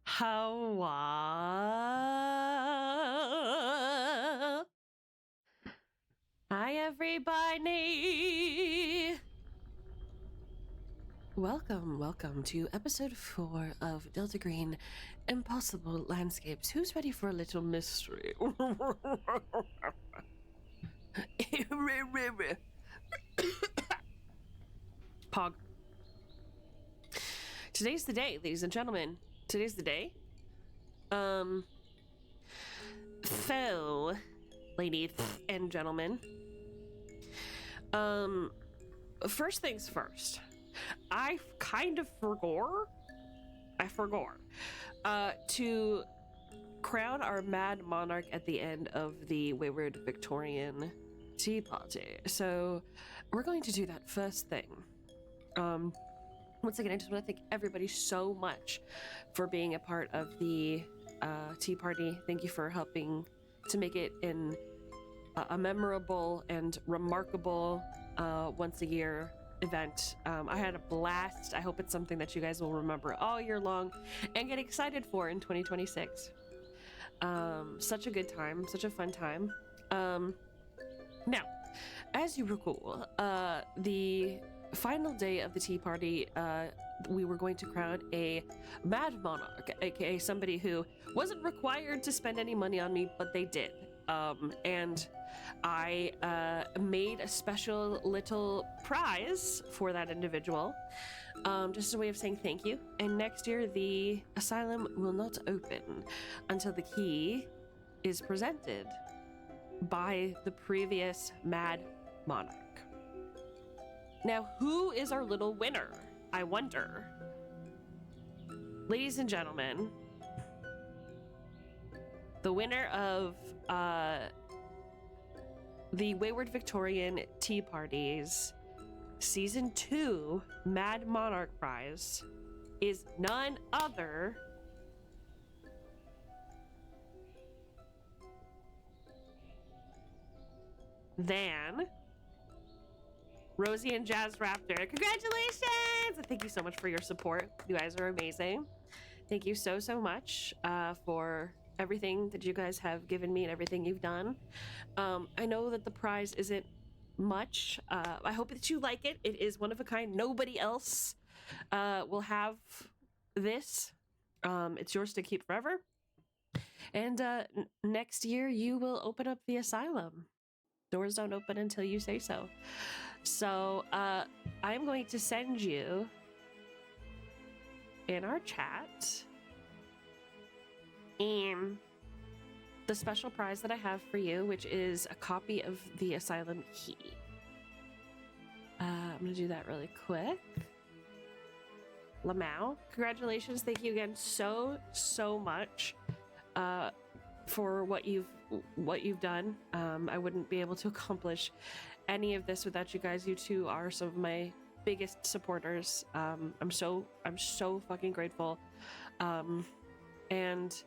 How? Hi, everybody. Welcome to episode 4 of Delta Green Impossible Landscapes. Who's ready for a little mystery? Pog. Today's the day, ladies and gentlemen. Today's the day. So, ladies and gentlemen. First things first. I forgot to crown our Mad Monarch at the end of the Wayward Victorian Tea Party. So we're going to do that first thing. Once again, I just want to thank everybody so much for being a part of the tea party. Thank you for helping to make it a memorable and remarkable once a year event. I had a blast. I hope it's something that you guys will remember all year long and get excited for in 2026. Such a good time, such a fun time. Now, as you recall, the final day of the tea party, we were going to crown a Mad Monarch, aka somebody who wasn't required to spend any money on me, but they did. And I made a special little prize for that individual, just as a way of saying thank you. And next year, the asylum will not open until the key is presented by the previous Mad Monarch. Now, who is our little winner? I wonder. Ladies and gentlemen, the winner of the Wayward Victorian Tea Parties Season 2 Mad Monarch Prize is none other than Rosie and Jazz Raptor. Congratulations! Thank you so much for your support. You guys are amazing. Thank you so much for everything that you guys have given me and everything you've done. I know that the prize isn't much. I hope that you like it. It is one of a kind. Nobody else will have this. It's yours to keep forever. And next year you will open up the asylum. Doors don't open until you say so. So I'm going to send you in our chat the special prize that I have for you, which is a copy of the asylum key. I'm gonna do that really quick. Lamau, congratulations. Thank you again so much for what you've done. I wouldn't be able to accomplish any of this without you guys. You two are some of my biggest supporters. I'm so fucking grateful. And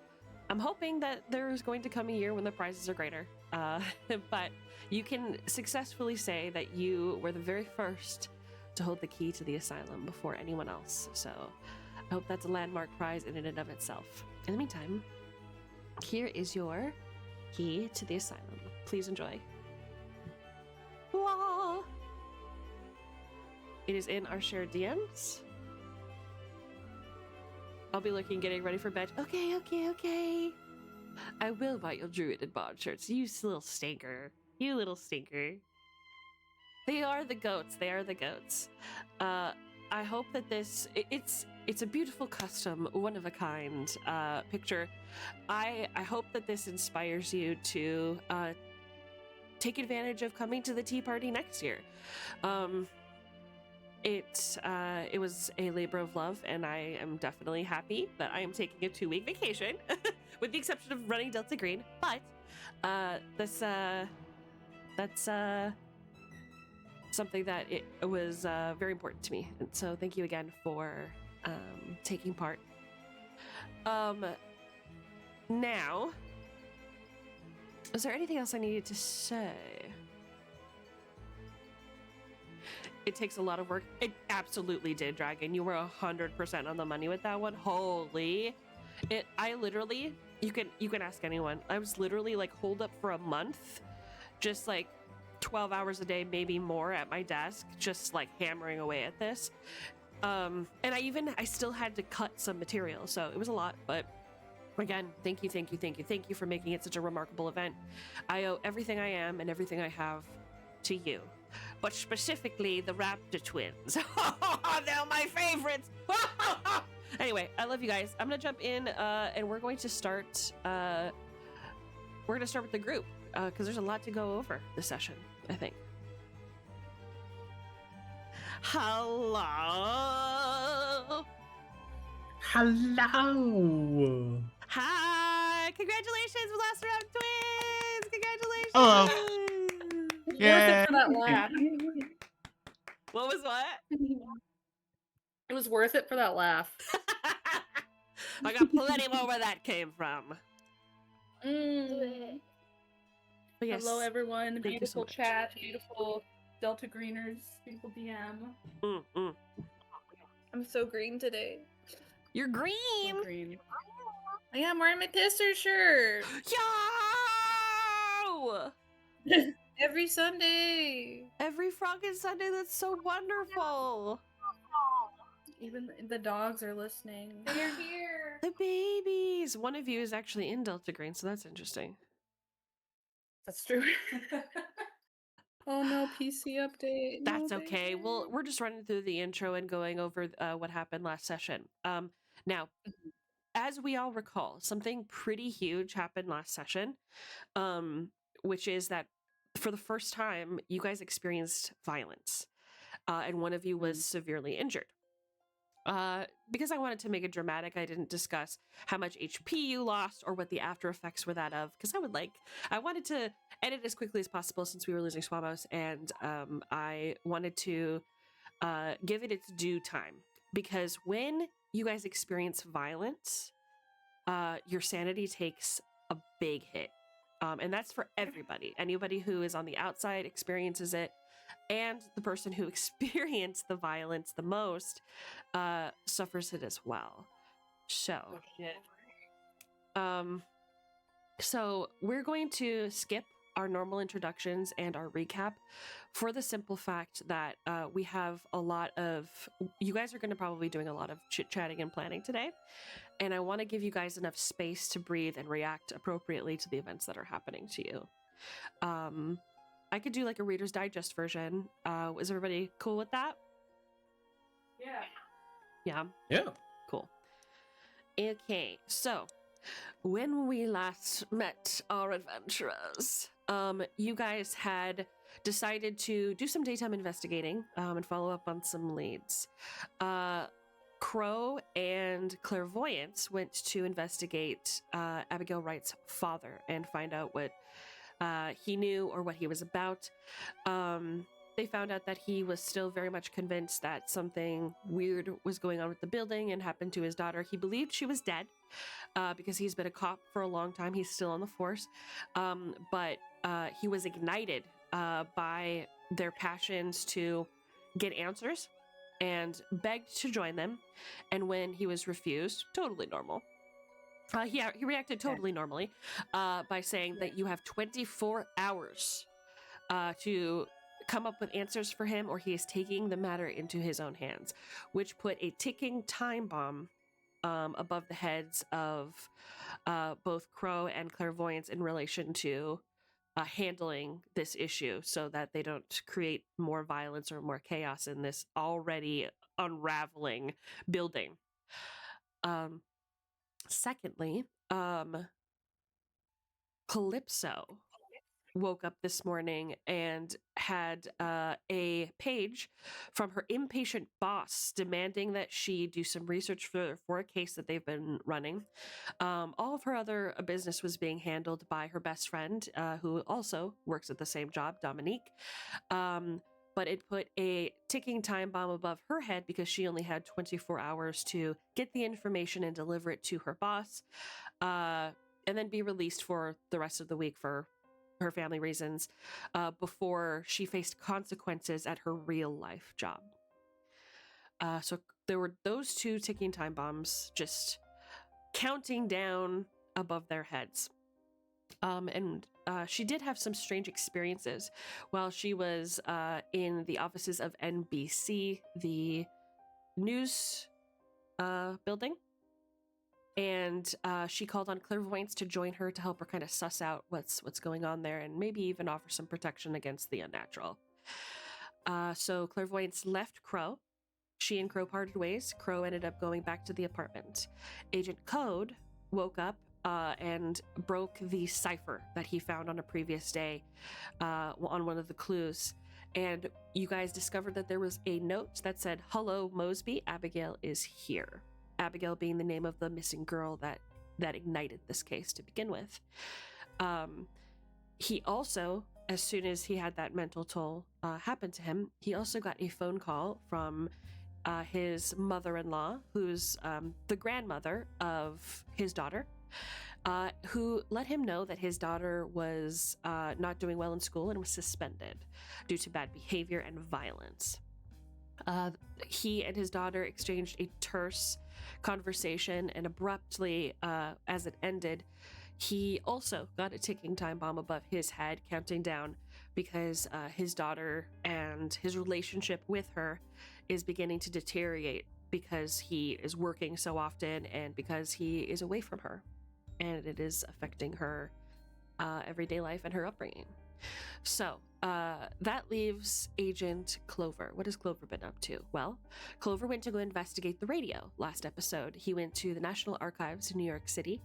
I'm hoping that there's going to come a year when the prizes are greater. But you can successfully say that you were the very first to hold the key to the asylum before anyone else. So I hope that's a landmark prize in and of itself. In the meantime, here is your key to the asylum. Please enjoy. Wah! It is in our shared DMs. I'll be looking, getting ready for bed. Okay. I will buy your druid and bard shirts. You little stinker. You little stinker. They are the goats. I hope that it's a beautiful custom, one of a kind picture. I hope that this inspires you to take advantage of coming to the tea party next year. It was a labor of love, and I am definitely happy that I am taking a 2-week vacation, with the exception of running Delta Green. But that's something that it was very important to me, and so thank you again for taking part. Now, is there anything else I needed to say? It takes a lot of work. It absolutely did, Dragon. You were 100% on the money with that one. Holy. I literally, you can ask anyone. I was literally like holed up for a month, just like 12 hours a day, maybe more, at my desk, just like hammering away at this. And I still had to cut some material, so it was a lot, but again, thank you for making it such a remarkable event. I owe everything I am and everything I have to you. But specifically the Raptor twins. They're my favorites. Anyway, I love you guys. I'm gonna jump in and we're going to start with the group because there's a lot to go over this session, I think. Hello. Hi. Congratulations, Velociraptor twins. Congratulations. Hello. Yeah. Worth it for that laugh. What was what? It was worth it for that laugh. I got plenty more where that came from. But yes, Hello, everyone. thank you so Beautiful much. chat. Beautiful Delta Greeners. Beautiful DM. I'm so green today. You're green. So green. I am wearing my Tester shirt Yo! every Sunday. Every fucking Sunday. That's so wonderful. Even the dogs are listening. They're here. The babies. One of you is actually in Delta Green, so that's interesting. That's true. Oh no, PC update. That's No, okay. baby. Well, we're just running through the intro and going over what happened last session. Now, as we all recall, something pretty huge happened last session, which is that for the first time, you guys experienced violence, and one of you was severely injured. Because I wanted to make it dramatic, I didn't discuss how much HP you lost or what the after effects were that of, because I wanted to edit as quickly as possible since we were losing Swamos, and I wanted to give it its due time, because when you guys experience violence, your sanity takes a big hit, and that's for everybody. Anybody who is on the outside experiences it, and the person who experienced the violence the most suffers it as well. So, Oh, shit. So we're going to skip our normal introductions and our recap for the simple fact that we have a lot of, you guys are going to probably be doing a lot of chit-chatting and planning today, and I want to give you guys enough space to breathe and react appropriately to the events that are happening to you. I could do like a Reader's Digest version. Is everybody cool with that? Yeah. Yeah. Yeah. Cool. Okay, so when we last met our adventurers, you guys had decided to do some daytime investigating and follow up on some leads. Crow and Clairvoyance went to investigate Abigail Wright's father and find out what he knew or what he was about. they found out that he was still very much convinced that something weird was going on with the building and happened to his daughter. He believed she was dead because he's been a cop for a long time. He's still on the force. But he was ignited by their passions to get answers and begged to join them. And when he was refused, totally normal. He reacted totally normally by saying that you have 24 hours to come up with answers for him, or he is taking the matter into his own hands, which put a ticking time bomb above the heads of both Crow and Clairvoyance in relation to handling this issue so that they don't create more violence or more chaos in this already unraveling building. Secondly, Calypso woke up this morning and had a page from her impatient boss demanding that she do some research for a case that they've been running. All of her other business was being handled by her best friend, who also works at the same job, Dominique. But it put a ticking time bomb above her head because she only had 24 hours to get the information and deliver it to her boss, and then be released for the rest of the week for her family reasons, before she faced consequences at her real life job. So there were those two ticking time bombs just counting down above their heads. And she did have some strange experiences while she was in the offices of NBC, the news building. And she called on Clairvoyance to join her to help her kind of suss out what's going on there and maybe even offer some protection against the unnatural. So Clairvoyance left Crow. She and Crow parted ways. Crow ended up going back to the apartment. Agent Code woke up and broke the cipher that he found on a previous day on one of the clues. And you guys discovered that there was a note that said, "Hello, Mosby, Abigail is here." Abigail being the name of the missing girl that ignited this case to begin with. He also, as soon as he had that mental toll happen to him, he also got a phone call from his mother-in-law, who's the grandmother of his daughter, who let him know that his daughter was not doing well in school and was suspended due to bad behavior and violence. He and his daughter exchanged a terse conversation, and abruptly, as it ended, he also got a ticking time bomb above his head, counting down, because his daughter and his relationship with her is beginning to deteriorate because he is working so often and because he is away from her, and it is affecting her everyday life and her upbringing. So that leaves Agent Clover. What has Clover been up to? Well, Clover went to go investigate the radio last episode. He went to the National Archives in New York City,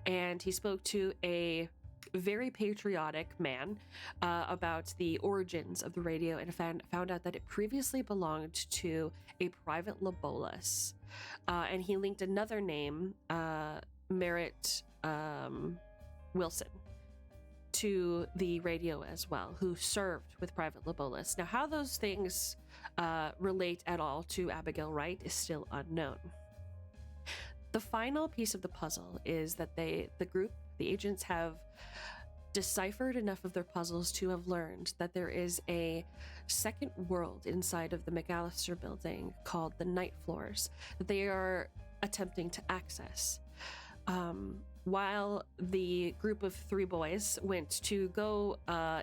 and he spoke to a very patriotic man about the origins of the radio, and found out that it previously belonged to a private Lobolas. And he linked another name, Merritt Wilson, to the radio as well, who served with Private Lobolas. Now, how those things relate at all to Abigail Wright is still unknown. The final piece of the puzzle is that the agents have deciphered enough of their puzzles to have learned that there is a second world inside of the McAllister building called the Night Floors that they are attempting to access. While the group of three boys went to go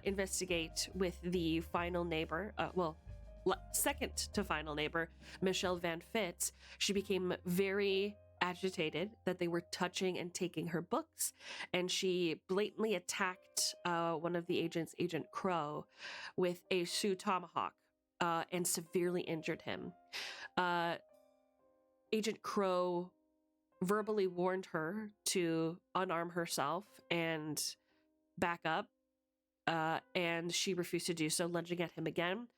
investigate with the final neighbor, second to final neighbor, Michelle Van Fitz, she became very agitated that they were touching and taking her books, and she blatantly attacked one of the agents, Agent Crow, with a Sioux tomahawk and severely injured him. Agent Crow verbally warned her to unarm herself and back up, and she refused to do so, lunging at him again,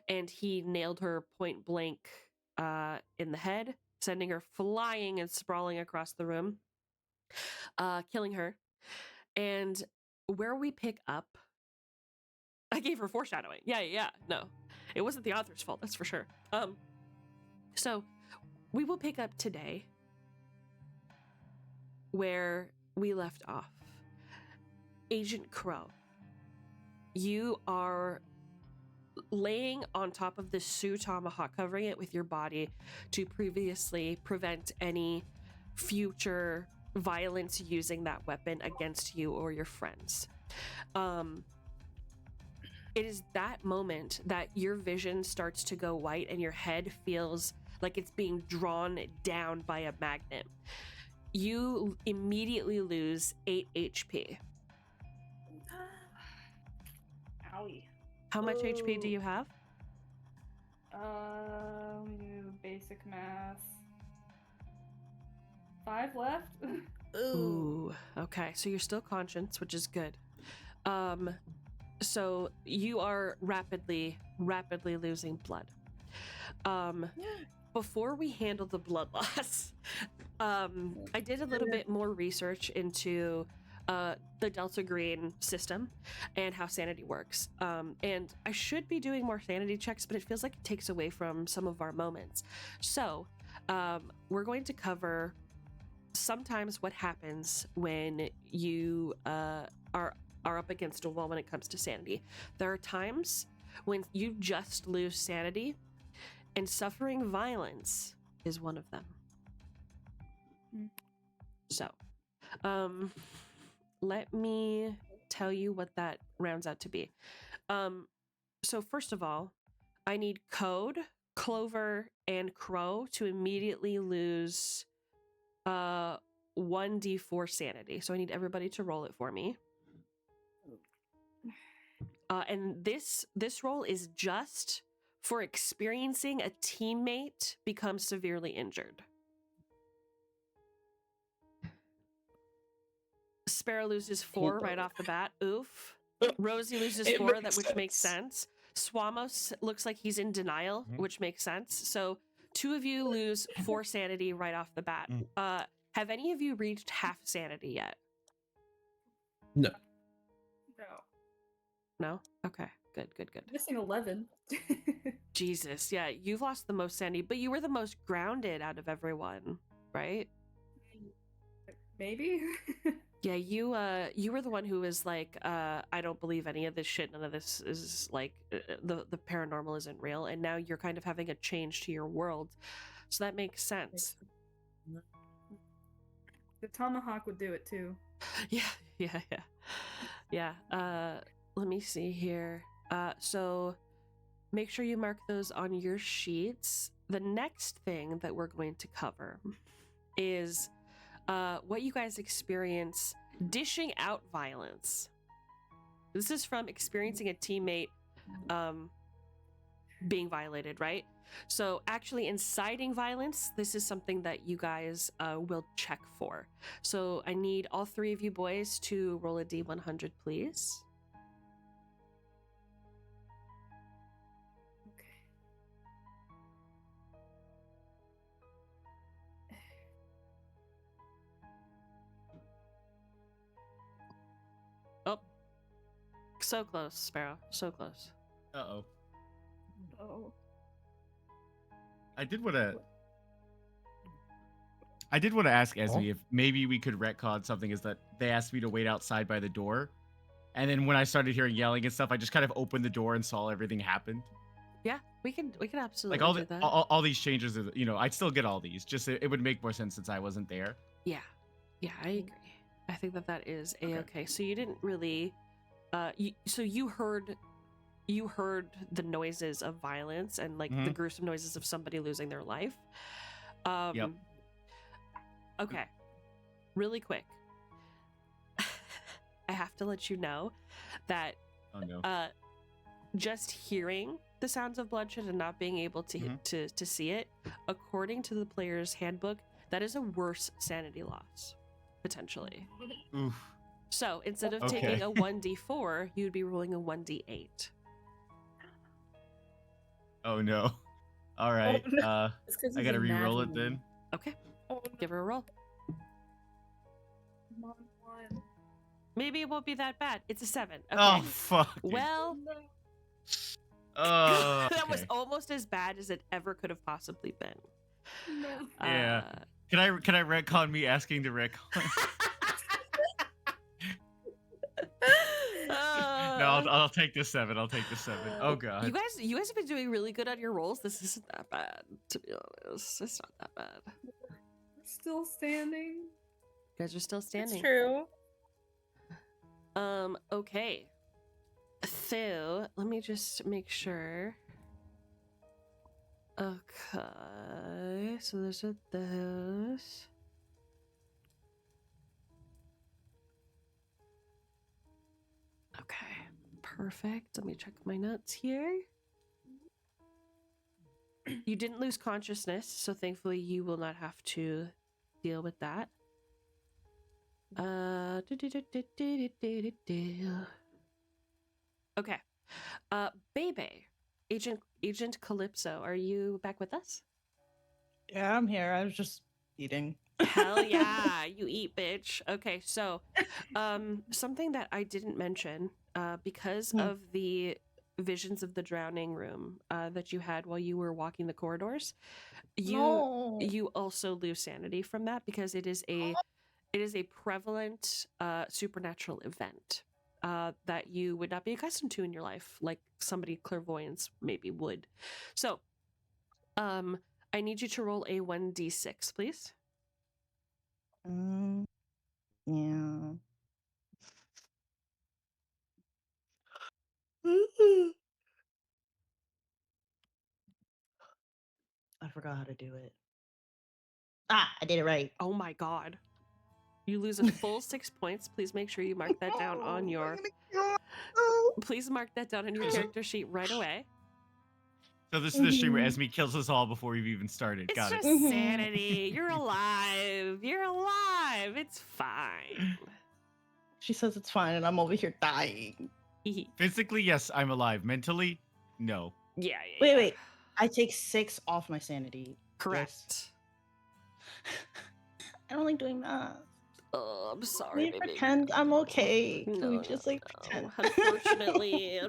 and he nailed her point blank in the head, sending her flying and sprawling across the room, killing her. And where we pick up, I gave her foreshadowing. Yeah, no. It wasn't the author's fault, that's for sure. So we will pick up today where we left off. Agent Crow, you are laying on top of this Sioux tomahawk, covering it with your body to previously prevent any future violence using that weapon against you or your friends. It is that moment that your vision starts to go white and your head feels like it's being drawn down by a magnet. You immediately lose 8 HP. Owie. How much HP do you have? Let me do basic math. 5 left? Ooh, okay. So you're still conscious, which is good. So you are rapidly losing blood. Before we handle the blood loss, I did a little bit more research into the Delta Green system and how sanity works. And I should be doing more sanity checks, but it feels like it takes away from some of our moments. So we're going to cover sometimes what happens when you are up against a wall when it comes to sanity. There are times when you just lose sanity, and suffering violence is one of them. So, let me tell you what that rounds out to be. So first of all, I need Code, Clover, and Crow to immediately lose 1d4 sanity. So I need everybody to roll it for me. And this roll is just for experiencing a teammate become severely injured. Sparrow loses 4 right off the bat. Oof. Rosie loses 4, which makes sense. Swamos looks like he's in denial, which makes sense. So 2 of you lose 4 sanity right off the bat. Have any of you reached half sanity yet? No. No. No? Okay. Good. Missing 11. Jesus. Yeah, you've lost the most sanity, but you were the most grounded out of everyone, right? Maybe? Yeah, you were the one who was like, I don't believe any of this shit. None of this is like, the paranormal isn't real. And now you're kind of having a change to your world. So that makes sense. The tomahawk would do it too. Yeah. Let me see here. So make sure you mark those on your sheets. The next thing that we're going to cover is what you guys experience dishing out violence. This is from experiencing a teammate being violated, right? So actually inciting violence, this is something that you guys will check for. So I need all 3 of you boys to roll a D100, please. Oh, so close, Sparrow. So close. Uh-oh. Oh. I did want to ask Esme if maybe we could retcon something. Is that they asked me to wait outside by the door, and then when I started hearing yelling and stuff, I just kind of opened the door and saw everything happen. Yeah, we can absolutely Like do that. all these changes, I'd still get all these. Just it would make more sense since I wasn't there. Yeah, I agree. I think that is a-okay. So you didn't really, you heard the noises of violence and like the gruesome noises of somebody losing their life. Yep. Okay, really quick. I have to let you know that just hearing the sounds of bloodshed and not being able to see it, according to the player's handbook, that is a worse sanity loss, potentially. Oof. So instead of taking a 1d4, you'd be rolling a 1d8. Oh no. All right. Oh, no. I gotta re-roll it then. Okay, Oh, no. give her a roll. Come on, one. Maybe it won't be that bad. It's a 7. Okay. Oh fuck. Well, Oh, That was okay. almost as bad as it ever could have possibly been. No. Yeah. Can I retcon me asking to retcon? No, I'll take the 7. I'll take the 7. Oh god. You guys have been doing really good on your rolls. This isn't that bad, to be honest. It's not that bad. Still standing. You guys are still It's standing. true. Okay. So let me just make sure. Okay, so there's those. Okay, perfect. Let me check my notes here. You didn't lose consciousness, so thankfully you will not have to deal with that. Okay. Bebe, Agent Calypso, are you back with us? Yeah, I'm here. I was just eating. Hell yeah, you eat, bitch. Okay, so something that I didn't mention, because of the visions of the drowning room that you had while you were walking the corridors, you also lose sanity from that because it is a prevalent supernatural event that you would not be accustomed to in your life, like somebody clairvoyance maybe would. So I need you to roll a 1d6, please. Yeah. I forgot how to do it. Ah, I did it right. Oh my god. You lose a full 6 points. Please make sure you mark that down on your... Please mark that down on your character sheet right away. So this is the stream where Esme kills us all before we've even started. It's Got just it. sanity. You're alive. You're alive. It's fine. She says it's fine, and I'm over here dying. Physically, yes, I'm alive. Mentally, no. Yeah. Wait. I take 6 off my sanity. Correct. I don't like doing that. Oh, I'm sorry, Can we baby. pretend I'm okay? Can No, we just no. pretend? Unfortunately.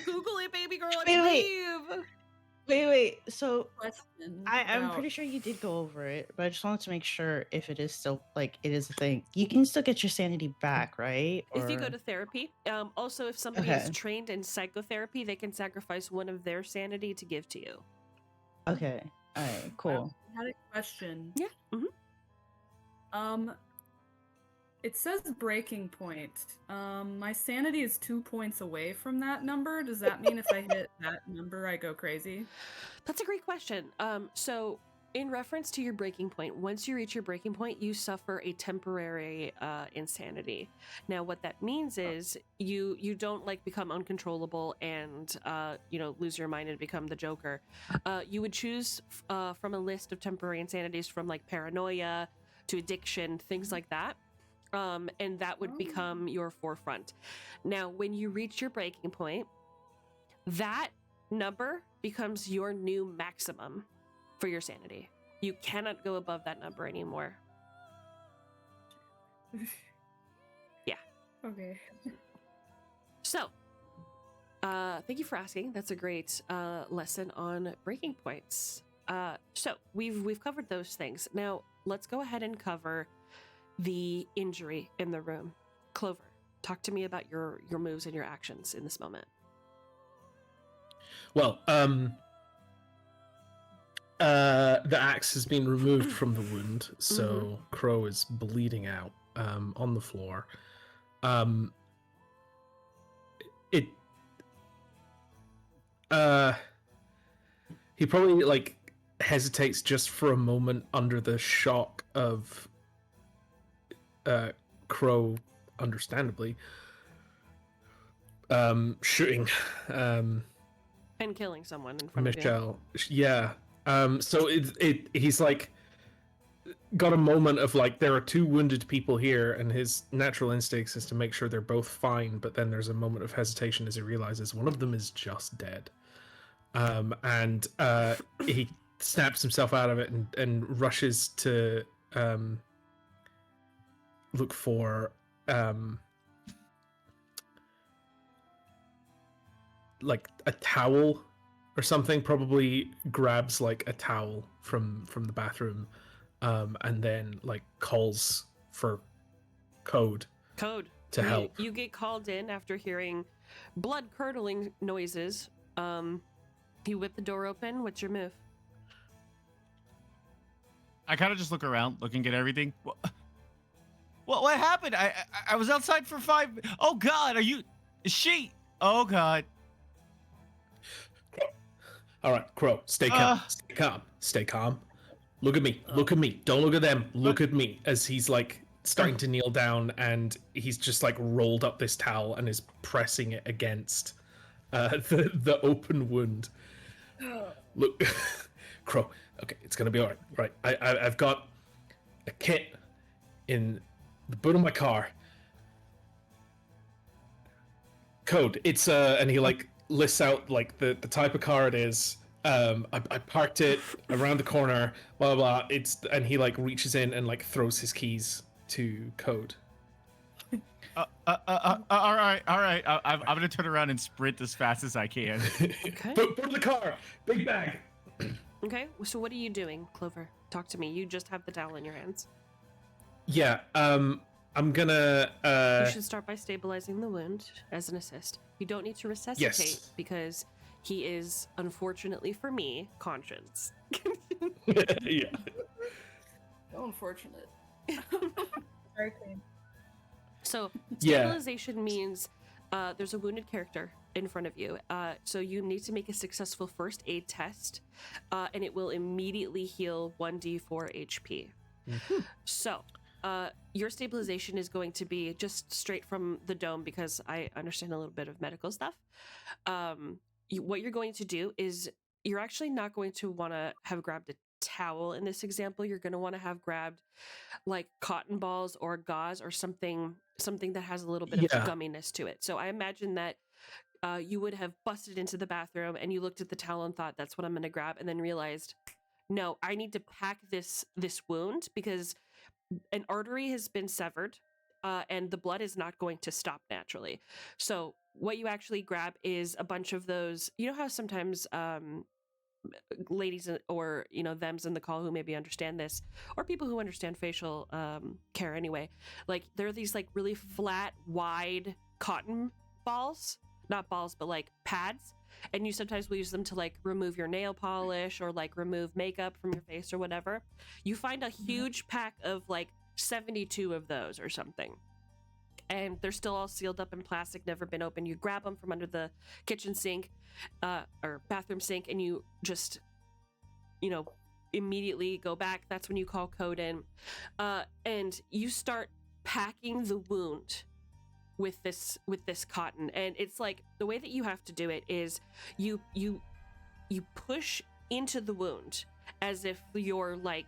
Google it, baby girl. I believe. Wait. So Question. I'm about- pretty sure you did go over it, but I just wanted to make sure if it is still like it is a thing. You can still get your sanity back, right? If you go Or- to therapy, also if somebody is Okay. trained in psychotherapy, they can sacrifice one of their sanity to give to you. Okay. All right. Cool. I had a question. Yeah. It says breaking point. My sanity is 2 points away from that number. Does that mean if I hit that number, I go crazy? That's a great question. So in reference to your breaking point, once you reach your breaking point, you suffer a temporary insanity. Now, what that means is you don't like become uncontrollable and lose your mind and become the Joker. You would choose from a list of temporary insanities from like paranoia to addiction, things like that. And that would become your forefront. Now, when you reach your breaking point, that number becomes your new maximum for your sanity. You cannot go above that number anymore. Yeah. Okay. So, thank you for asking. That's a great lesson on breaking points. So we've covered those things. Now let's go ahead and cover the injury in the room. Clover, talk to me about your moves and your actions in this moment. Well, the axe has been removed from the wound, so Crow is bleeding out on the floor. He probably hesitates just for a moment under the shock of Crow, understandably, shooting And killing someone in front of you. Michelle. Yeah. So he's got a moment of there are two wounded people here, and his natural instincts is to make sure they're both fine, but then there's a moment of hesitation as he realizes one of them is just dead. And he snaps himself out of it and rushes to look for like a towel or something. Probably grabs like a towel from the bathroom, and then like calls for Code to help. You get called in after hearing blood curdling noises. You whip the door open. What's your move? I kind of just look around, looking at everything. What happened? I was outside for 5. Oh God, is she? Oh God. All right, Crow, stay calm. Stay calm. Stay calm. Look at me. Look at me. Don't look at them. Look at me. As he's like starting to kneel down, and he's just like rolled up this towel and is pressing it against the open wound. Look, Crow. Okay, it's gonna be all right. Right. I've got a kit in the boot of my car. Code. It's and he like lists out like the type of car it is. I parked it around the corner. Blah blah blah. And he like reaches in and like throws his keys to Code. All right. I'm gonna turn around and sprint as fast as I can. Okay. Put in the car. Big bag. Okay. So what are you doing, Clover? Talk to me. You just have the towel in your hands. Yeah. I'm gonna. You should start by stabilizing the wound as an assist. You don't need to resuscitate Yes. because he is, unfortunately for me, conscious. Yeah. So unfortunate. Very clean. So Yeah. stabilization means there's a wounded character in front of you. So you need to make a successful first aid test, and it will immediately heal 1d4 HP. So your stabilization is going to be just straight from the dome because I understand a little bit of medical stuff. What you're going to do is you're actually not going to want to have grabbed a towel in this example. You're going to want to have grabbed like cotton balls or gauze or something that has a little bit of gumminess to it. So I imagine that you would have busted into the bathroom and you looked at the towel and thought, that's what I'm going to grab, and then realized, no, I need to pack this wound because an artery has been severed and the blood is not going to stop naturally. So what you actually grab is a bunch of those, you know how sometimes ladies or thems in the call who maybe understand this, or people who understand facial care anyway, like there are these like really flat, wide cotton balls, not balls but like pads, and you sometimes will use them to like remove your nail polish or like remove makeup from your face or whatever. You find a huge pack of like 72 of those or something, and they're still all sealed up in plastic, never been opened. You grab them from under the kitchen sink or bathroom sink, and you just immediately go back. That's when you call Code in, and you start packing the wound with this cotton. And it's like the way that you have to do it is you push into the wound as if you're like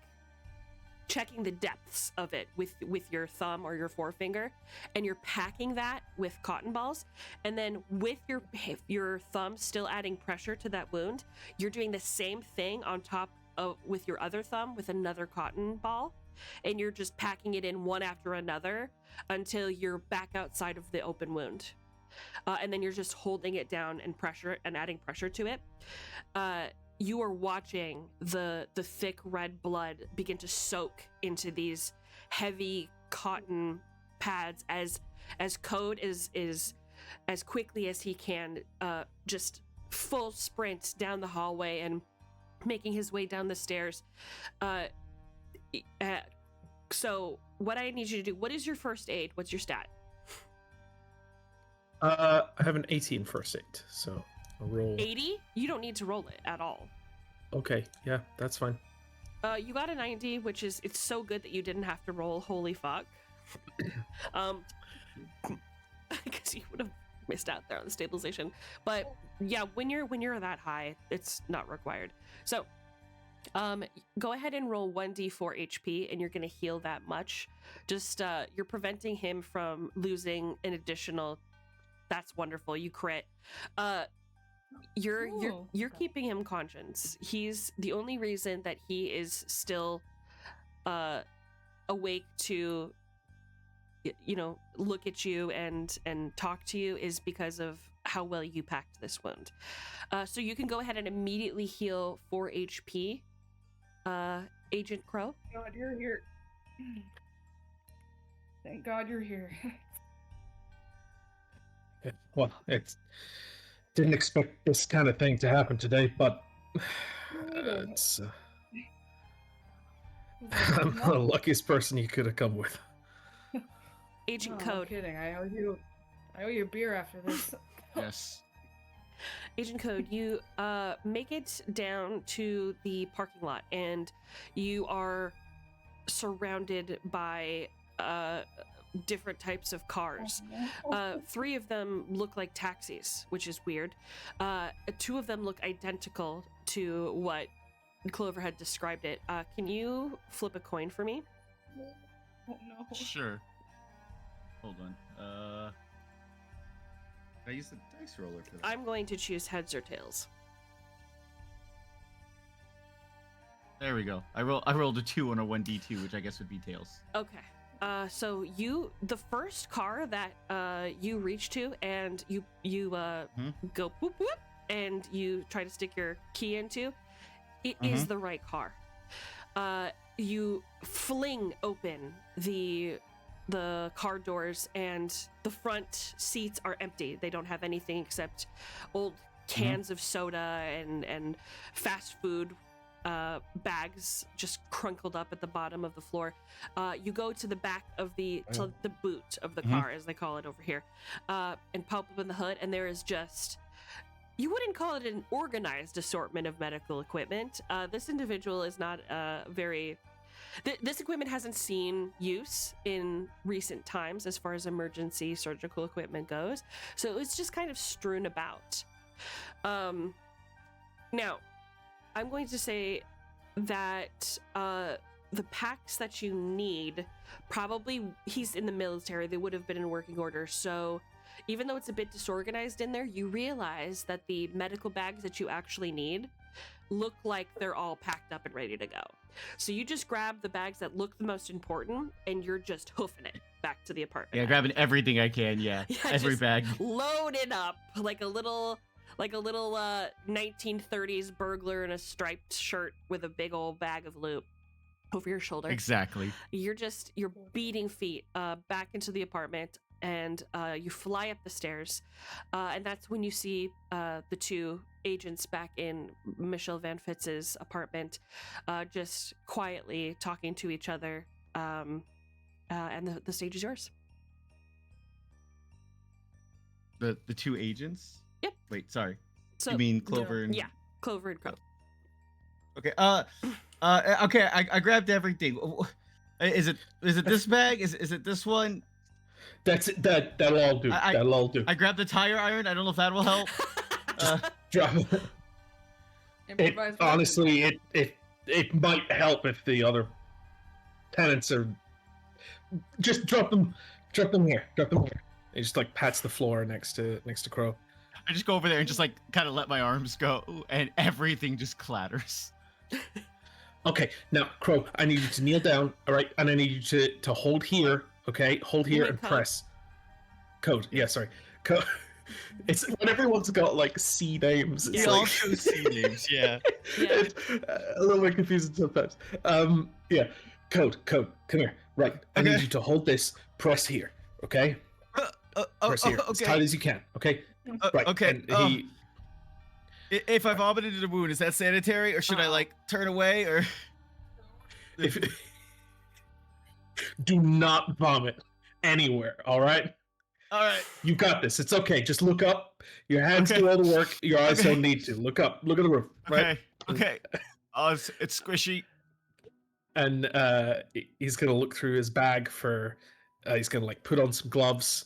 checking the depths of it with your thumb or your forefinger, and you're packing that with cotton balls, and then with your thumb still adding pressure to that wound, you're doing the same thing on top of with your other thumb with another cotton ball, and you're just packing it in one after another until you're back outside of the open wound, and then you're just holding it down and adding pressure to it. You are watching the thick red blood begin to soak into these heavy cotton pads as Code is as quickly as he can just full sprint down the hallway and making his way down the stairs. So what I need you to do, what is your first aid? What's your stat? I have an 18 first aid, so I'll roll. 80? You don't need to roll it at all. Okay, yeah, that's fine. You got a 90, which is, it's so good that you didn't have to roll. Holy fuck. Because you would have missed out there on the stabilization. But yeah, when you're that high, it's not required. So go ahead and roll 1d4 HP, and you're going to heal that much. Just you're preventing him from losing an additional. That's wonderful. You crit. You're keeping him conscious. He's the only reason that he is still awake to look at you and talk to you is because of how well you packed this wound. So you can go ahead and immediately heal 4 HP, Agent Crow. God, you're here. Thank God you're here. Well, it didn't expect this kind of thing to happen today, but it's I'm the luckiest person you could have come with. Agent No, Code. I'm kidding. I owe you a beer after this. Yes. Agent Code, you make it down to the parking lot, and you are surrounded by different types of cars. 3 of them look like taxis, which is weird. 2 of them look identical to what Clover had described it. Can you flip a coin for me? Oh no. Sure. Hold on. Can I use the dice roller for that? I'm going to choose heads or tails. There we go. I rolled a 2 on a 1d2, which I guess would be tails. Okay. So the first car that you reach to, and you go boop boop, and you try to stick your key into, it is the right car. You fling open the car doors, and the front seats are empty. They don't have anything except old cans of soda and fast food bags just crunkled up at the bottom of the floor. You go to the back of the boot of the car, as they call it over here, and pop open the hood, and there is just, you wouldn't call it an organized assortment of medical equipment. This individual is not very this equipment hasn't seen use in recent times as far as emergency surgical equipment goes, so it's just kind of strewn about. Now I'm going to say that the packs that you need, probably, he's in the military, they would have been in working order, so even though it's a bit disorganized in there, you realize that the medical bags that you actually need look like they're all packed up and ready to go. So you just grab the bags that look the most important, and you're just hoofing it back to the apartment. Yeah, grabbing everything I can. Yeah, every just bag. Load it up like a little 1930s burglar in a striped shirt with a big old bag of loot over your shoulder. Exactly. You're beating feet back into the apartment, and you fly up the stairs, and that's when you see the 2 agents back in Michelle Van Fitz's apartment, just quietly talking to each other, and the stage is yours. The 2 agents? Yep. Wait, sorry. So You mean Clover and... yeah, Clover and Crow. Okay. Okay. I grabbed everything. Is it this bag? Is it this one? That's it. That'll all do. That'll all do. I grabbed the tire iron. I don't know if that will help. Drop it. Improvise weapon. Honestly, it might help if the other tenants are. Just drop them here. Drop them here. He just like pats the floor next to Crow. I just go over there and just like kind of let my arms go, and everything just clatters. Okay, now Crow, I need you to kneel down, all right, and I need you to hold here, okay? Hold here and Code. press. Code. Yeah, sorry. Code. It's when everyone's got like C names. It's Yeah. like C names, yeah. Yeah. it's a little bit confusing sometimes. Yeah. Code. Come here. Right. I need Okay. you to hold this. Press here. Okay. Press here as tight as you can. Okay. Right. Okay. And he. If I vomited in a wound, is that sanitary, or should I like turn away, or? If do not vomit anywhere. All right. All right. You got this. It's okay. Just look up. Your hands Okay. do all the work. Your eyes Okay. don't need to. Look up. Look at the roof. Right. Okay. Oh, it's squishy. And he's gonna look through his bag for. He's gonna like put on some gloves.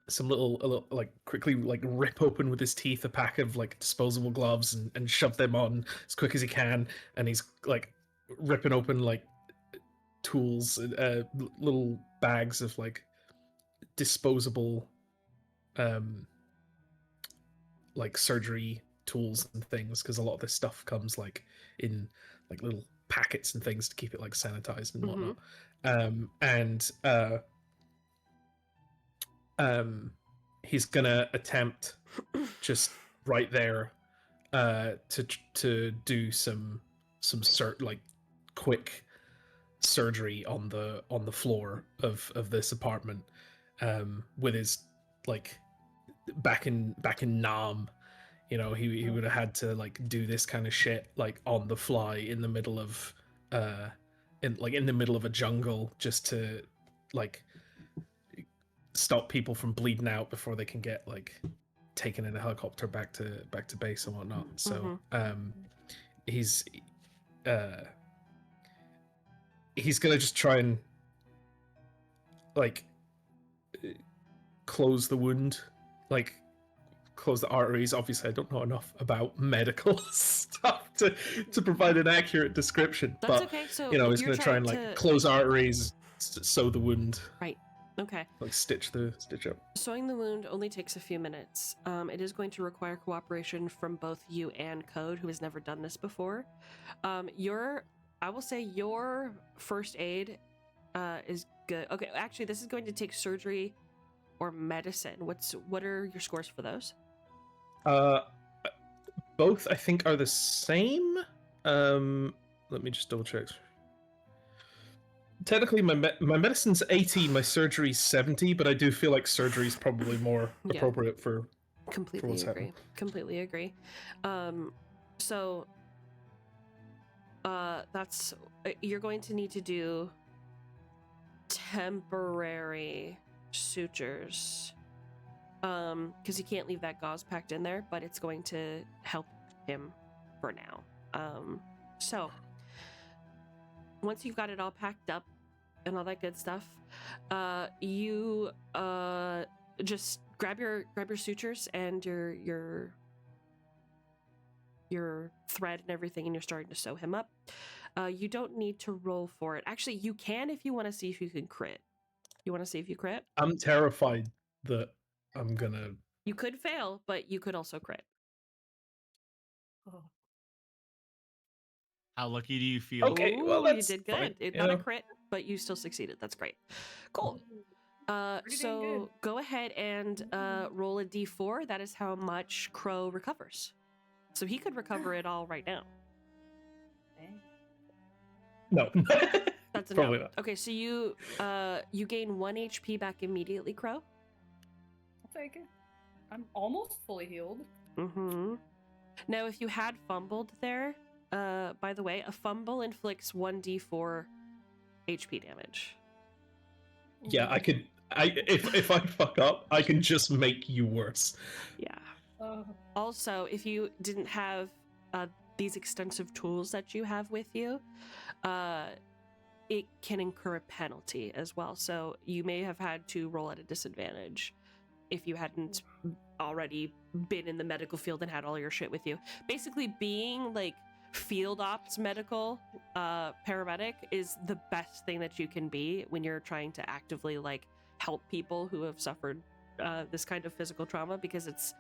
Some a little like quickly like rip open with his teeth a pack of like disposable gloves and shove them on as quick as he can. And he's like ripping open like tools, little bags of like disposable like surgery tools and things, because a lot of this stuff comes like in like little packets and things to keep it like sanitized and whatnot. And he's gonna attempt just right there to do some like quick surgery on the floor of this apartment, with his like back in Nam. You know, he would have had to like do this kind of shit like on the fly in the middle of in the middle of a jungle, just to like stop people from bleeding out before they can get like taken in a helicopter back to base and whatnot. So he's gonna just try and like close the wound, like close the arteries. Obviously I don't know enough about medical stuff to provide an accurate description. That's but okay. So you know, he's you're gonna try and trying like to- close arteries, sew the wound, Right. Okay. like stitch up. Sewing the wound only takes a few minutes. It is going to require cooperation from both you and Code, who has never done this before. I will say your first aid is good. Okay, actually, this is going to take surgery or medicine. What are your scores for those? Both I think are the same. Let me just double check. Technically, my medicine's 80, my surgery's 70, but I do feel like surgery's probably more Yeah. appropriate for Completely what's agree. happening. Completely agree. So that's you're going to need to do temporary sutures. Because you can't leave that gauze packed in there, but it's going to help him for now. So once you've got it all packed up and all that good stuff, you just grab your sutures and your thread and everything, and you're starting to sew him up. You don't need to roll for it. Actually, you can if you want to see if you can crit. You want to see if you crit? I'm terrified that I'm gonna. You could fail, but you could also crit. How lucky do you feel? Okay, well, Ooh, that's you did good. fine, It's you not a know? crit, but you still succeeded. That's great. Cool. Pretty dang good. So go ahead and roll a d4. That is how much Crow recovers. So he could recover it all right now. No. That's a Probably no. not. Okay, so you gain 1 HP back immediately, Crow. I'll take it. I'm almost fully healed. Mm-hmm. Now, if you had fumbled there, by the way, a fumble inflicts 1d4 HP damage. Yeah, I could. If I fuck up, I can just make you worse. Yeah. Also, if you didn't have these extensive tools that you have with you, it can incur a penalty as well. So you may have had to roll at a disadvantage if you hadn't already been in the medical field and had all your shit with you. Basically, being like field ops medical paramedic is the best thing that you can be when you're trying to actively like help people who have suffered this kind of physical trauma, because it's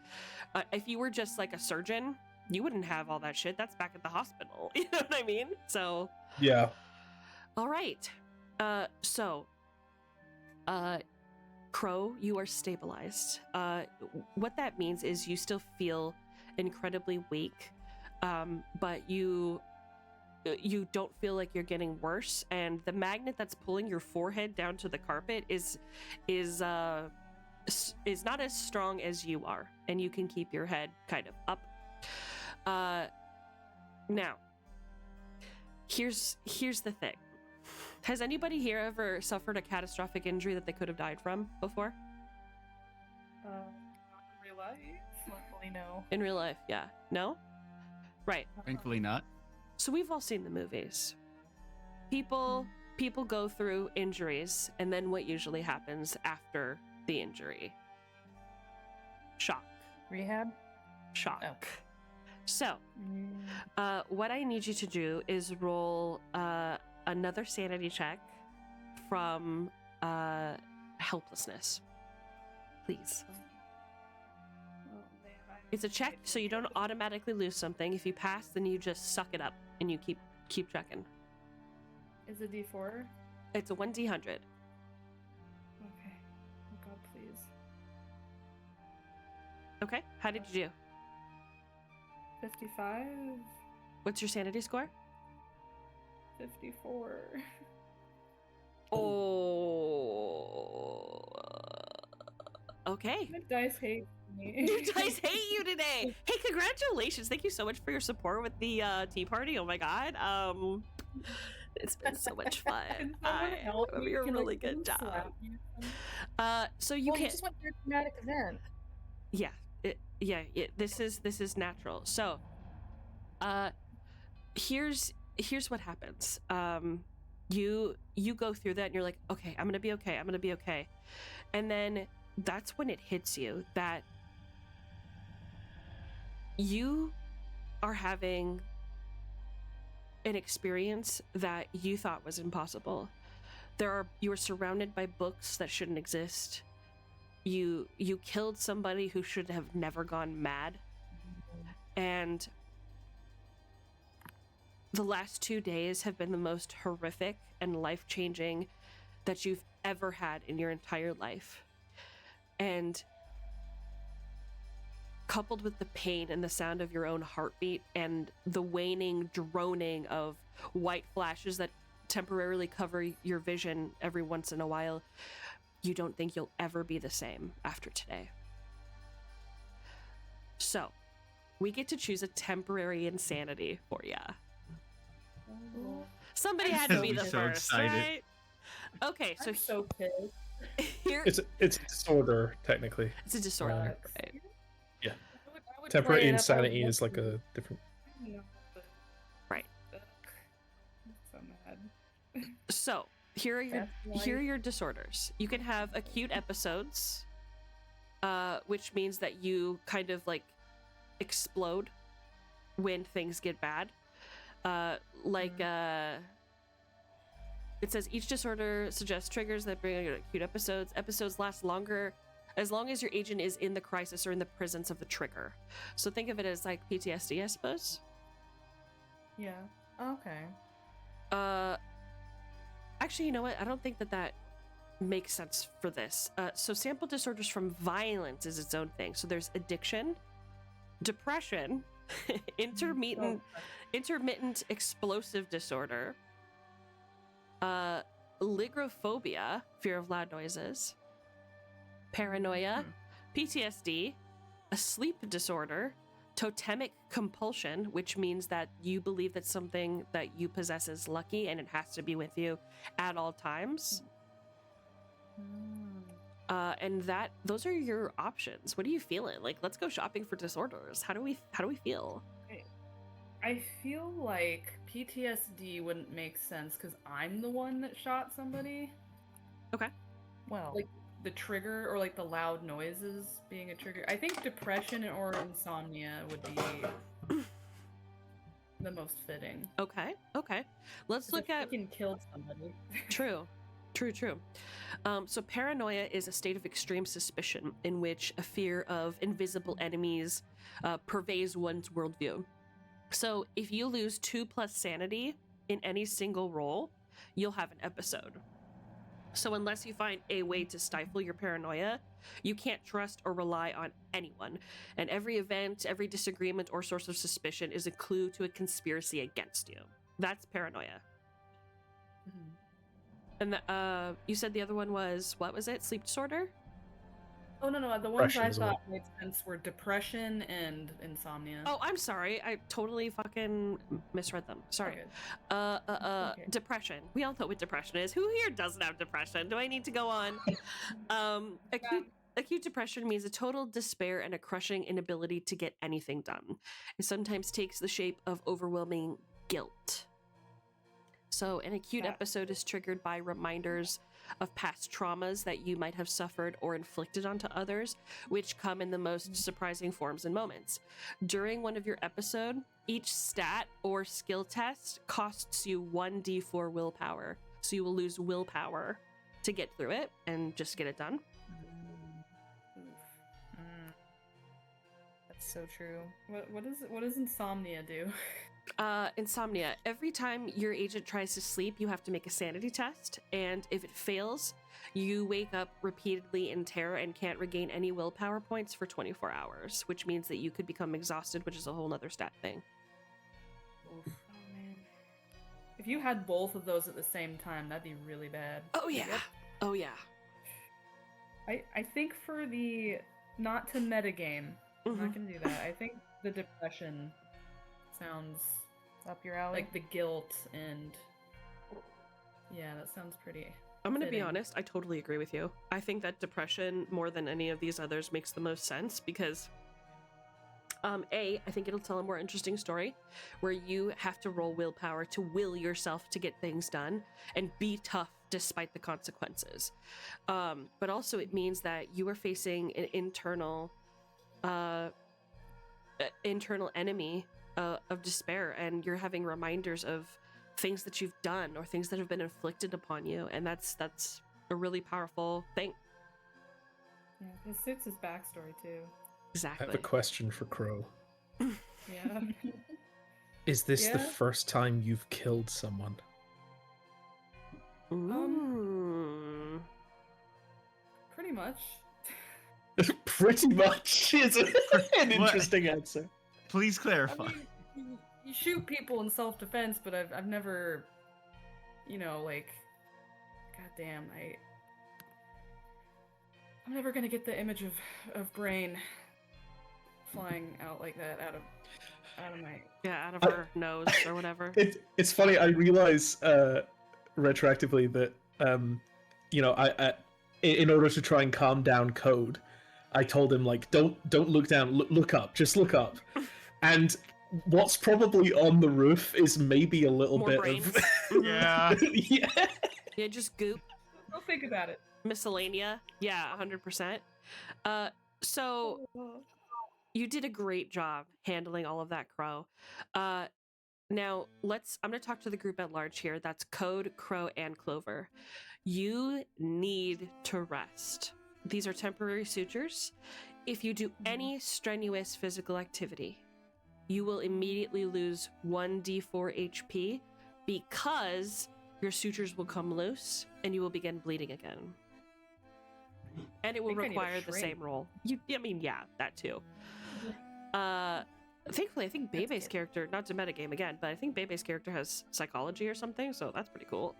if you were just like a surgeon, you wouldn't have all that shit. That's back at the hospital. You know what I mean? So Yeah. all right. Crow, you are stabilized. What that means is you still feel incredibly weak, but you don't feel like you're getting worse. And the magnet that's pulling your forehead down to the carpet is not as strong as you are, and you can keep your head kind of up. Now, here's the thing. Has anybody here ever suffered a catastrophic injury that they could have died from before? Real life? Luckily, no. In real life, yeah. No? Right. Thankfully not. So we've all seen the movies. People go through injuries, and then what usually happens after the injury? Shock. Rehab? Shock. Oh. So, what I need you to do is roll another sanity check from helplessness. Please. It's a check, so you don't automatically lose something. If you pass, then you just suck it up and you keep checking. Is it D4? It's a 1d100. Okay. Oh god, please. Okay. How did you do? 55, What's your sanity score? 54. Oh. Okay. The dice hate me. Your dice hate you today. Hey, congratulations! Thank you so much for your support with the tea party. Oh my god. It's been so much fun. Can someone help me? You're a Can, really like, good someone job. slap me or something? So you Well, you can't. just went through a traumatic event. Yeah. This is natural. So, here's what happens. You go through that and you're like, okay, I'm gonna be okay. I'm gonna be okay. And then that's when it hits you that you are having an experience that you thought was impossible. You are surrounded by books that shouldn't exist. You killed somebody who should have never gone mad. And the last 2 days have been the most horrific and life-changing that you've ever had in your entire life. And coupled with the pain and the sound of your own heartbeat and the waning droning of white flashes that temporarily cover your vision every once in a while, you don't think you'll ever be the same after today. So, we get to choose a temporary insanity for ya. Somebody had to I'm be the so first, excited. right? Okay, so I'm so pissed. here It's a disorder, technically. it's a disorder, Sucks. right? I would Temporary play it up, I would insanity is like listen. a different. No, but- Right. Ugh. I'm so mad. So here are That's your disorders. You can have acute episodes, which means that you kind of like explode when things get bad. It says each disorder suggests triggers that bring on acute episodes. Episodes last longer as long as your agent is in the crisis or in the presence of the trigger. So think of it as like PTSD, I suppose. Yeah. Okay. Actually, you know what? I don't think that makes sense for this. So sample disorders from violence is its own thing. So there's addiction, depression, intermittent explosive disorder, ligrophobia, fear of loud noises, paranoia, PTSD, a sleep disorder, totemic compulsion, which means that you believe that something that you possess is lucky and it has to be with you at all times. And those are your options. What are you feeling? Like, let's go shopping for disorders. How do we feel? I feel like PTSD wouldn't make sense because I'm the one that shot somebody. Well, Like the trigger or like the loud noises being a trigger. I think depression or insomnia would be the most fitting. Okay. Let's 'Cause look I at freaking killed somebody. True. So paranoia is a state of extreme suspicion in which a fear of invisible enemies pervades one's worldview. So if you lose 2+ sanity in any single roll, you'll have an episode. So unless you find a way to stifle your paranoia, you can't trust or rely on anyone. And every event, every disagreement or source of suspicion is a clue to a conspiracy against you. That's paranoia. And you said the other one was, what was it? Sleep disorder? Oh no, the ones Depression I as well. thought made sense were depression and insomnia. Oh, I'm sorry. I totally fucking misread them. Sorry. Okay. Okay. Depression. We all know what depression is. Who here doesn't have depression? Do I need to go on? Acute depression means a total despair and a crushing inability to get anything done. It sometimes takes the shape of overwhelming guilt. So an acute episode is triggered by reminders of past traumas that you might have suffered or inflicted onto others, which come in the most surprising forms and moments. During one of your episode, each stat or skill test costs you 1d4 willpower. So you will lose willpower to get through it and just get it done. that's so true. What does insomnia do? Insomnia. Every time your agent tries to sleep, you have to make a sanity test, and if it fails, you wake up repeatedly in terror and can't regain any willpower points for 24 hours, which means that you could become exhausted, which is a whole nother stat thing. Oof. Oh man. If you had both of those at the same time, that'd be really bad. Oh yeah. Yep. Oh yeah. I think for the not to metagame, I'm not gonna do that. I think the depression sounds Up your alley. like the guilt and yeah, that sounds pretty. I'm gonna be fitting. honest, I totally agree with you. I think that depression, more than any of these others, makes the most sense because I think it'll tell a more interesting story where you have to roll willpower to will yourself to get things done and be tough despite the consequences. But also it means that you are facing an internal enemy of despair, and you're having reminders of things that you've done or things that have been inflicted upon you, and that's a really powerful thing. Yeah, it suits his backstory too. I Exactly. have a question for Crow. Yeah. Is this the Yeah? first time you've killed someone? Mm. Pretty much. Pretty much is an What? interesting answer. Please I clarify. mean, you shoot people in self-defense, but I've never, like, goddamn, I'm never gonna get the image of Brain flying out like that out of my. Yeah, out of her nose or whatever. It's funny. I realize retroactively that I in order to try and calm down Code, I told him like don't look down, look up, just look up, and what's probably on the roof is maybe a little More bit brains. of Mhm. Yeah. yeah. Yeah, just goop. Don't think about it. Miscellanea. Yeah, 100%. So you did a great job handling all of that, Crow. Now I'm going to talk to the group at large here. That's Code, Crow, and Clover. You need to rest. These are temporary sutures. If you do any strenuous physical activity, you will immediately lose 1d4 HP because your sutures will come loose and you will begin bleeding again. And it will think I need to require the shrink. same roll. Yeah, that too. Thankfully, I think That's Bebe's good. character, not to metagame again, but I think Bebe's character has psychology or something, so that's pretty cool.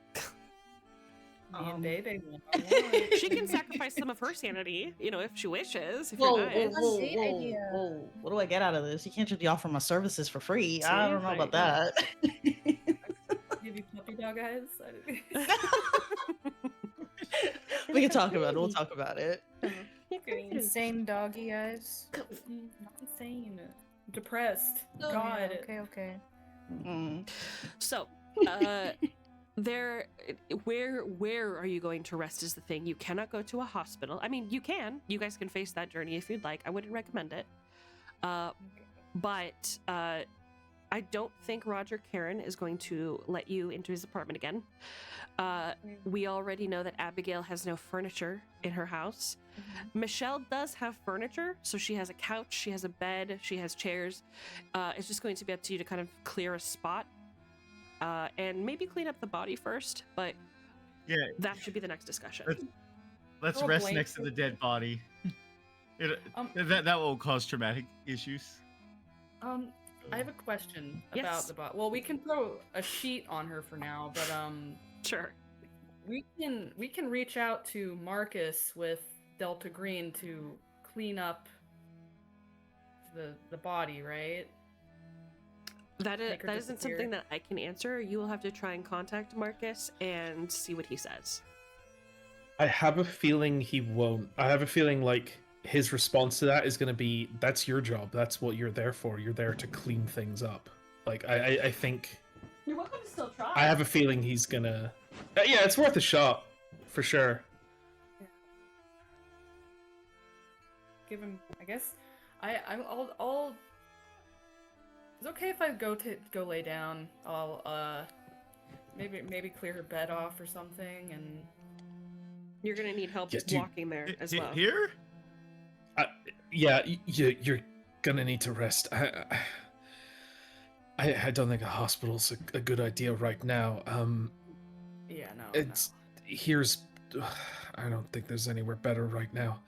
Me and Bebe. She can sacrifice some of her sanity, if she wishes. If Whoa, you're whoa, nice. whoa, Great whoa, idea. whoa. What do I get out of this? You can't just be offering my services for free. I don't know about that. Give you puppy dog eyes. We can talk about it. We'll talk about it. Insane doggy eyes. Not insane. Depressed. Oh, God. yeah, okay. Mm. So, where are you going to rest is the thing. You cannot go to a hospital. I mean, you can. You guys can face that journey if you'd like. I wouldn't recommend it. But I don't think Roger Karen is going to let you into his apartment again. We already know that Abigail has no furniture in her house. Michelle does have furniture, so she has a couch, she has a bed, she has chairs. It's just going to be up to you to kind of clear a spot and maybe clean up the body first, but Yeah. that should be the next discussion. Let's Throw a rest blanket. next to the dead body. Um, That will cause traumatic issues. I have a question Yes. about the bot. Well, we can throw a sheet on her for now, but Sure. we can reach out to Marcus with Delta Green to clean up the body, right? That Make her isn't disappear. something that I can answer. You will have to try and contact Marcus and see what he says. I have a feeling he won't. I have a feeling like his response to that is going to be, "That's your job. That's what you're there for. You're there to clean things up." Like I think You're welcome to still try. I have a feeling he's gonna. Yeah, it's worth a shot for sure. Give him. I guess. I'll. It's okay if I go lay down. I'll maybe clear her bed off or something, and You're gonna need help Yes, dude. walking there as well. Here? Yeah, you're gonna need to rest. I don't think a hospital's a good idea right now. Yeah, no. It's here's. I don't think there's anywhere better right now.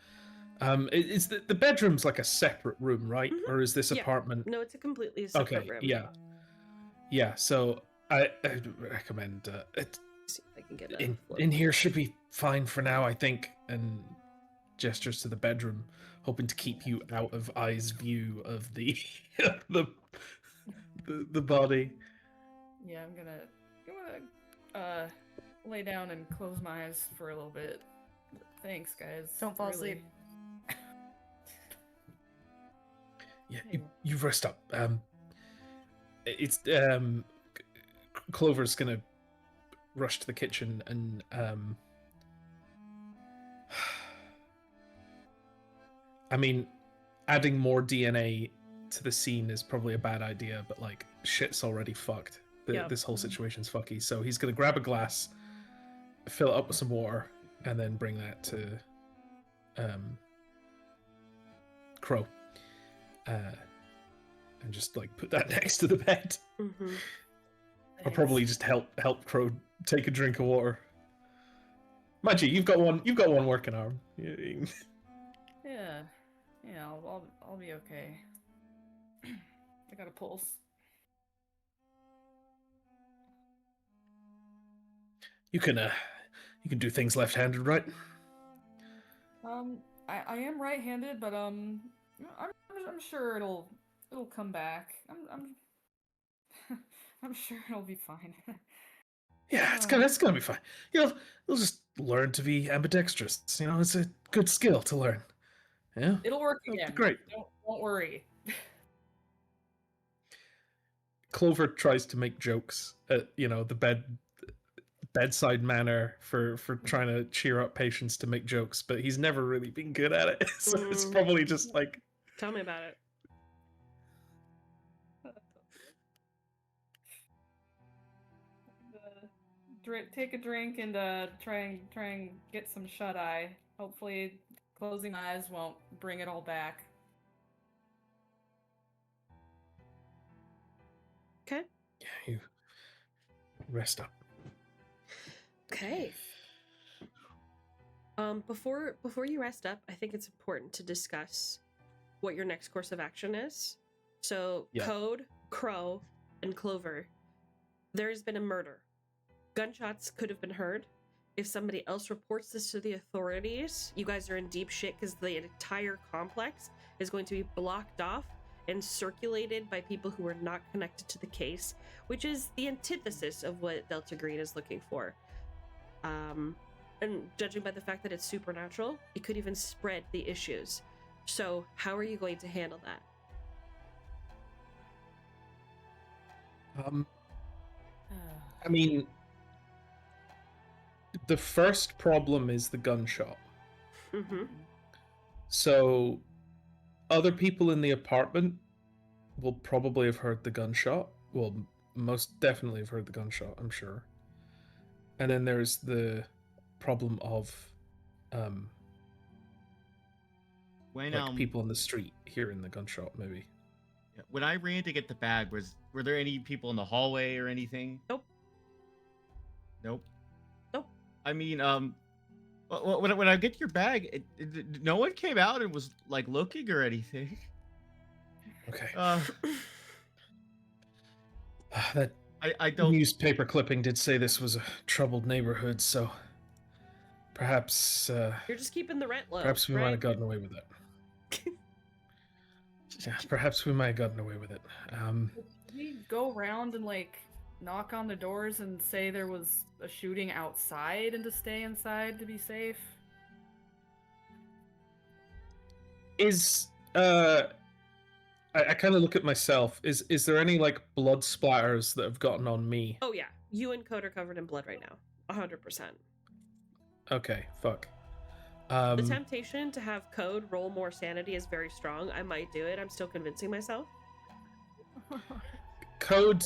It's the bedroom's like a separate room, right? Mhm. Or is this Yeah. apartment? No, it's a completely separate Okay, room. yeah. So I'd recommend See if I can get in here should be fine for now, I think. And gestures to the bedroom, hoping to keep you out of eye's view of the the body. Yeah, I'm gonna lay down and close my eyes for a little bit. Thanks, guys. Don't fall Really. asleep. Yeah, you rest up. It's Clover's gonna rush to the kitchen and I mean, adding more DNA to the scene is probably a bad idea, but like shit's already fucked. Yeah. This whole situation's fucky. So he's gonna grab a glass, fill it up with some water, and then bring that to Crow. And just like put that next to the bed. Mm-hmm. I'll probably just help Crow take a drink of water. Mind you, you've got one working arm. Yeah, I'll be okay. I got a pulse. You can do things left-handed, right? I am right-handed, but I'm sure it'll come back. I'm sure it'll be fine. Yeah, it's gonna be fine. You'll just learn to be ambidextrous. You know, it's a good skill to learn. Yeah, It'll work That'll be again. great. Don't worry. Clover tries to make jokes at the bedside manner for trying to cheer up patients to make jokes, but he's never really been good at it. So it's probably just like, Tell me about it. Take a drink and try and get some shut eye. Hopefully, closing my eyes won't bring it all back. Okay. yeah, you rest up. Okay. Before you rest up, I think it's important to discuss what your next course of action is. So, Yeah. Code, Crow, and Clover, there's been a murder. Gunshots could have been heard. If somebody else reports this to the authorities, you guys are in deep shit because the entire complex is going to be blocked off and circulated by people who are not connected to the case, which is the antithesis of what Delta Green is looking for. And judging by the fact that it's supernatural, it could even spread the issues. So how are you going to handle that? I mean, the first problem is the gunshot. Mm-hmm. So, other people in the apartment will probably have heard the gunshot. Well, most definitely have heard the gunshot, I'm sure. And then there's the problem of When like people in the street hearing the gunshot, maybe. when I ran to get the bag, were there any people in the hallway or anything? Nope. Nope. Nope. I mean, when I get your bag, no one came out and was like looking or anything. Okay. That I don't. newspaper clipping did say this was a troubled neighborhood, so perhaps You're just keeping the rent low. perhaps we right? might have gotten away with it. Yeah, perhaps we might have gotten away with it. Did we go around and like knock on the doors and say there was a shooting outside and to stay inside to be safe? Is I kind of look at myself. Is there any like blood splatters that have gotten on me? Oh yeah, you and Code are covered in blood right now. 100%. Okay, fuck. The temptation to have Code roll more sanity is very strong. I might do it. I'm still convincing myself. Code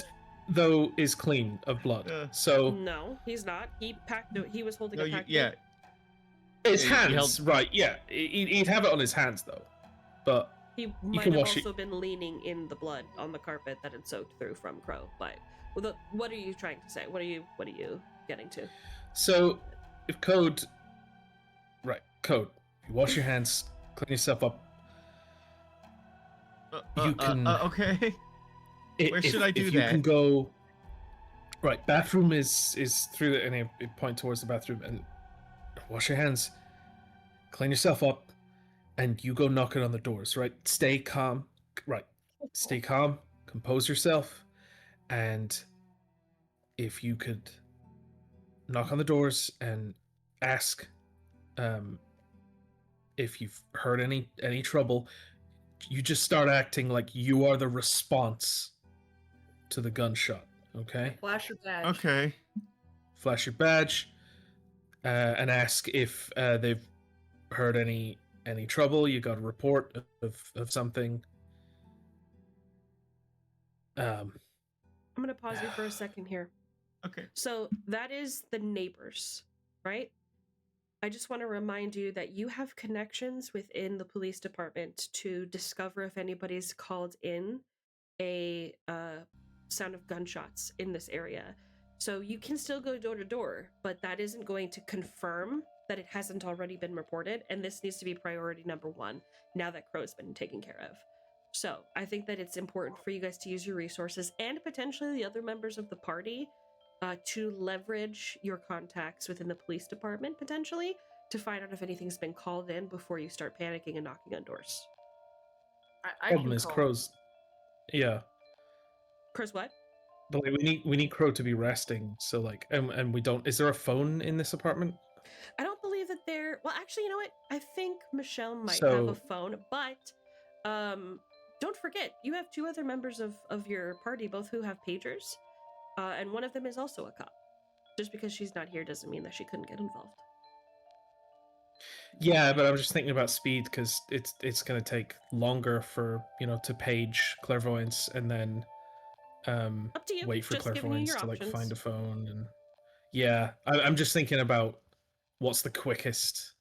though is clean of blood, so No, he's not. He was holding No, a pack. his Yeah, he hands, right? Yeah, he'd have it on his hands though, but He might can have wash it- also been leaning in the blood on the carpet that had soaked through from Crow. But what are you trying to say? What are you getting to? So, if Code, Code, you wash your hands, clean yourself up. You can. Okay. Where should I do if you that? can go. Right, bathroom is through the, and you point towards the bathroom and wash your hands, clean yourself up, and you go knocking on the doors. Right, stay calm. Right, stay calm, compose yourself, and if you could knock on the doors and ask if you've heard any trouble, you just start acting like you are the response to the gunshot. Okay, Flash your badge. Okay. flash your badge and ask if they've heard any trouble. You got a report of something. I'm gonna pause you for a second here. Okay. So that is the neighbors, right? I just want to remind you that you have connections within the police department to discover if anybody's called in a sound of gunshots in this area. So you can still go door to door, but that isn't going to confirm that it hasn't already been reported, and this needs to be priority number one now that Crow's been taken care of. So I think that it's important for you guys to use your resources and potentially the other members of the party to leverage your contacts within the police department potentially to find out if anything's been called in before you start panicking and knocking on doors. I Problem can is call. Crow's. Yeah, Chris, what? but like, we need Crow to be resting. So like, and we don't. Is there a phone in this apartment? I don't believe that they're. Well, actually, you know what? I think Michelle might So- have a phone, but don't forget you have two other members of your party, both who have pagers, and one of them is also a cop. Just because she's not here doesn't mean that she couldn't get involved. Yeah, but I'm just thinking about speed because it's gonna take longer for to page clairvoyance and then Up to you. wait for Just giving you clairvoyance your to like options. find a phone and I'm just thinking about what's the quickest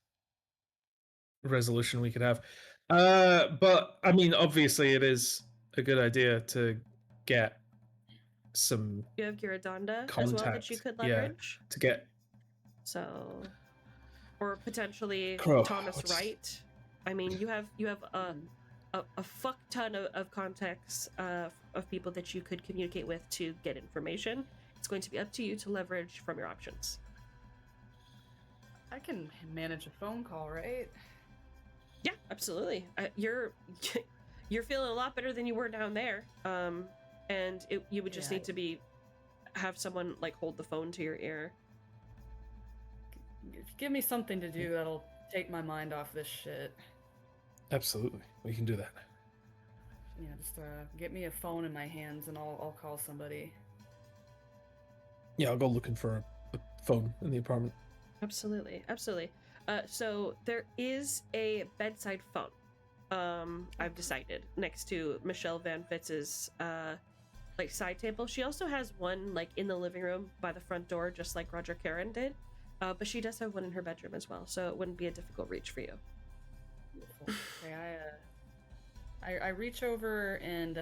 resolution we could have. But I mean, obviously, it is a good idea to get some You have Giradonda as well that you contact, could yeah. leverage. to get. So, or potentially Crow, Thomas what's- Wright. I mean, you have a fuck ton of contacts of people that you could communicate with to get information. It's going to be up to you to leverage from your options. I can manage a phone call, right? Yeah, absolutely. You're feeling a lot better than you were down there. And you would just Yeah, need to have someone like hold the phone to your ear. Give me something to do that'll take my mind off this shit. Absolutely, we can do that. Yeah, just get me a phone in my hands and I'll call somebody. Yeah, I'll go looking for a phone in the apartment. Absolutely, absolutely. So there is a bedside phone. I've decided next to Michelle Van Fitz's like side table. She also has one like in the living room by the front door, just like Roger Karen did. But she does have one in her bedroom as well, so it wouldn't be a difficult reach for you. Okay, I reach over and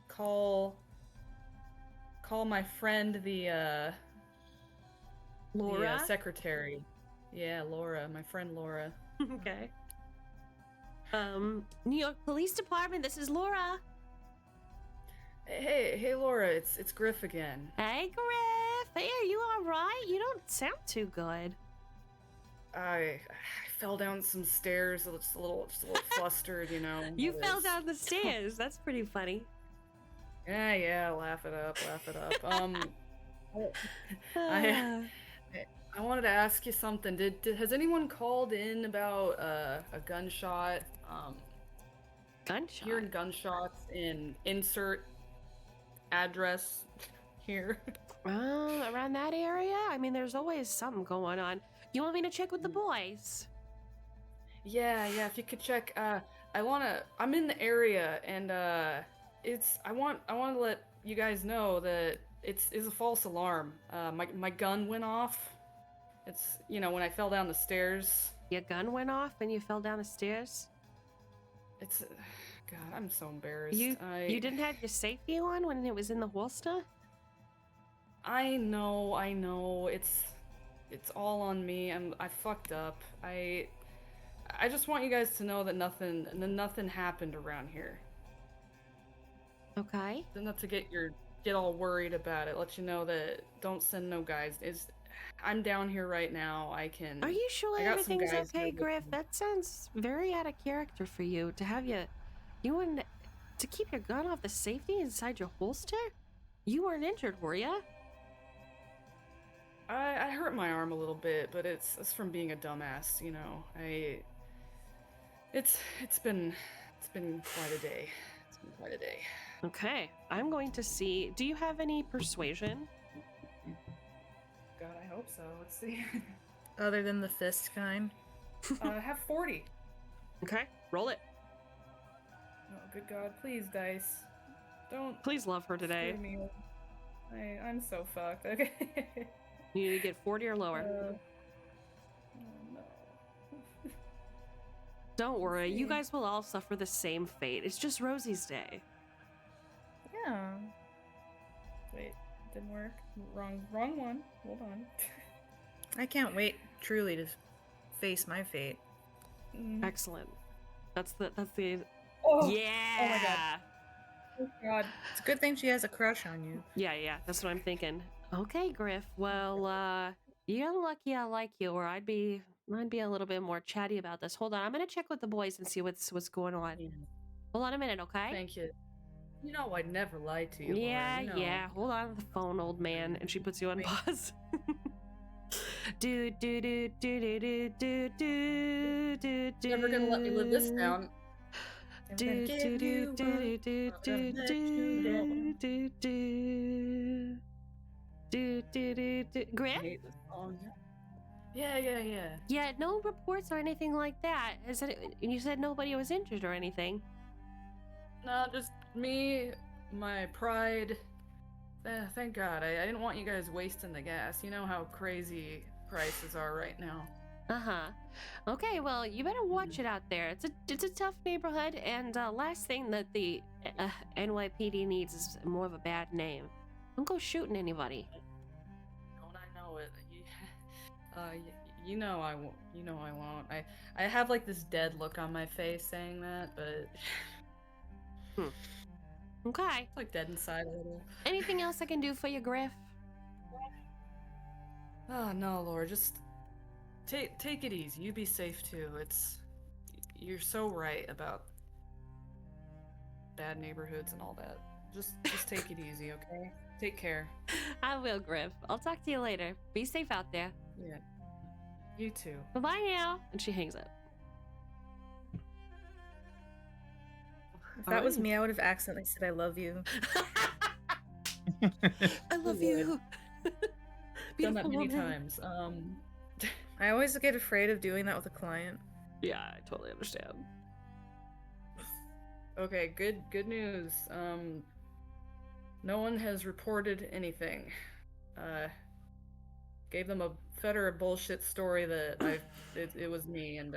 call my friend the Laura. secretary. Yeah, Laura, my friend Laura. Okay. New York Police Department. This is Laura. Hey, Laura, it's Griff again. Hey, Griff. Hey, are you all right? You don't sound too good. I fell down some stairs. Just a little flustered, you know. You it fell is. down the stairs. That's pretty funny. Yeah, laugh it up. I wanted to ask you something. Has anyone called in about a gunshot? Gunshot. Hearing gunshots in insert address here. Around that area? I mean, there's always something going on. You want me to check with the boys? Yeah, if you could check. I'm in the area, and I want to let you guys know that it's a false alarm. My gun went off. It's when I fell down the stairs. Your gun went off and you fell down the stairs? It's God, I'm so embarrassed. You didn't have your safety on when it was in the holster? I know. It's all on me. I fucked up. I just want you guys to know that nothing happened around here. Okay. Not to get all worried about it. Let you know that don't send no guys. I'm down here right now. I can. Are you sure I got some everything's guys okay, here with Griff? me. That sounds very out of character for you to have you wouldn't to keep your gun off the safety inside your holster? You weren't injured, were ya? I hurt my arm a little bit, but it's from being a dumbass, you know. It's been quite a day. It's been quite a day. Okay, I'm going to see. Do you have any persuasion? God, I hope so. Let's see. Other than the fist kind. I have 40. Okay, roll it. Oh, good God, please, dice. Don't Please love her today. screw me. I'm so fucked. Okay. You need to get 40 or lower. Oh no. Don't worry, you see. guys will all suffer the same fate. It's just Rosie's day. Yeah. Wait, didn't work. Wrong one. Hold on. I can't wait truly to face my fate. Excellent. That's the Oh, yeah. oh God. It's a good thing she has a crush on you. Yeah, that's what I'm thinking. Okay, Griff. Well, you're lucky I like you, or I'd be a little bit more chatty about this. Hold on, I'm gonna check with the boys and see what's going on. Yeah. Hold on a minute, okay? Thank you. You know I'd never lie to you. Yeah, Laura, you know. yeah. Hold on to the phone, old man, and she puts you on pause. do do do do do do do do do do. Never gonna let me live this down. I'm Do gonna do give do you do up. do I'm do gonna let you do do do do. I Griff? hate this song. Yeah. Yeah, no reports or anything like that. You said nobody was injured or anything. No, just me, my pride. Thank God. I didn't want you guys wasting the gas. You know how crazy prices are right now. Uh-huh. Okay, well, you better watch it out there. It's a tough neighborhood, and last thing that the NYPD needs is more of a bad name. Don't go shooting anybody. Don't I know it? You know I won't. You know I won't. I have like this dead look on my face saying that, but Okay. it's like dead inside a little. Anything else I can do for you, Griff? Oh no, Laura, just take it easy. You be safe too. You're so right about bad neighborhoods and all that. Just take it easy, okay? Take care. I will, Griff. I'll talk to you later. Be safe out there. Yeah. You too. Bye-bye now. And she hangs up. If that was me, I would have accidentally said I love you. I love You you. Done that Beautiful many woman. times. I always get afraid of doing that with a client. Yeah, I totally understand. Okay, good news. No one has reported anything. Gave them a fetter of bullshit story that it was me and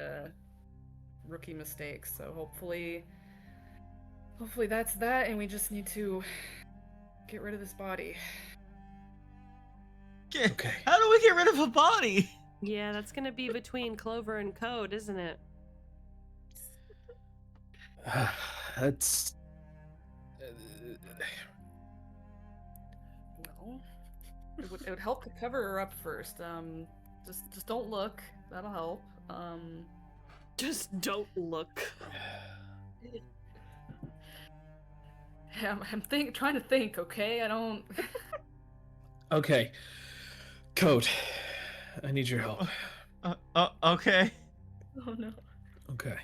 rookie mistakes. So hopefully that's that, and we just need to get rid of this body. Okay. How do we get rid of a body? Yeah, that's gonna be between Clover and Code, isn't it? That's. No, it would help to cover her up first. Just don't look. That'll help. Just don't look. I'm trying to think. Okay, I don't. Okay. Code. I need your help. Okay. Oh no. Okay.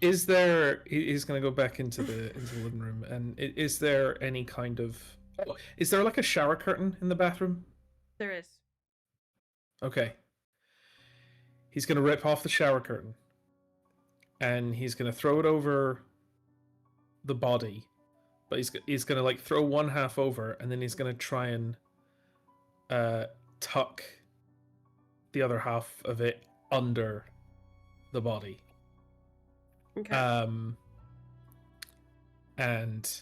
Is there? He's gonna go back into the living room, and is there any kind of? Oh, is there like a shower curtain in the bathroom? There is. Okay. He's gonna rip off the shower curtain, and he's gonna throw it over the body, but he's gonna like throw one half over, and then he's gonna try and tuck the other half of it under the body. Okay. And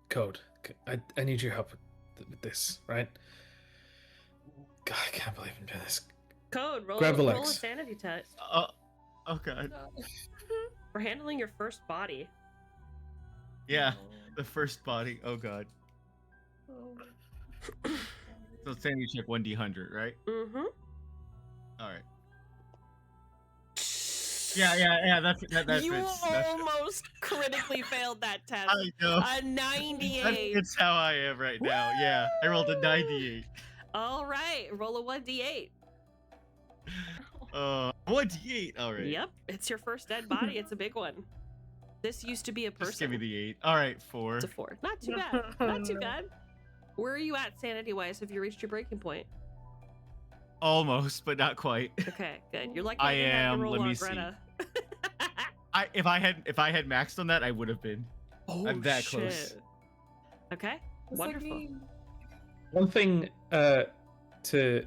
Code, I need your help with this, right? God, I can't believe I'm doing this. Code, roll grab the a legs. sanity test Oh god. for handling your first body. Yeah, the first body. Oh god. So sanity check 1d100, right? Mm-hmm. All right. Yeah. That's You that's almost critically failed that test. I know. A 98. That's how I am right now. Yeah, I rolled a 98. All right, roll a 1d8. 1d8. All right. Yep, it's your first dead body. It's a big one. This used to be a person. Just give me the 8. All right, 4. It's a 4. Not too bad. Not too bad. Where are you at sanity-wise? Have you reached your breaking point? Almost, but not quite. Okay, good. You're like I you had to am. roll Let on me see. Greta. If I had maxed on that, I would have been. I'm that close. shit. Okay, It's like wonderful. me. One thing to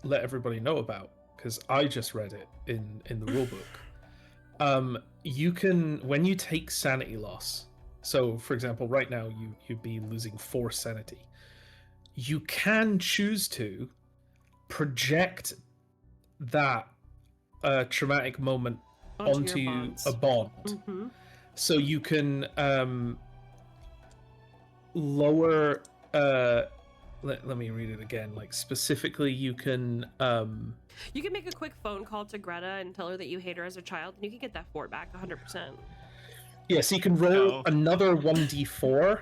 let everybody know about, because I just read it in the rulebook. You can, when you take sanity loss, so for example, right now you'd be losing 4 sanity. You can choose to project that traumatic moment onto your bonds. a bond. Mm-hmm. So you can lower let me read it again. Like specifically you can You can make a quick phone call to Greta and tell her that you hate her as a child, and you can get that 4 back 100%. yeah, so you can roll No. another 1d4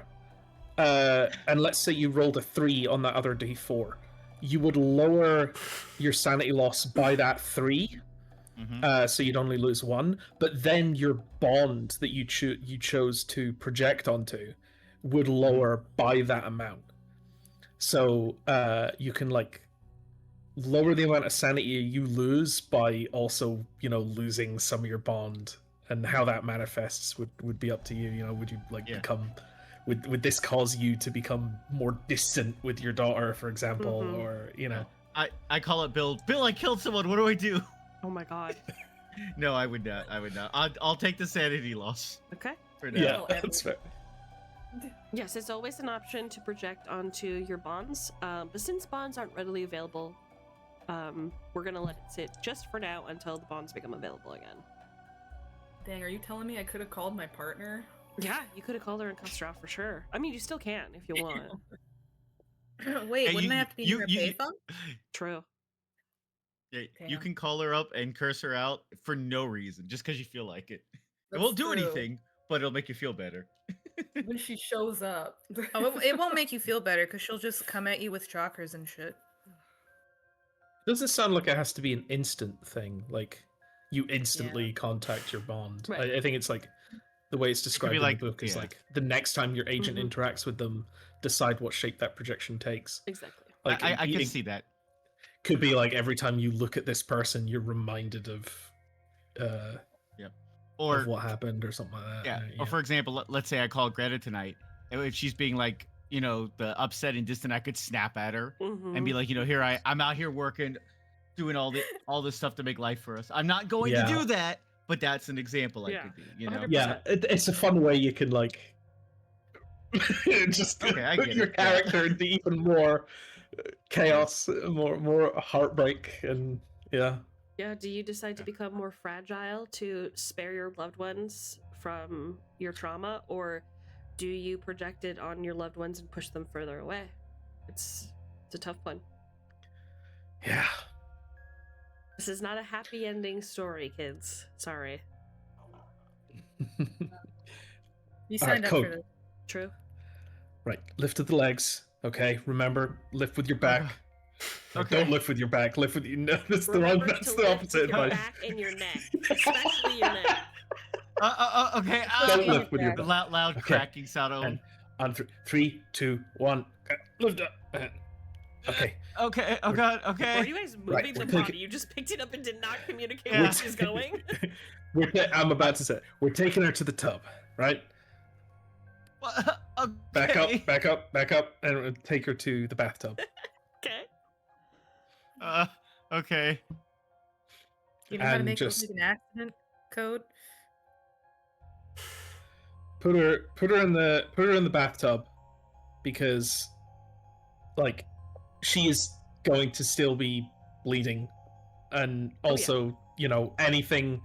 and let's say you rolled a 3 on that other d4. You would lower your sanity loss by that 3. So you'd only lose 1, but then your bond that you chose to project onto would lower by that amount. So you can like lower the amount of sanity you lose by also, losing some of your bond, and how that manifests would be up to you. Would you become, would this cause you to become more distant with your daughter, for example, Mhm. or I call it Bill. Bill, I killed someone. What do I do? Oh my god. No, I would not. I'll take the sanity loss Okay. for now. yeah, No, that's fair. Yes, it's always an option to project onto your bonds, but since bonds aren't readily available, we're gonna let it sit just for now until the bonds become available again. Dang, are you telling me I could have called my partner? Yeah, you could have called her and cussed her out for sure. I mean, you still can if you want. Wait, Hey, wouldn't I have to be in her payphone? True. Yeah, you Damn. can call her up and curse her out for no reason, just because you feel like it. It That's won't do true. anything, but it'll make you feel better. When she shows up. Oh, it won't make you feel better because she'll just come at you with chakras and shit. Doesn't sound like it has to be an instant thing. Like you instantly contact your bond. Right. I think it's like the way it's described in like- the book is yeah. like the next time your agent Mhm. interacts with them, decide what shape that projection takes. Exactly. Like I can it see that. could be like every time you look at this person, you're reminded of Or what happened or something like that. yeah. Or for example, let's say I call Greta tonight, and if she's being like, the upset and distant, I could snap at her and be like, here I'm out here working, doing all this stuff to make life for us. I'm not going Yeah. to do that, but that's an example I Yeah. could be. 100%. yeah, it's a fun way you can like just Okay, I put get your it, yeah. character into even more chaos, more heartbreak, and yeah. Yeah, do you decide to become more fragile to spare your loved ones from your trauma, or do you project it on your loved ones and push them further away? It's a tough one. Yeah. This is not a happy ending story, kids. Sorry. You All right, signed up Code. for this. True. Right, lift of the legs. Okay, remember, lift with your back. Like, Okay. don't lift with your back. Lift with your. No, that's the wrong. Remember That's to the lift opposite. your But back and your neck, especially your neck. Okay. don't Ah, lift with your back. back. Loud Okay. cracking sound. And on 3, 2, 1. Lift up. Okay. Okay. Oh god. Are Okay. you guys moving Right, the we're body? taking- You just picked it up and did not communicate Yeah. where she's going? I'm about to say we're taking her to the tub, right? Okay. Back up, and we'll take her to the bathtub. Okay. Okay. You know how to And make just- it like an accident code? put her in the bathtub, because like she is going to still be bleeding, and also anything.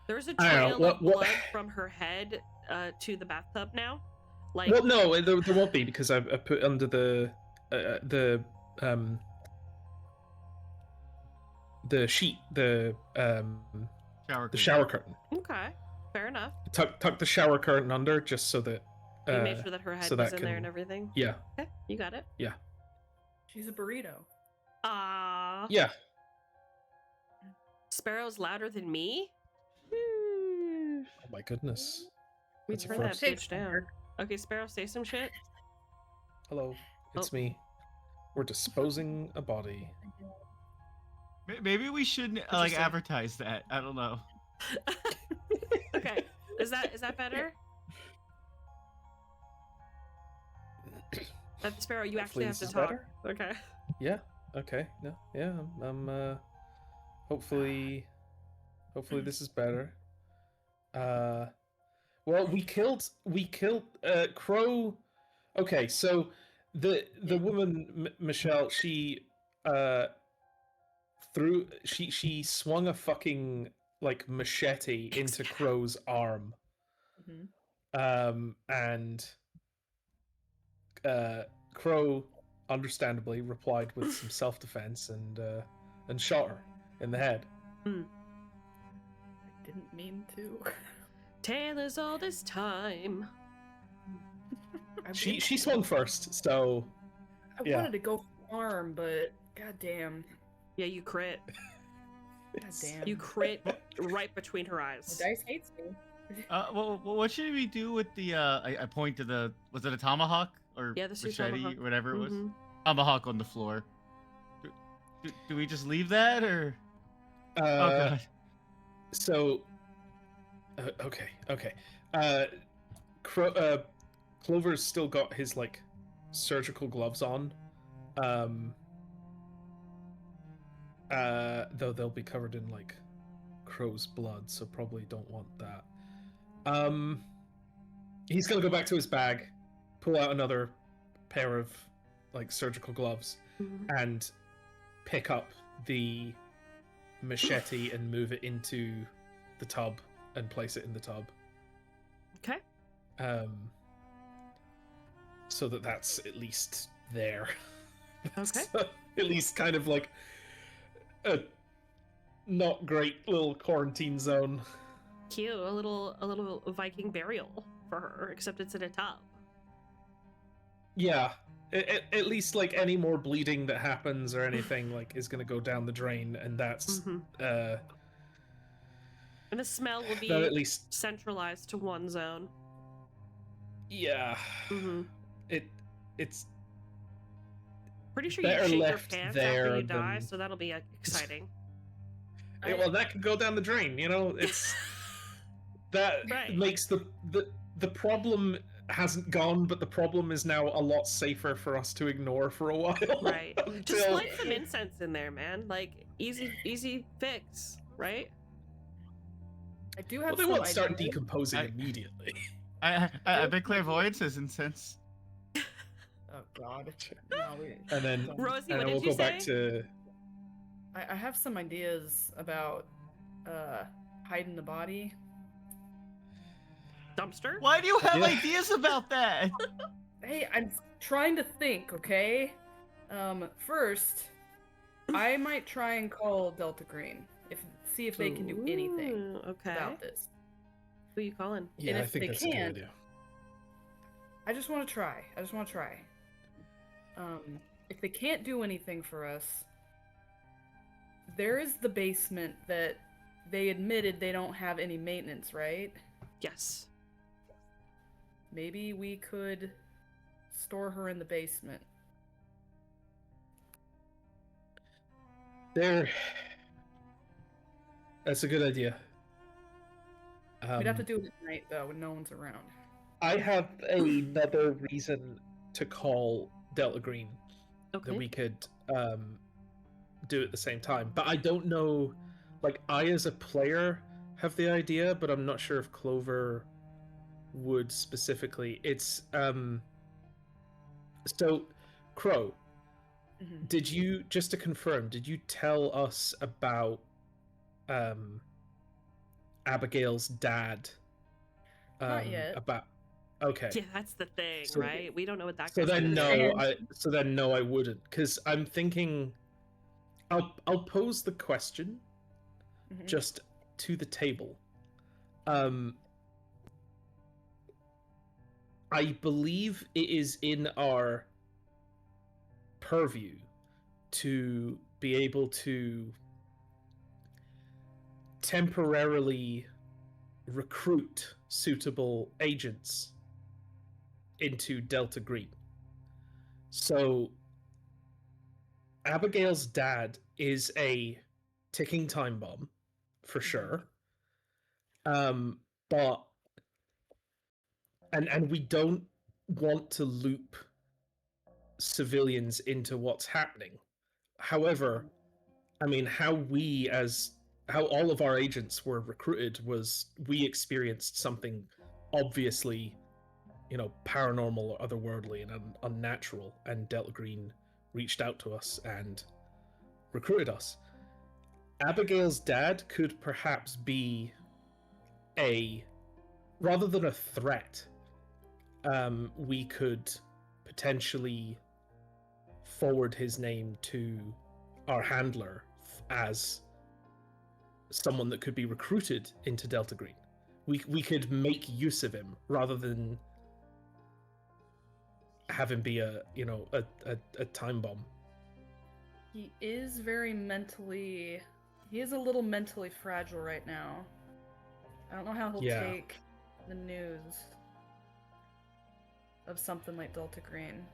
There's a I don't know, trail of what- blood from her head to the bathtub now. Like, Well, no, there won't be, because I put under the sheet, the shower curtain. okay, fair enough. Tuck the shower curtain under, just so that You made sure that her head so was that in there can- and everything. yeah, Okay, you got it. She's a burrito. Ah, yeah. Sparrow's louder than me. Oh my goodness. We That's a turn that first. bitch down. Okay, Sparrow, say some shit. Hello, it's Oh. me. We're disposing a body. Maybe we shouldn't you like say? advertise that. I don't know. Okay, is that better? Sparrow, you actually Hopefully have this to is talk. better. Okay. Yeah. Okay. No. Yeah. I'm hopefully this is better. Well, we killed Crow. Okay, so the woman Michelle, she she swung a fucking like machete into Crow's arm. Mhm. And Crow understandably replied with some self-defense and shot her in the head. I didn't mean to. Taylor's all this time. She swung first, so I yeah. wanted to go for arm, but goddamn, Yeah, you crit. goddamn. You crit right between her eyes. The dice hates me. Well, what should we do with the? I point to the. Was it a tomahawk or Yeah, this is machete, tomahawk. or whatever it was? Mhm. Tomahawk on the floor. Do we just leave that, or? Oh god. So okay. Clover's still got his like surgical gloves on. Though they'll be covered in like Crow's blood, so probably don't want that. He's gonna go back to his bag, pull out another pair of like surgical gloves, Mhm. and pick up the machete and move it into the tub and place it in the tub. Okay. So that's at least there. Okay. So, at least kind of like a not great little quarantine zone. Cute. A little Viking burial for her, except it's in a tub. Yeah. At least like any more bleeding that happens or anything like is gonna go down the drain, and that's Mhm. uh And the smell will be that at least centralized to one zone. yeah. Hmm. It's Pretty sure you Better shit your left pants there after you die, than- so that'll be exciting. well, that could go down the drain, it's that Right. makes the problem hasn't gone, but the problem is now a lot safer for us to ignore for a while. Right. Just until- light some incense in there, man. Like easy fix, right? I do well, have they some won't start ideas. decomposing I- immediately. I bet clairvoyance has incense. Oh god. No, And then Rosie, and what then we'll did you go back say? to I have some ideas about hiding the body. Dumpster? Why do you have Yeah. ideas about that? Hey, I'm trying to think, okay? First, I might try and call Delta Green. See if they can do anything Ooh, okay. about this. Who you calling? yeah, I if think they that's a good can't- idea. I just want to try. If they can't do anything for us, there is the basement that they admitted they don't have any maintenance, right? Yes. Maybe we could store her in the basement. That's a good idea. We'd have to do it at night though, when no one's around. I have another reason to call Delta Green Okay. that we could do at the same time, but I don't know. Like, I as a player have the idea, but I'm not sure if Clover would specifically. It's so Crow, Mhm. did you, just to confirm, did you tell us about Abigail's dad? Not yet. About okay. Yeah, that's the thing, So- right? We don't know what that So guy's then gonna do. no, I wouldn't, because I'm thinking I'll pose the question Mhm. just to the table. I believe it is in our purview to be able to temporarily recruit suitable agents into Delta Green. So Abigail's dad is a ticking time bomb for sure. But and we don't want to loop civilians into what's happening. However, I mean, how all of our agents were recruited was we experienced something obviously, paranormal or otherworldly and unnatural, and Delta Green reached out to us and recruited us. Abigail's dad could perhaps be rather than a threat, we could potentially forward his name to our handler as someone that could be recruited into Delta Green. We could make use of him rather than have him be a time bomb. He is very mentally. He is a little mentally fragile right now. I don't know how he'll Yeah. take the news of something like Delta Green.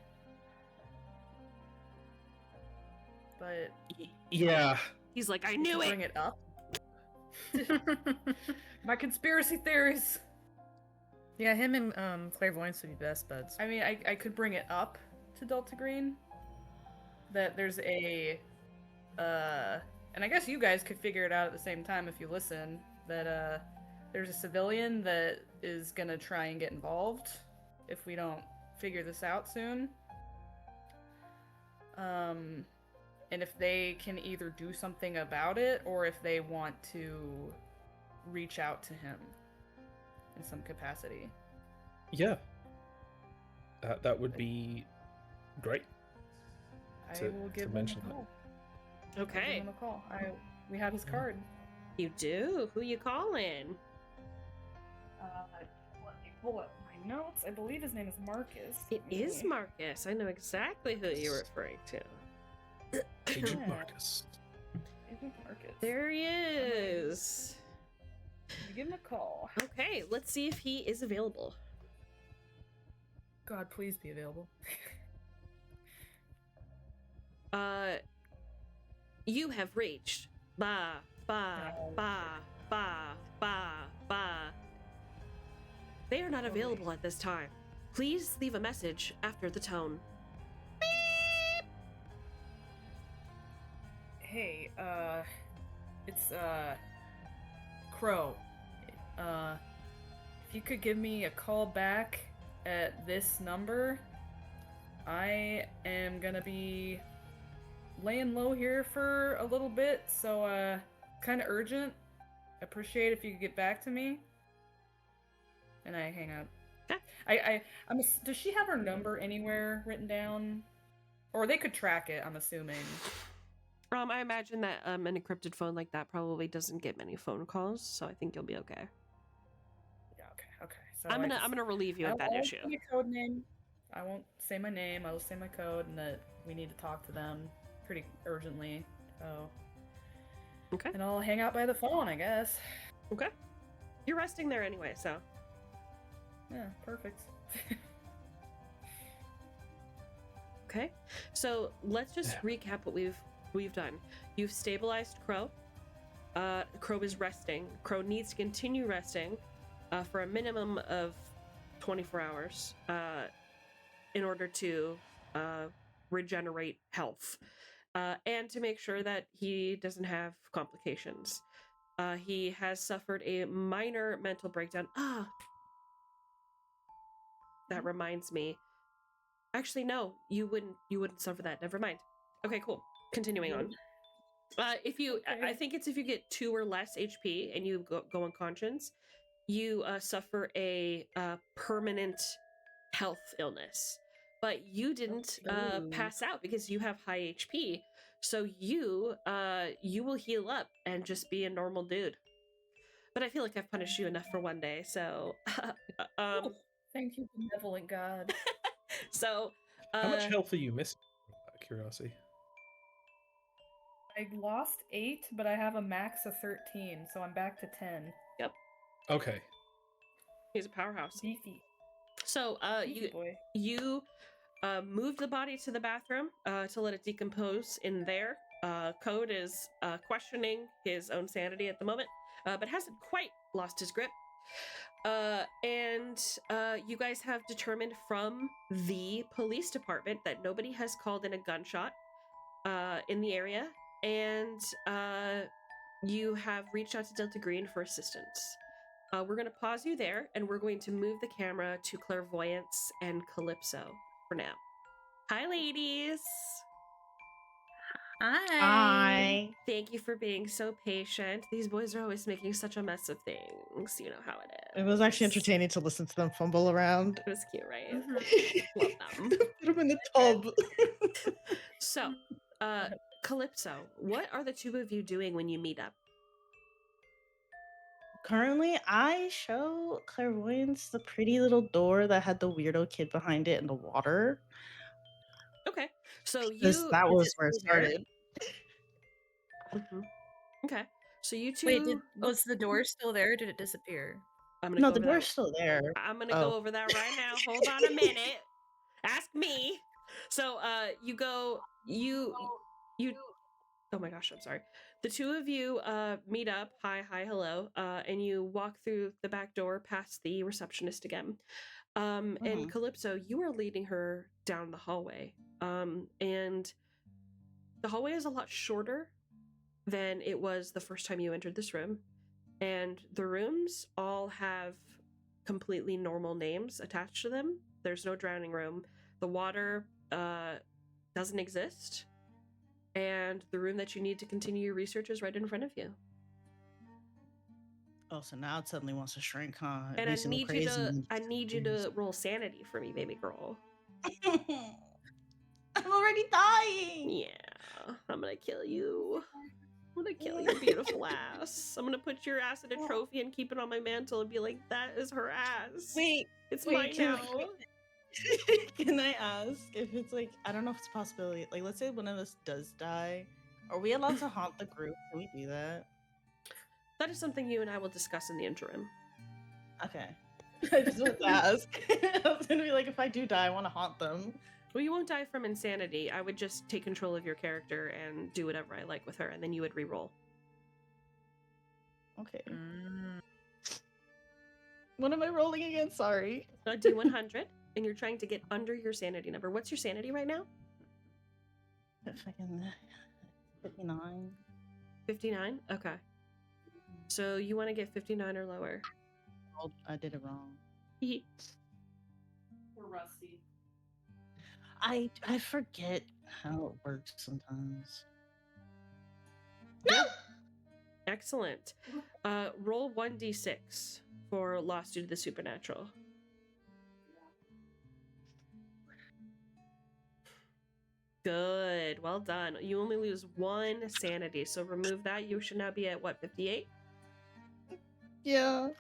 But Yeah. He's like, I you knew can it. bring it up. My conspiracy theories. Yeah, him and Clairvoyance would be best buds. I mean, I could bring it up to Delta Green. That there's a, and I guess you guys could figure it out at the same time if you listen. That there's a civilian that is gonna try and get involved if we don't figure this out soon. And if they can either do something about it or if they want to reach out to him in some capacity. Yeah. That would be great. I To- will to give him mention a that. call. I'll give Okay. him a call. We have his card. You do? Who you calling? Let me pull up my notes. I believe his name is Marcus. It Let me- is Marcus. I know exactly who you're referring to. Agent Yeah. Marcus. Agent Marcus. There he is. You give him a call. Okay, let's see if he is available. God, please be available. You have reached ba ba No. ba ba ba ba. They are not available at this time. Please leave a message after the tone. Hey, it's Crow. If you could give me a call back at this number, I am gonna be laying low here for a little bit, so kind of urgent. Appreciate if you could get back to me. And I hang up. Okay. Does she have her number anywhere written down? Or they could track it, I'm assuming. I imagine that an encrypted phone like that probably doesn't get many phone calls, so I think you'll be okay. Yeah, okay. So I'm gonna relieve you of that issue. Say my code name. I won't say my name. I will say my code, and that we need to talk to them pretty urgently. So. Okay. And I'll hang out by the phone, I guess. Okay. You're resting there anyway, so. Yeah, perfect. Okay. So let's just recap what we've done. You've stabilized Crow. Crow is resting. Crow needs to continue resting for a minimum of 24 hours in order to regenerate health and to make sure that he doesn't have complications. He has suffered a minor mental breakdown. That reminds me. Actually, no, you wouldn't suffer that. Never mind. Okay, cool. Continuing on. If you, Okay. I think it's if you get 2 or less HP and you go unconscious, you suffer a permanent health illness. But you didn't Ooh. pass out because you have high HP, so you will heal up and just be a normal dude. But I feel like I've punished you enough for one day, so Thank you, benevolent God. so How much health are you missing? Out of curiosity. I lost 8, but I have a max of 13, so I'm back to 10. Okay. he's a powerhouse. Beefy. So Beefy boy. you move the body to the bathroom to let it decompose in there. Code is questioning his own sanity at the moment, but hasn't quite lost his grip. And you guys have determined from the police department that nobody has called in a gunshot in the area, and you have reached out to Delta Green for assistance. We're going to pause you there, and we're going to move the camera to Clairvoyance and Calypso for now. Hi, ladies. Hi. Thank you for being so patient. These boys are always making such a mess of things. You know how it is. It was actually entertaining to listen to them fumble around. It was cute, right? Mhm. Love them. Put them in the tub. So, Calypso, what are the two of you doing when you meet up? Currently, I show Clairvoyance the pretty little door that had the weirdo kid behind it in the water. Okay, so Because you. that was it where it still there? started. Mhm. Okay, so you two. Wait, was the door still there or did it disappear? I'm gonna No, go the over door's that. still there. I'm gonna Oh. go over that right now. Hold on a minute. Ask me. So, you go. You. Oh my gosh, I'm sorry. The two of you meet up, hi, hello, and you walk through the back door past the receptionist again. And Mhm. Calypso, you are leading her down the hallway. And the hallway is a lot shorter than it was the first time you entered this room. And the rooms all have completely normal names attached to them. There's no drowning room. The water doesn't exist. And the room that you need to continue your research is right in front of you. Oh, so now it suddenly wants to shrink, huh? And Makes it look I need you to roll sanity for me, baby girl. I'm already dying. Yeah, I'm gonna kill you. I'm gonna kill your beautiful ass. I'm gonna put your ass in a trophy and keep it on my mantle and be like, that is her ass. Wait, It's wait, mine can now. can I ask if it's like, I don't know if it's a possibility. Like, let's say one of us does die. Are we allowed to haunt the group? Can we do that? That is something you and I will discuss in the interim. Okay. I just wanted to ask. I was gonna be like, if I do die, I want to haunt them. Well, you won't die from insanity. I would just take control of your character and do whatever I like with her, and then you would re-roll. Okay. Mm. What am I rolling again? Sorry. A D100, and you're trying to get under your sanity number. What's your sanity right now? Fucking 59. 59? Okay. So you want to get 59 or lower. I did it wrong. We're rusty. I forget how it works sometimes. No! Excellent. Roll 1d6 for loss due to the supernatural. Good. Well done. You only lose 1 sanity, so remove that. You should now be at what, 58? Yeah.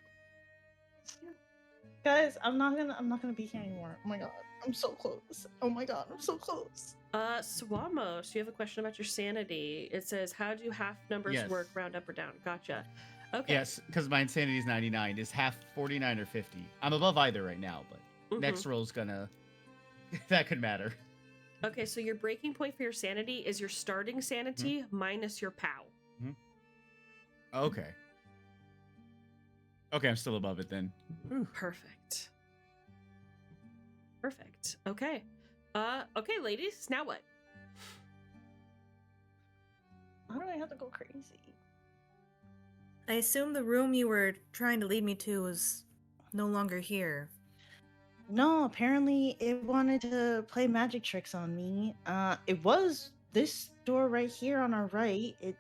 Guys, I'm not gonna be here anymore. Oh my god. I'm so close. Oh my god, I'm so close. Swamos, you have a question about your sanity. It says, how do half numbers Yes. work, round up or down? Gotcha. Okay. Yes, because my insanity is 99. Is half 49 or 50? I'm above either right now, but Mhm. next roll's gonna that could matter. Okay, so your breaking point for your sanity is your starting sanity minus your POW. Okay. Okay, I'm still above it then. Perfect. Perfect. Okay. Okay, ladies, now what? Why do I have to go crazy? I assume the room you were trying to lead me to was no longer here. No, apparently it wanted to play magic tricks on me. It was this door right here on our right. It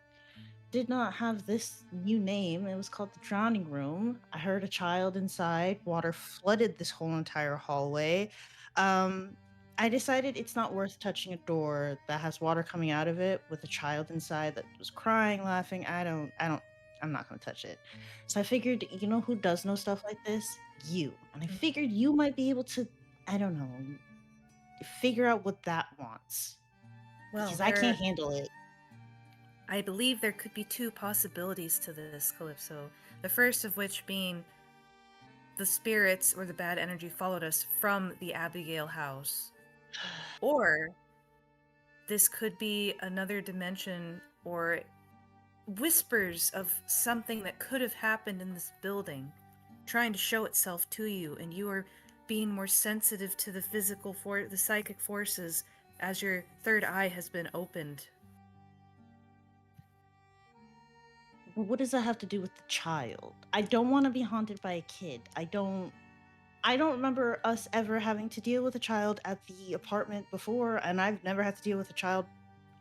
did not have this new name. It was called the Drowning Room. I heard a child inside. Water flooded this whole entire hallway. I decided it's not worth touching a door that has water coming out of it with a child inside that was crying, laughing. I'm not gonna touch it. So I figured, you know who does know stuff like this? You. And I figured you might be able to, I don't know, figure out what that wants. Well, Because I can't handle it. I believe there could be two possibilities to this, Calypso. The first of which being the spirits or the bad energy followed us from the Abigail house. Or this could be another dimension or whispers of something that could have happened in this building trying to show itself to you, and you are being more sensitive to the the psychic forces as your third eye has been opened. What does that have to do with the child? I don't want to be haunted by a kid. I don't remember us ever having to deal with a child at the apartment before, and I've never had to deal with a child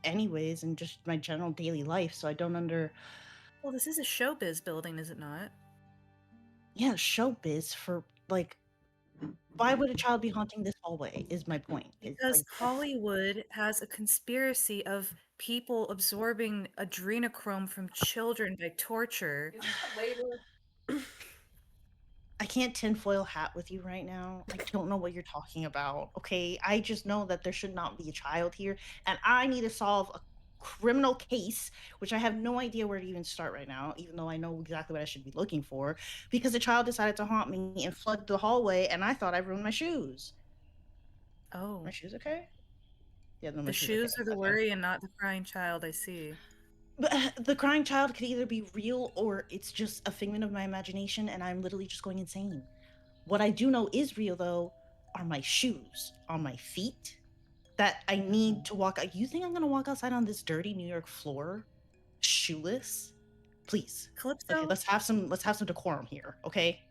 anyways in just my general daily life, so I don't Well, this is a showbiz building, is it not? Yeah, showbiz for like why would a child be haunting this hallway is my point. It's Because like Hollywood has a conspiracy of people absorbing adrenochrome from children by torture. I can't tinfoil hat with you right now. I don't know what you're talking about. Okay. I just know that there should not be a child here. And I need to solve a criminal case, which I have no idea where to even start right now, even though I know exactly what I should be looking for, because a child decided to haunt me and flood the hallway, and I thought I ruined my shoes. Oh, My shoes okay? Yeah, no, my the shoes okay. shoes are the Okay. worry and not the crying child, I see. But the crying child could either be real or it's just a figment of my imagination and I'm literally just going insane. What I do know is real, though, are my shoes on my feet that I need to walk out. You think I'm going to walk outside on this dirty New York floor shoeless? Please. Calypso, Okay, let's have some decorum here, okay?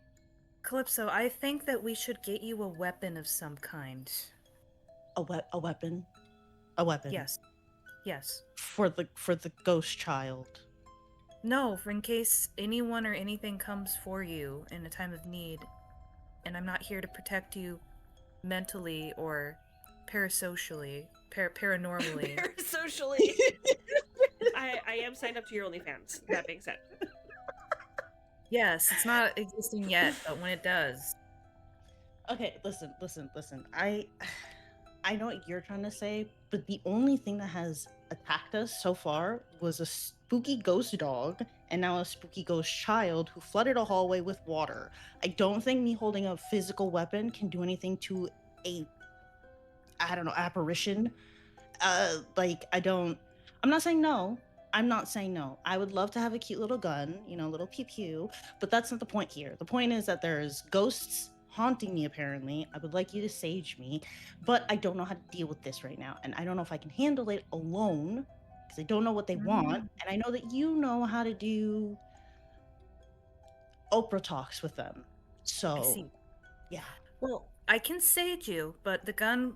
Calypso, I think that we should get you a weapon of some kind. A weapon. A weapon. Yes. Yes. For the ghost child. No, for in case anyone or anything comes for you in a time of need, and I'm not here to protect you mentally or parasocially, paranormally. Parasocially. I am signed up to your OnlyFans, that being said. Yes, it's not existing yet, but when it does. Okay, listen. I know what you're trying to say, but the only thing that has attacked us so far was a spooky ghost dog and now a spooky ghost child who flooded a hallway with water. I don't think me holding a physical weapon can do anything to a, I don't know, apparition. I'm not saying no. I'm not saying no. I would love to have a cute little gun, little pew pew, but that's not the point here. The point is that there's ghosts haunting me apparently. I would like you to sage me, but I don't know how to deal with this right now, and I don't know if I can handle it alone because I don't know what they want, and I know that you know how to do Oprah talks with them. So, I see. Yeah. Well, I can sage you, but the gun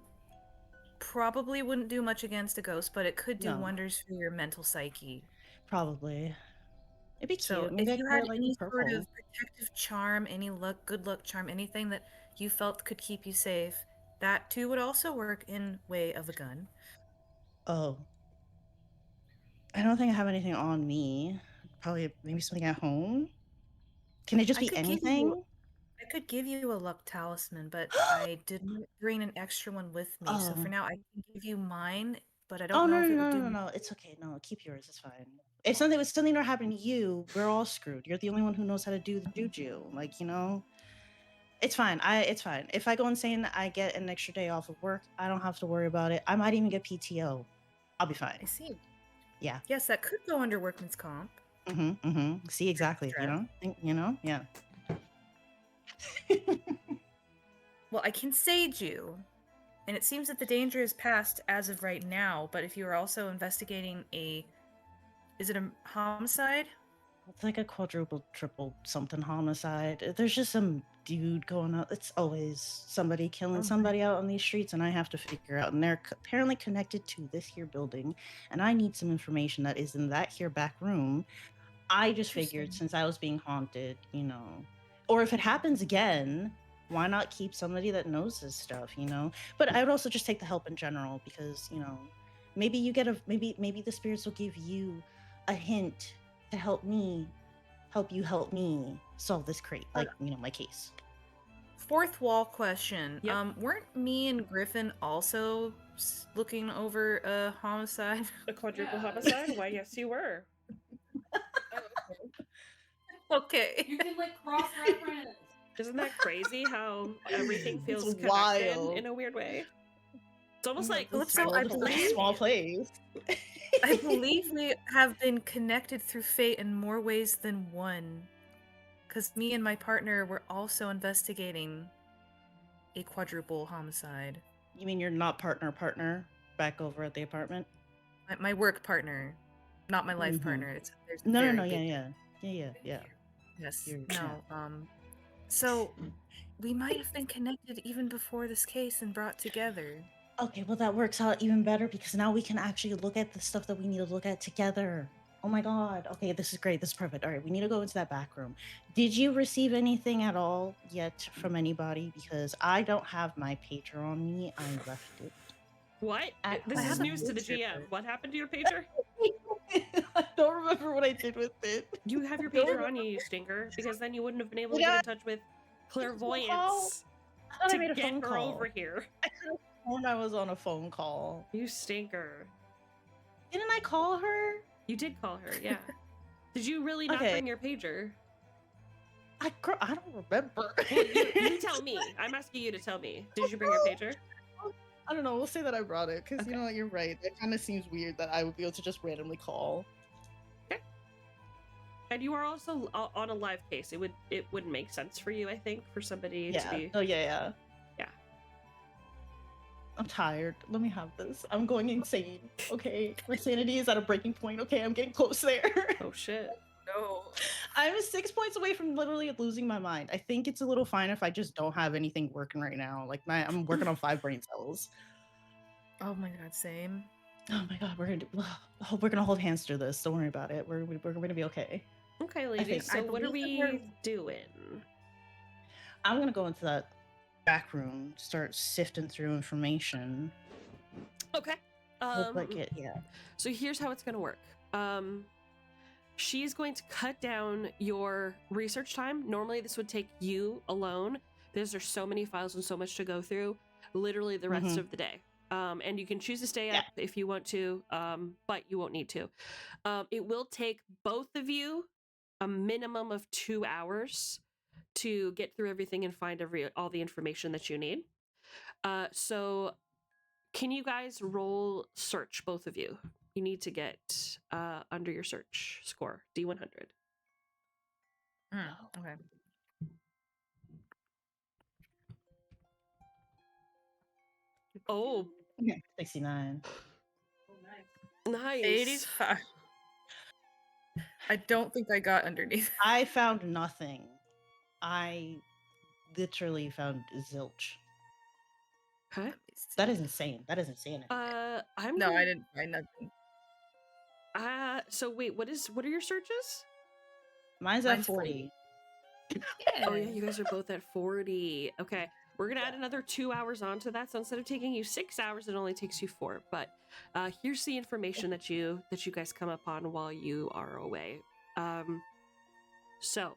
probably wouldn't do much against a ghost, but it could do No. wonders for your mental psyche. Probably. It'd be cute. So Maybe I if you could wear had like any purple. sort of protective charm, any good luck charm, anything that you felt could keep you safe, that too would also work in way of a gun. Oh. I don't think I have anything on me. Probably maybe something at home. Can it just be anything? I could give you a luck talisman, but I didn't bring an extra one with me. So for Oh. now, I can give you mine, but I Oh don't know no if it no would no do. no no! It's okay. No, keep yours. It's fine. If something were to happen to you, we're all screwed. You're the only one who knows how to do the juju. It's fine. It's fine. If I go insane, I get an extra day off of work. I don't have to worry about it. I might even get PTO. I'll be fine. I see. Yeah. Yes, that could go under workman's comp. See, exactly. Yeah. Well, I can sage you. And it seems that the danger is past as of right now, but if you are also investigating is it a homicide? It's like a quadruple, triple something homicide. There's just some dude going out. It's always somebody killing somebody out on these streets, and I have to figure out. And they're apparently connected to this here building, and I need some information that is in that here back room. I just figured Interesting. since I was being haunted, or if it happens again, why not keep somebody that knows this stuff, But I would also just take the help in general because, maybe you get maybe the spirits will give you a hint to help me help me solve this my case. Fourth wall question. Yep. Weren't me and Griffin also looking over a homicide? A quadruple Yeah. homicide? Why, yes, you were. Okay. You can like cross-reference. Isn't that crazy how everything feels It's connected wild. in a weird way? It's almost like Calypso, World I is a believe- small place. I believe we have been connected through fate in more ways than one. Because me and my partner were also investigating a quadruple homicide. You mean you're not partner back over at the apartment? My work partner, not my life Mhm. partner. There's a No, very yeah, big- yeah. Yes. You're- No. So we might have been connected even before this case and brought together. Okay, well that works out even better because now we can actually look at the stuff that we need to look at together. Oh my god. Okay, this is great. This is perfect. All right, we need to go into that back room. Did you receive anything at all yet from anybody? Because I don't have my pager on me. I left it. what? I This is have a news to the pager. GM. What happened to your pager? I don't remember what I did with it. You have your pager on you, you stinker, because then you wouldn't have been able to Did get I? in touch with clairvoyance I thought I made to a get phone her call. over here. I could have sworn I was on a phone call. You stinker. Didn't I call her? You did call her, yeah. Did you really not Okay. bring your pager? I don't remember. Well, you tell me. I'm asking you to tell me. Did you bring your pager? I don't know. We'll say that I brought it because Okay. you know what, you're right. It kind of seems weird that I would be able to just randomly call. And you are also on a live case. It wouldn't make sense for you, I think, for somebody to Yeah. be. Oh yeah. Yeah. I'm tired. Let me have this. I'm going insane. Okay, my sanity is at a breaking point. Okay, I'm getting close there. Oh shit. No. I'm 6 points away from literally losing my mind. I think it's a little fine if I just don't have anything working right now. Like I'm working on 5 brain cells. Oh my god, same. Oh my god, we're gonna hold hands through this. Don't worry about it. We're gonna be okay. Okay, think- ladies. I So what are believe that we we're- doing? I'm gonna go into that back room, start sifting through information. Okay. Look like it, yeah. So here's how it's going to work. She's going to cut down your research time. Normally, this would take you alone because there's so many files and so much to go through, literally the rest Mhm. of the day. And you can choose to stay Yeah. up if you want to, but you won't need to. It will take both of you a minimum of 2 hours to get through everything and find all the information that you need. So can you guys roll search, both of you? You need to get under your search score, D100. Okay. Oh, 69. nice. 85. I don't think I got underneath. I found nothing. I literally found zilch. Okay. That is insane. That is insane. I'm No, gonna- I didn't find nothing. So wait, what are your searches? Mine's at Mine's 40. Oh yeah, you guys are both at 40. Okay. We're gonna add another 2 hours onto that. So instead of taking you 6 hours, it only takes you 4. But here's the information that you guys come upon while you are away. So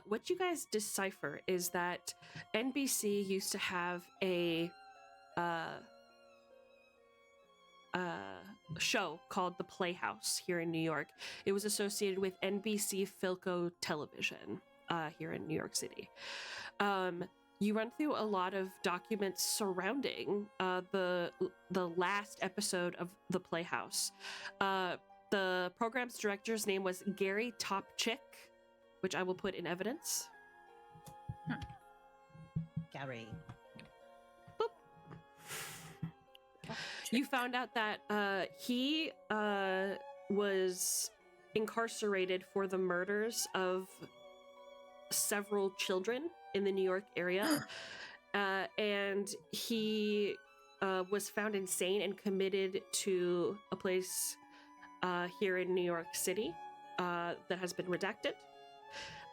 what you guys decipher is that NBC used to have a show called The Playhouse here in New York. It was associated with NBC Philco Television here in New York City. You run through a lot of documents surrounding the last episode of The Playhouse. The program's director's name was Gary Topchick, which I will put in evidence. Gary. You found out that he was incarcerated for the murders of several children in the New York area. And he was found insane and committed to a place here in New York City that has been redacted.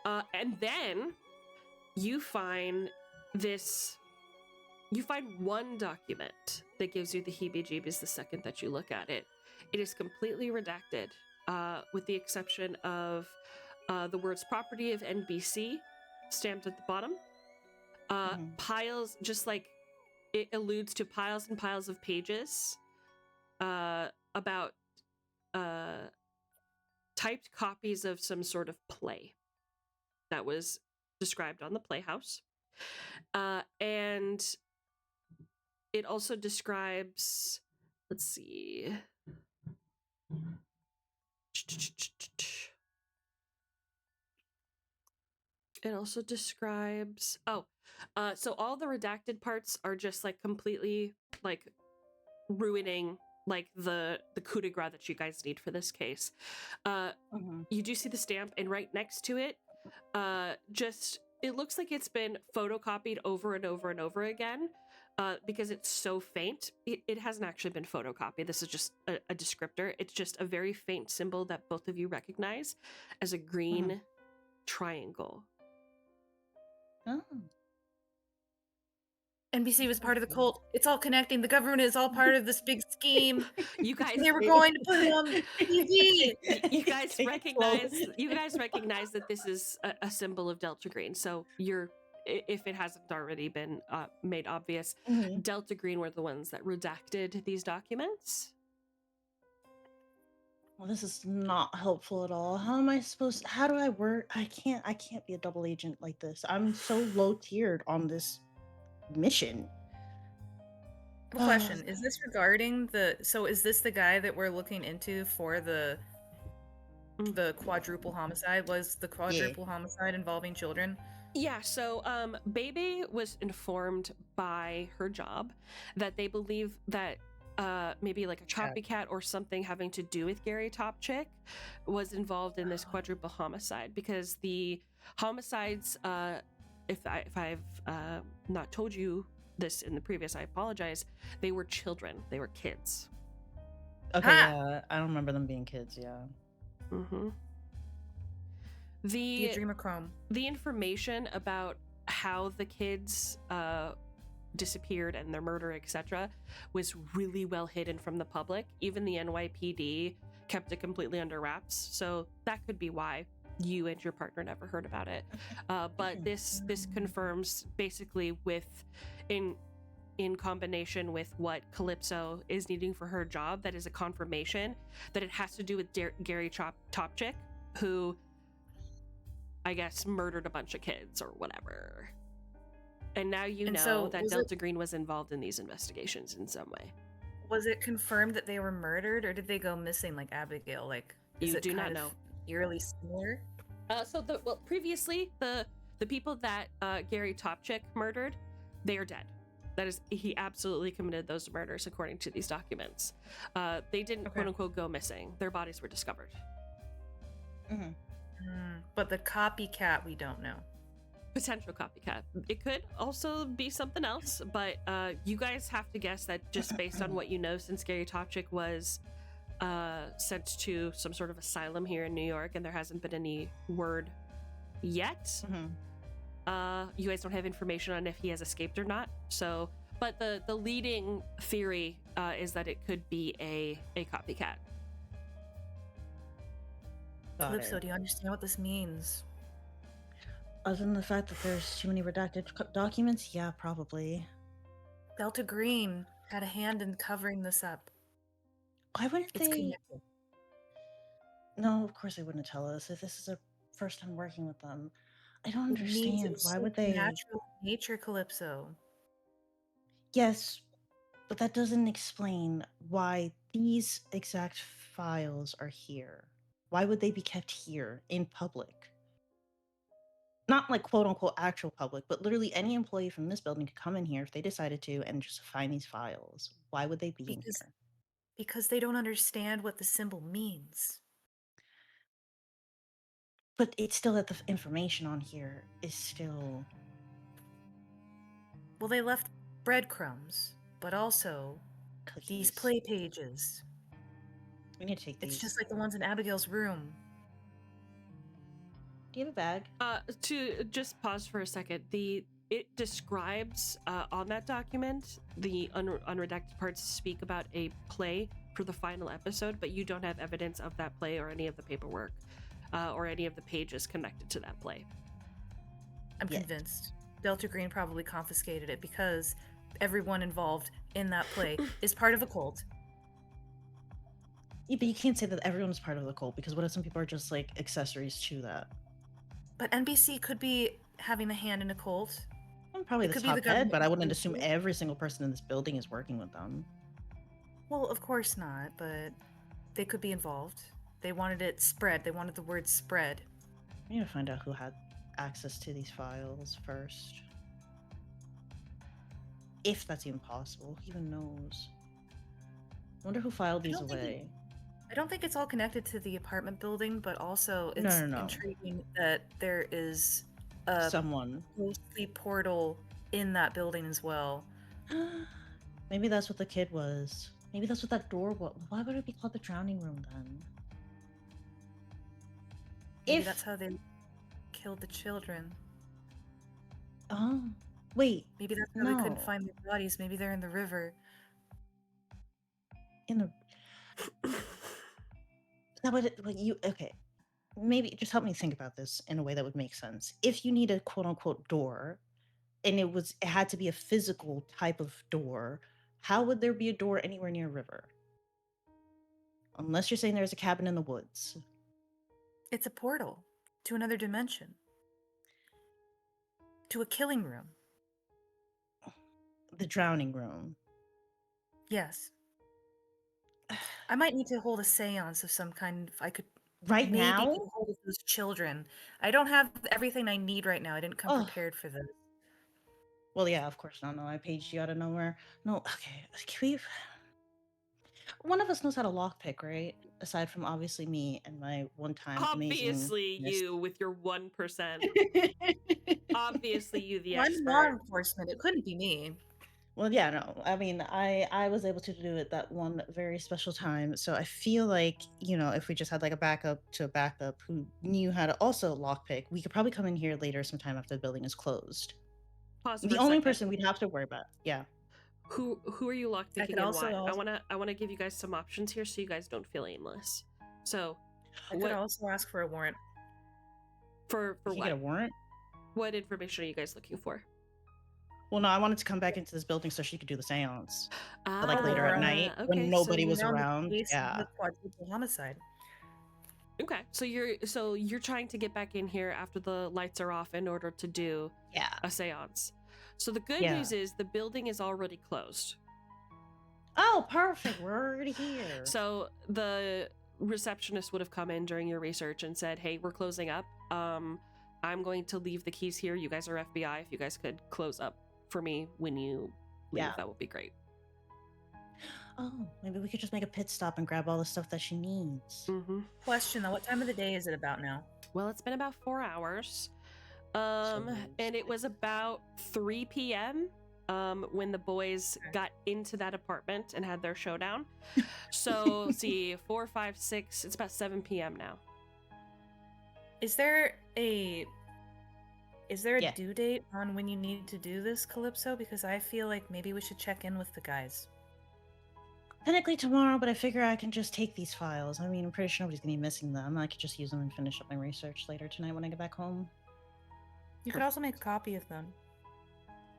And then you find one document that gives you the heebie-jeebies the second that you look at it. It is completely redacted, with the exception of the words property of NBC stamped at the bottom. Piles, just like it alludes to piles and piles of pages about typed copies of some sort of play that was described on the Playhouse. And it also describes, let's see. It also describes, so all the redacted parts are just like completely like ruining like the coup de grace that you guys need for this case. You do see the stamp, and right next to it, it looks like it's been photocopied over and over and over again, because it's so faint. It hasn't actually been photocopied. This is just a descriptor. It's just a very faint symbol that both of you recognize as a green triangle. Oh. NBC was part of the cult. It's all connecting. The government is all part of this big scheme. You guys, They were going to put it on TV. you guys recognize that this is a symbol of Delta Green. So if it hasn't already been made obvious, Delta Green were the ones that redacted these documents. Well, this is not helpful at all. How do I work? I can't be a double agent like this. I'm so low tiered on this mission. Question, is this regarding is this the guy that we're looking into for the quadruple homicide? Was the quadruple homicide involving children? Yeah, so Bebe was informed by her job that they believe that maybe like a copycat or something having to do with Gary Topchick was involved in this quadruple homicide, because the homicides, if I've not told you this in the previous, I apologize, they were children. They were kids. Okay, yeah, I don't remember them being kids, yeah. The Adrenochrome. The information about how the kids disappeared and their murder, etc., was really well hidden from the public. Even the NYPD kept it completely under wraps. So that could be why you and your partner never heard about it. But this confirms basically in combination with what Calypso is needing for her job, that is a confirmation that it has to do with Gary Topchick, who I guess murdered a bunch of kids or whatever. And now that Delta Green was involved in these investigations in some way. Was it confirmed that they were murdered, or did they go missing like Abigail? Like, you do not know. Eerily similar. Previously the people that Gary Topchick murdered, they are dead. That is, he absolutely committed those murders according to these documents. They didn't quote unquote go missing. Their bodies were discovered. But the copycat, we don't know. Potential copycat. It could also be something else, but you guys have to guess that just based on what you know, since Gary Topchick was sent to some sort of asylum here in New York, and there hasn't been any word yet. You guys don't have information on if he has escaped or not. So, but the leading theory is that it could be a copycat. Calypso, do you understand what this means? Other than the fact that there's too many redacted documents, yeah, probably. Delta Green had a hand in covering this up. Why wouldn't It's they? connected. No, of course they wouldn't tell us. If this is our first time working with them, I don't It means understand. it's Why would they? Natural nature, Calypso. Yes, but that doesn't explain why these exact files are here. Why would they be kept here in public? Not like quote unquote actual public, but literally any employee from this building could come in here if they decided to and just find these files. Why would they be in here? Because they don't understand what the symbol means. But it's still that the information on here is still. Well, they left breadcrumbs, but also Cookies. these play pages. We need to take these. It's just like the ones in Abigail's room. Do you have a bag? To just pause for a second, it describes on that document the unredacted parts speak about a play for the final episode, but you don't have evidence of that play or any of the paperwork or any of the pages connected to that play. I'm convinced Delta Green probably confiscated it because everyone involved in that play is part of a cult. Yeah, but you can't say that everyone's part of the cult, because what if some people are just like accessories to that? But NBC could be having a hand in a cult. I'm probably It the could be top the head, but I government wouldn't assume too. every single person in this building is working with them. Well, of course not, but they could be involved. They wanted it spread. They wanted the word spread. We need to find out who had access to these files first. If that's even possible. Who even knows? I wonder who filed these don't think away. I don't think it's all connected to the apartment building, but also No, it's no, no. intriguing that there is a Someone. ghostly portal in that building as well. Maybe that's what the kid was. Maybe that's what that door was. Why would it be called the drowning room then? Maybe that's how they killed the children. Oh, wait. Maybe that's how they couldn't No. find their bodies. Maybe they're in the river. In the. That would like you okay. Maybe just help me think about this in a way that would make sense. If you need a quote unquote door, and it had to be a physical type of door, how would there be a door anywhere near a river? Unless you're saying there's a cabin in the woods. It's a portal to another dimension. To a killing room. The drowning room. Yes. I might need to hold a seance of some kind. If I could Right maybe now? get hold of those children. I don't have everything I need right now. I didn't come Ugh. prepared for this. Well, yeah, of course not. No, I paged you out of nowhere. No, okay. Can we... One of us knows how to lockpick, right? Aside from obviously me and my one-time Obviously, amazingness. you with your 1%. Obviously, you the One law expert. enforcement. It couldn't be me. Well, yeah, no. I mean, I was able to do it that one very special time. So I feel like, if we just had like a backup to a backup who knew how to also lockpick, we could probably come in here later sometime after the building is closed. Pause for The a only second. person we'd have to worry about. Yeah. Who are you I lockpicking could and also why? I wanna give you guys some options here so you guys don't feel aimless. So, I could also ask for a warrant. for You what? get a warrant? What information are you guys looking for? Well, no, I wanted to come back into this building so she could do the seance. But like later Ah, at night okay, when nobody so was Around the around. case of Yeah. the quadruple homicide. Okay, so you're trying to get back in here after the lights are off in order to do Yeah. a seance. So the good Yeah. news is the building is already closed. Oh, perfect. We're already here. So the receptionist would have come in during your research and said, "Hey, we're closing up. I'm going to leave the keys here. You guys are FBI. If you guys could close up for me when you leave, Yeah. that would be great." Oh, maybe we could just make a pit stop and grab all the stuff that she needs. Mm-hmm. Question though, what time of the day is it about now? Well, it's been about 4 hours. So And it was about 3 p.m. When the boys got into that apartment and had their showdown. So, see, 4, 5, 6, it's about 7 p.m. now. Is there a Yeah. due date on when you need to do this, Calypso? Because I feel like maybe we should check in with the guys. Technically tomorrow, but I figure I can just take these files. I mean, I'm pretty sure nobody's gonna be missing them. I could just use them and finish up my research later tonight when I get back home. You could also make a copy of them.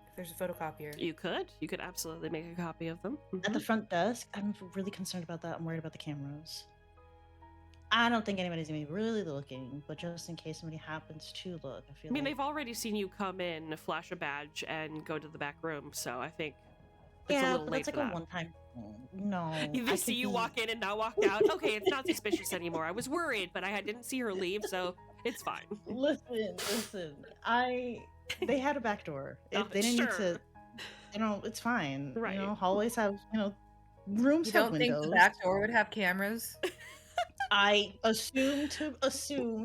If there's a photocopier. You could absolutely make a copy of them. At the Mhm. front desk, I'm really concerned about that. I'm worried about the cameras. I don't think anybody's gonna be really looking, but just in case somebody happens to look, I feel I mean, like... they've already seen you come in, flash a badge, and go to the back room, so I think it's a Yeah, little but late that's for like a that. one-time thing. No. They I see could you be- walk in and not walk out. Okay, it's not suspicious anymore. I was worried, but I didn't see her leave, so it's fine. Listen. They had a back door. Oh, They didn't need sure. to. It's fine. Right. Hallways have, rooms You have don't think windows. the back door would have cameras? I assume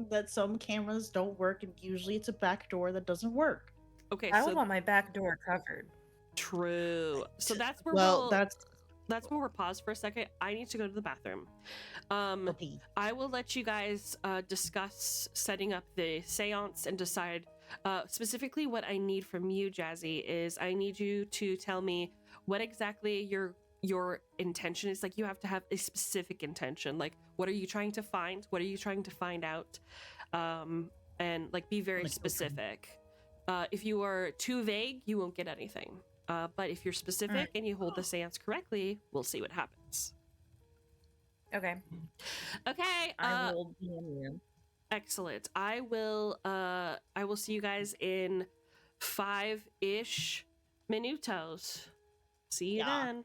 that some cameras don't work, and usually it's a back door that doesn't work. Okay, I so would want my back door covered. true. So that's where Well, that's where we're paused for a second. I need to go to the bathroom. okay. I will let you guys discuss setting up the seance and decide specifically what I need from you, Jazzy. Is I need you to tell me what exactly your intention is. Like, you have to have a specific intention. Like, what are you trying to find? What are you trying to find out? And like, be very Like, okay. specific. If you are too vague, you won't get anything. But if you're specific and you hold the seance correctly, we'll see what happens. Okay. Okay. I will DM you. Excellent. I will see you guys in 5-ish minutos. See you Yeah. then.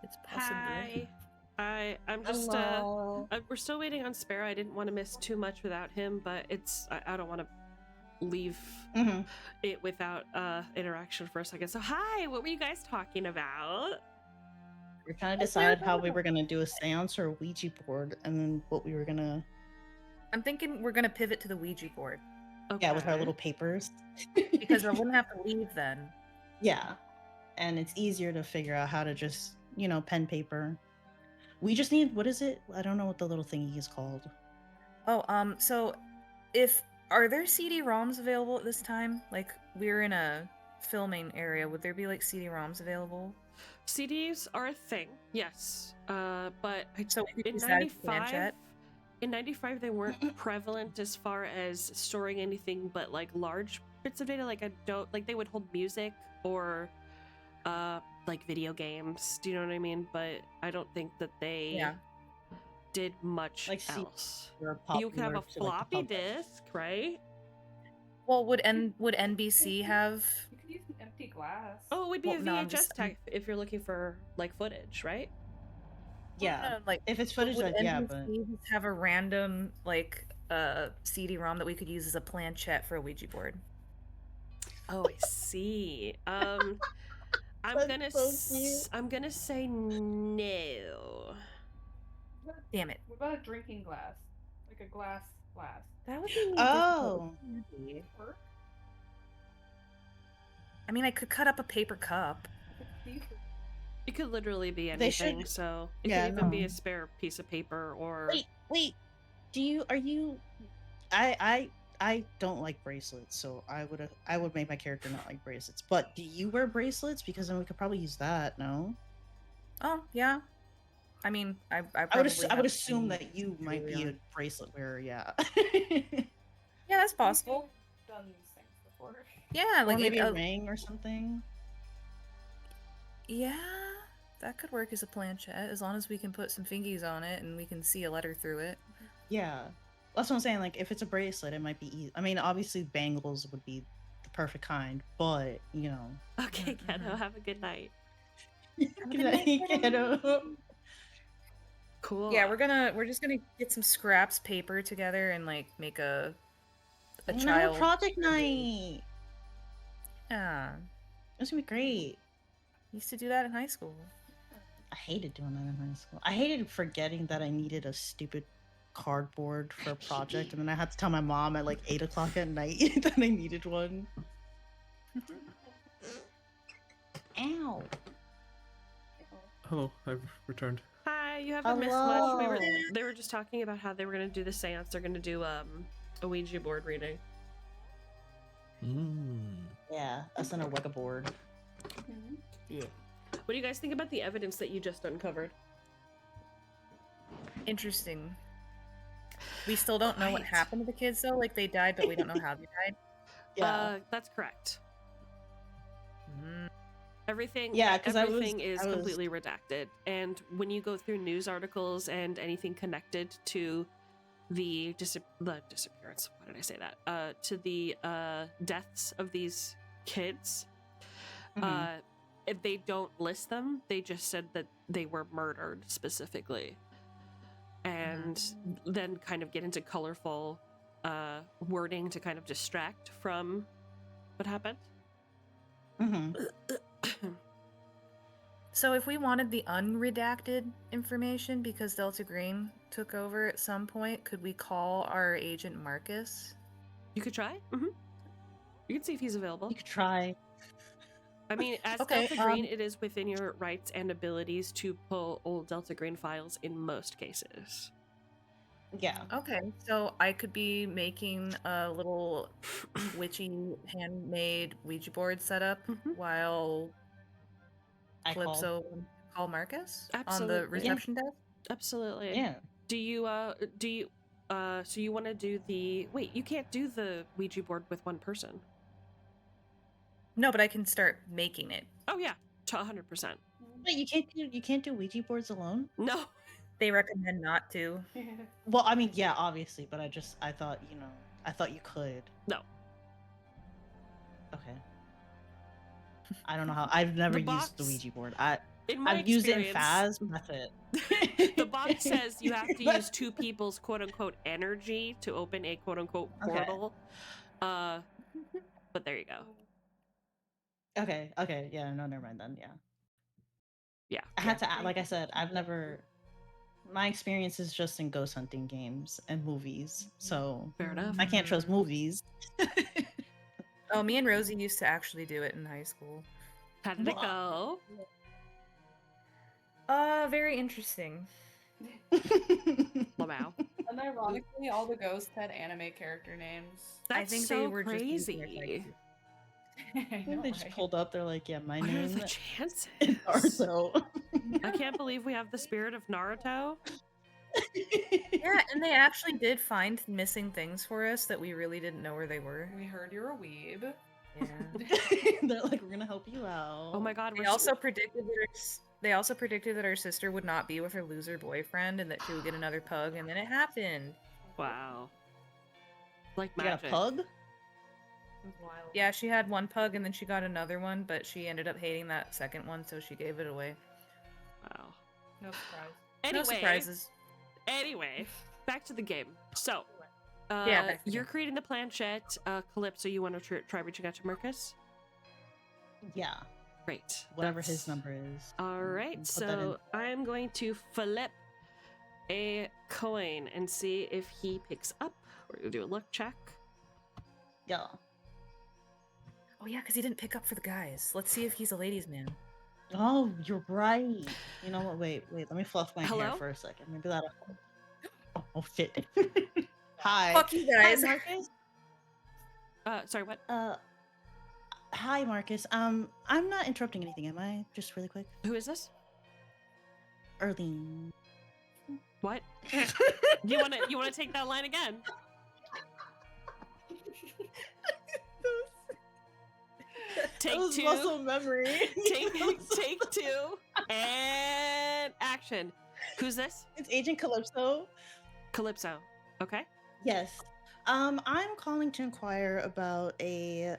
It's possible. Hi. I'm just we're still waiting on Sparrow. I didn't want to miss too much without him, but I don't want to leave Mhm. it without interaction for a second. So hi, what were you guys talking about? We're trying to decide how we were gonna do a seance or a Ouija board, and then what we were gonna I'm thinking we're gonna pivot to the Ouija board yeah with our Okay. little papers. because I wouldn't have to leave then. Yeah, and it's easier to figure out how to just pen paper. We just need what is it? I don't know what the little thingy is called. Oh, so are there CD-ROMs available at this time? Like we're in a filming area, would there be like CD-ROMs available? CDs are a thing, yes. But So we could in use that as 95 planchette? in 95 they weren't prevalent as far as storing anything but like large bits of data. Like I don't like they would hold music or like video games. Do you know what I mean? But I don't think that they Yeah. did much Like C- else. Or You can have a popular to, like, the floppy public. disk, right? Well, would NBC have? You could use an empty glass. Oh, it would be Well, a no, I'm VHS just- tag if you're looking for like footage, right? Yeah, Like if it's footage, would like yeah, but NBC just have a random like CD-ROM that we could use as a planchette for a Ouija board? Oh, I see. I'm That's gonna so cute. I'm gonna say no. Damn it. What about a drinking glass? Like a glass. That would be Oh. difficult. Work? I mean, I could cut up a paper cup. It could literally be They should- anything, so it yeah, could even be no. a spare piece of paper or wait. Are you? I don't like bracelets, so I would make my character not like bracelets. But do you wear bracelets? Because then we could probably use that. No, Oh yeah. I mean, I I would probably I have would assume some that you might be a material. bracelet wearer. Yeah. Yeah, that's possible. Done these things before. Yeah, Or like maybe it- a ring or something. yeah, that could work as a planchette as long as we can put some fingies on it and we can see a letter through it. Yeah, that's what I'm saying. Like, if it's a bracelet, it might be easy. I mean, obviously, bangles would be the perfect kind, but Okay, Mhm. Keno, have a good night. Good night, kiddo. Cool. Yeah, we're just gonna get some scraps paper together and like make a No, child project night. Yeah, It's gonna be great. used to do that in high school. I hated doing that in high school. I hated forgetting that I needed a stupid cardboard for a project, and then I had to tell my mom at like 8 o'clock at night that I needed one. Ow. Hello, I've returned. Hi, you haven't missed much. Hello. They were just talking about how they were gonna do the seance. They're gonna do a Ouija board reading. Yeah, us on a Wega board. What do you guys think about the evidence that you just uncovered? Interesting. We still don't know what Right. happened to the kids though. Like they died, but we don't know how they died. Yeah. That's correct. Mm. Everything, Yeah, 'cause everything is I was- completely redacted. And when you go through news articles and anything connected to the disappearance, why did I say that? To the deaths of these kids, Mhm. if they don't list them. They just said that they were murdered specifically, and then kind of get into colorful wording to kind of distract from what happened. Mhm. So if we wanted the unredacted information because Delta Green took over at some point, could we call our agent Marcus? You could try. You can see if he's available. You could try. I mean, as Okay, Delta Green, it is within your rights and abilities to pull old Delta Green files in most cases. Yeah. Okay, so I could be making a little witchy handmade Ouija board setup Mhm. while I call. Calypso call Marcus on Absolutely. the reception desk. Absolutely. Yeah. Do you so you want to do the wait, you can't do the Ouija board with one person. No, but I can start making it. Oh yeah, 100%. Wait, you can't do Ouija boards alone? No. They recommend not to. Well, I mean, yeah, obviously, but I thought, I thought you could. No. Okay. I don't know how. I've never The used the box- Ouija board. In my I've used it in experience, Phas, that's it. the box says you have to use 2 people's quote unquote energy to open a quote unquote Okay. portal. But there you go. Okay, yeah, no, never mind then, yeah. Yeah. I had to, like I said, I've never, my experience is just in ghost hunting games and movies, so Fair enough. I can't trust movies. Oh, me and Rosie used to actually do it in high school. How did it go? Very interesting. Wow. And ironically, all the ghosts had anime character names. That's I think so they were just using their crazy. I know, They just right? pulled up, they're like, yeah, my What are name the is chances? Naruto. I can't believe we have the spirit of Naruto. Yeah, and they actually did find missing things for us that we really didn't know where they were. We heard you're a weeb. Yeah. They're like, we're gonna help you out. Oh my god, They also predicted that our sister would not be with her loser boyfriend and that she would get another pug, and then it happened. Wow. Like You got magic. a pug? That's wild. Yeah, she had one pug and then she got another one, but she ended up hating that second one, so she gave it away. Wow. No surprise. Anyway, No surprises. Anyway, back to the game. So, Yeah, back to the you're game. creating the planchette. Calypso, you want to try reaching out to Marcus? Yeah, Great. whatever That's- his number is. All right, Put that in. so I'm going to flip a coin and see if he picks up. We're gonna do a luck check. Yeah. Oh yeah, because he didn't pick up for the guys. Let's see if he's a ladies' man. Oh, you're right. You know what? Wait. Let me fluff my hair Hello? for a second. Maybe that'll. Oh shit. Hi. Fuck you guys. Hi, Marcus. Sorry, what? Hi, Marcus. I'm not interrupting anything, am I? Just really quick. Who is this? Erlene. What? You wanna take that line again? Take that was two. muscle memory. Take 2 and action. Who's this? It's Agent Calypso. Calypso. Okay. Yes. I'm calling to inquire about a,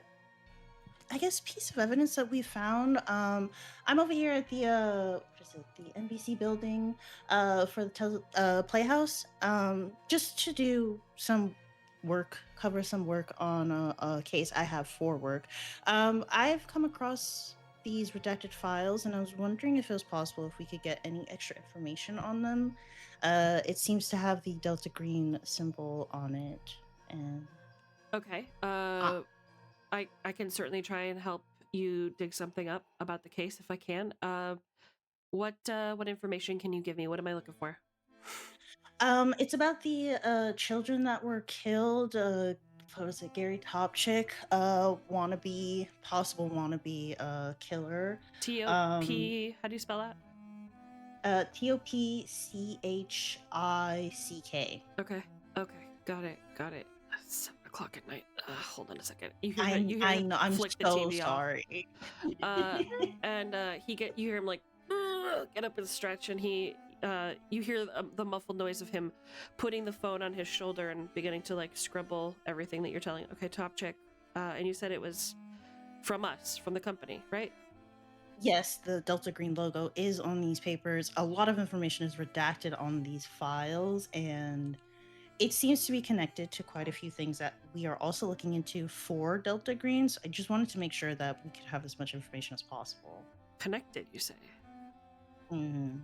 I guess, piece of evidence that we found. I'm over here at the what is it? The NBC building, for the Playhouse. Just to do some work, cover some work on a case I have for work. I've come across these redacted files, and I was wondering if it was possible if we could get any extra information on them. It seems to have the Delta Green symbol on it, and Okay. I can certainly try and help you dig something up about the case if I can. What information can you give me? What am I looking for? it's about the children that were killed. What was it? Gary Topchick, possible wannabe killer. T-O-P, how do you spell that? Topchick. Okay, got it. It's 7 o'clock at night. Hold on a second. You I know. I'm flick the so TV off. sorry. And you hear him like get up and stretch, and you hear the muffled noise of him putting the phone on his shoulder and beginning to like scribble everything that you're telling. Okay, Top Chick, and you said it was from us, from the company, right? Yes, the Delta Green logo is on these papers. A lot of information is redacted on these files, and it seems to be connected to quite a few things that we are also looking into for Delta Greens. I just wanted to make sure that we could have as much information as possible. Connected, you say? Mm-hmm.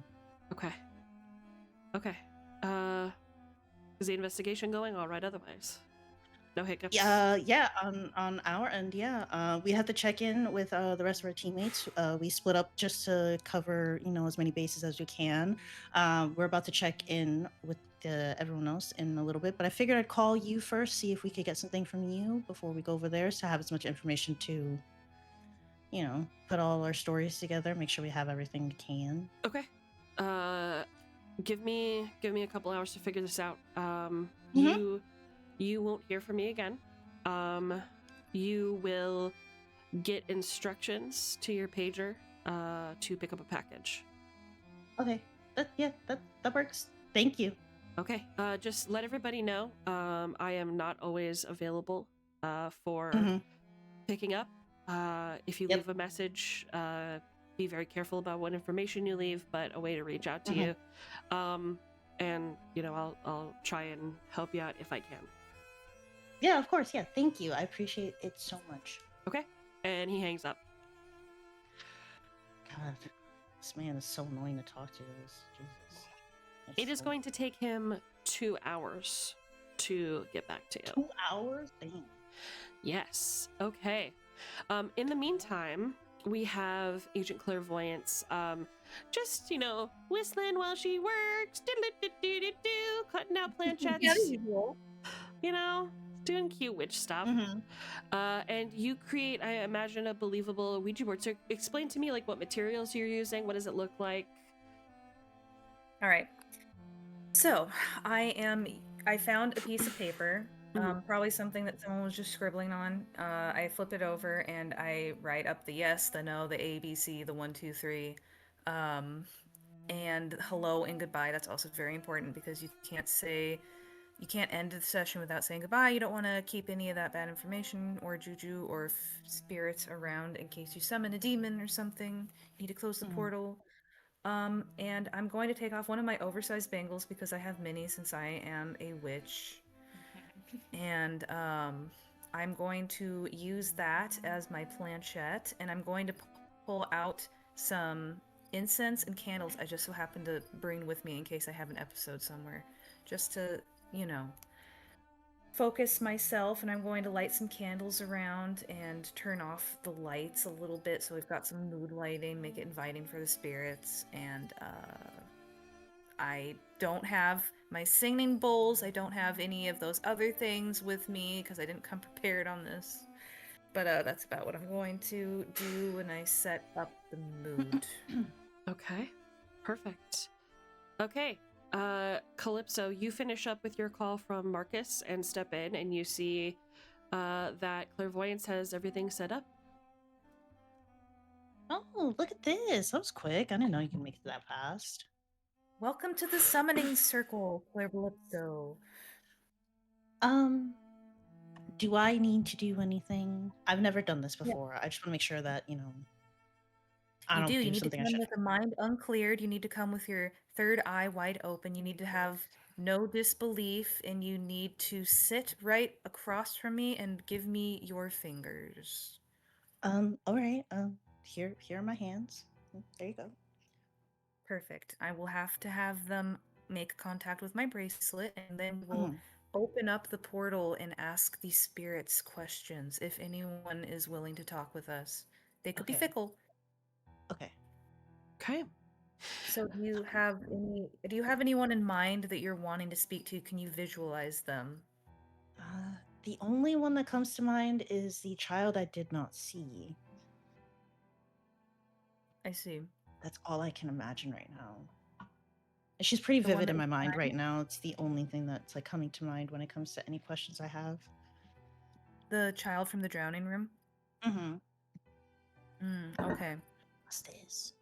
Okay. Is the investigation going all right otherwise? No hiccups? Yeah, on our end, yeah. We had to check in with the rest of our teammates. We split up just to cover, as many bases as we can. We're about to check in with everyone else in a little bit, but I figured I'd call you first, see if we could get something from you before we go over there, to have as much information to, put all our stories together, make sure we have everything we can. Okay. Give me a couple hours to figure this out. You won't hear from me again. You will get instructions to your pager to pick up a package. Okay. That works. Thank you. Okay. Just let everybody know. I am not always available for Mhm. picking up. If you Yep. leave a message, be very careful about what information you leave, but a way to reach out to you. And I'll try and help you out if I can. Yeah, of course. Yeah, thank you. I appreciate it so much. Okay. And he hangs up. God, this man is so annoying to talk to. Jesus. It is going to take him 2 hours to get back to you. 2 hours? Dang. Yes. Okay. In the meantime, we have Agent Clairvoyance just, whistling while she works, cutting out planchettes, doing cute witch stuff. And you create, I imagine, a believable Ouija board. So explain to me, like, what materials you're using. What does it look like? All right. So I found a piece of paper, probably something that someone was just scribbling on. I flip it over and I write up the yes, the no, the A, B, C, the 1, 2, 3, and hello and goodbye. That's also very important because you can't end the session without saying goodbye. You don't want to keep any of that bad information or juju or spirits around in case you summon a demon or something. You need to close the portal. And I'm going to take off one of my oversized bangles because I have many since I am a witch. And I'm going to use that as my planchette, and I'm going to pull out some incense and candles I just so happen to bring with me in case I have an episode somewhere, just to, focus myself. And I'm going to light some candles around and turn off the lights a little bit so we've got some mood lighting, make it inviting for the spirits. And I don't have my singing bowls. I don't have any of those other things with me because I didn't come prepared on this. But that's about what I'm going to do when I set up the mood. Okay. Perfect. Okay. Calypso, you finish up with your call from Marcus and step in, and you see that Clairvoyance has everything set up. Oh, look at this. That was quick. I didn't know you could make it that fast. Welcome to the summoning circle, Clairvoyance. Do I need to do anything? I've never done this before. I just want to make sure that, I don't You do need to something I come should. with a mind uncleared. You need to come with your third eye wide open. You need to have no disbelief, and you need to sit right across from me and give me your fingers. All right. Here are my hands. There you go. Perfect. I will have to have them make contact with my bracelet, and then we'll open up the portal and ask the spirits questions if anyone is willing to talk with us. They could be Okay. fickle. Okay. Okay. So do you have anyone in mind that you're wanting to speak to? Can you visualize them? The only one that comes to mind is the child I did not see. I see. That's all I can imagine right now. And she's pretty The one vivid that in my was mind crying? right now. It's the only thing that's like coming to mind when it comes to any questions I have. The child from the drowning room? Mm-hmm. Okay. What's this?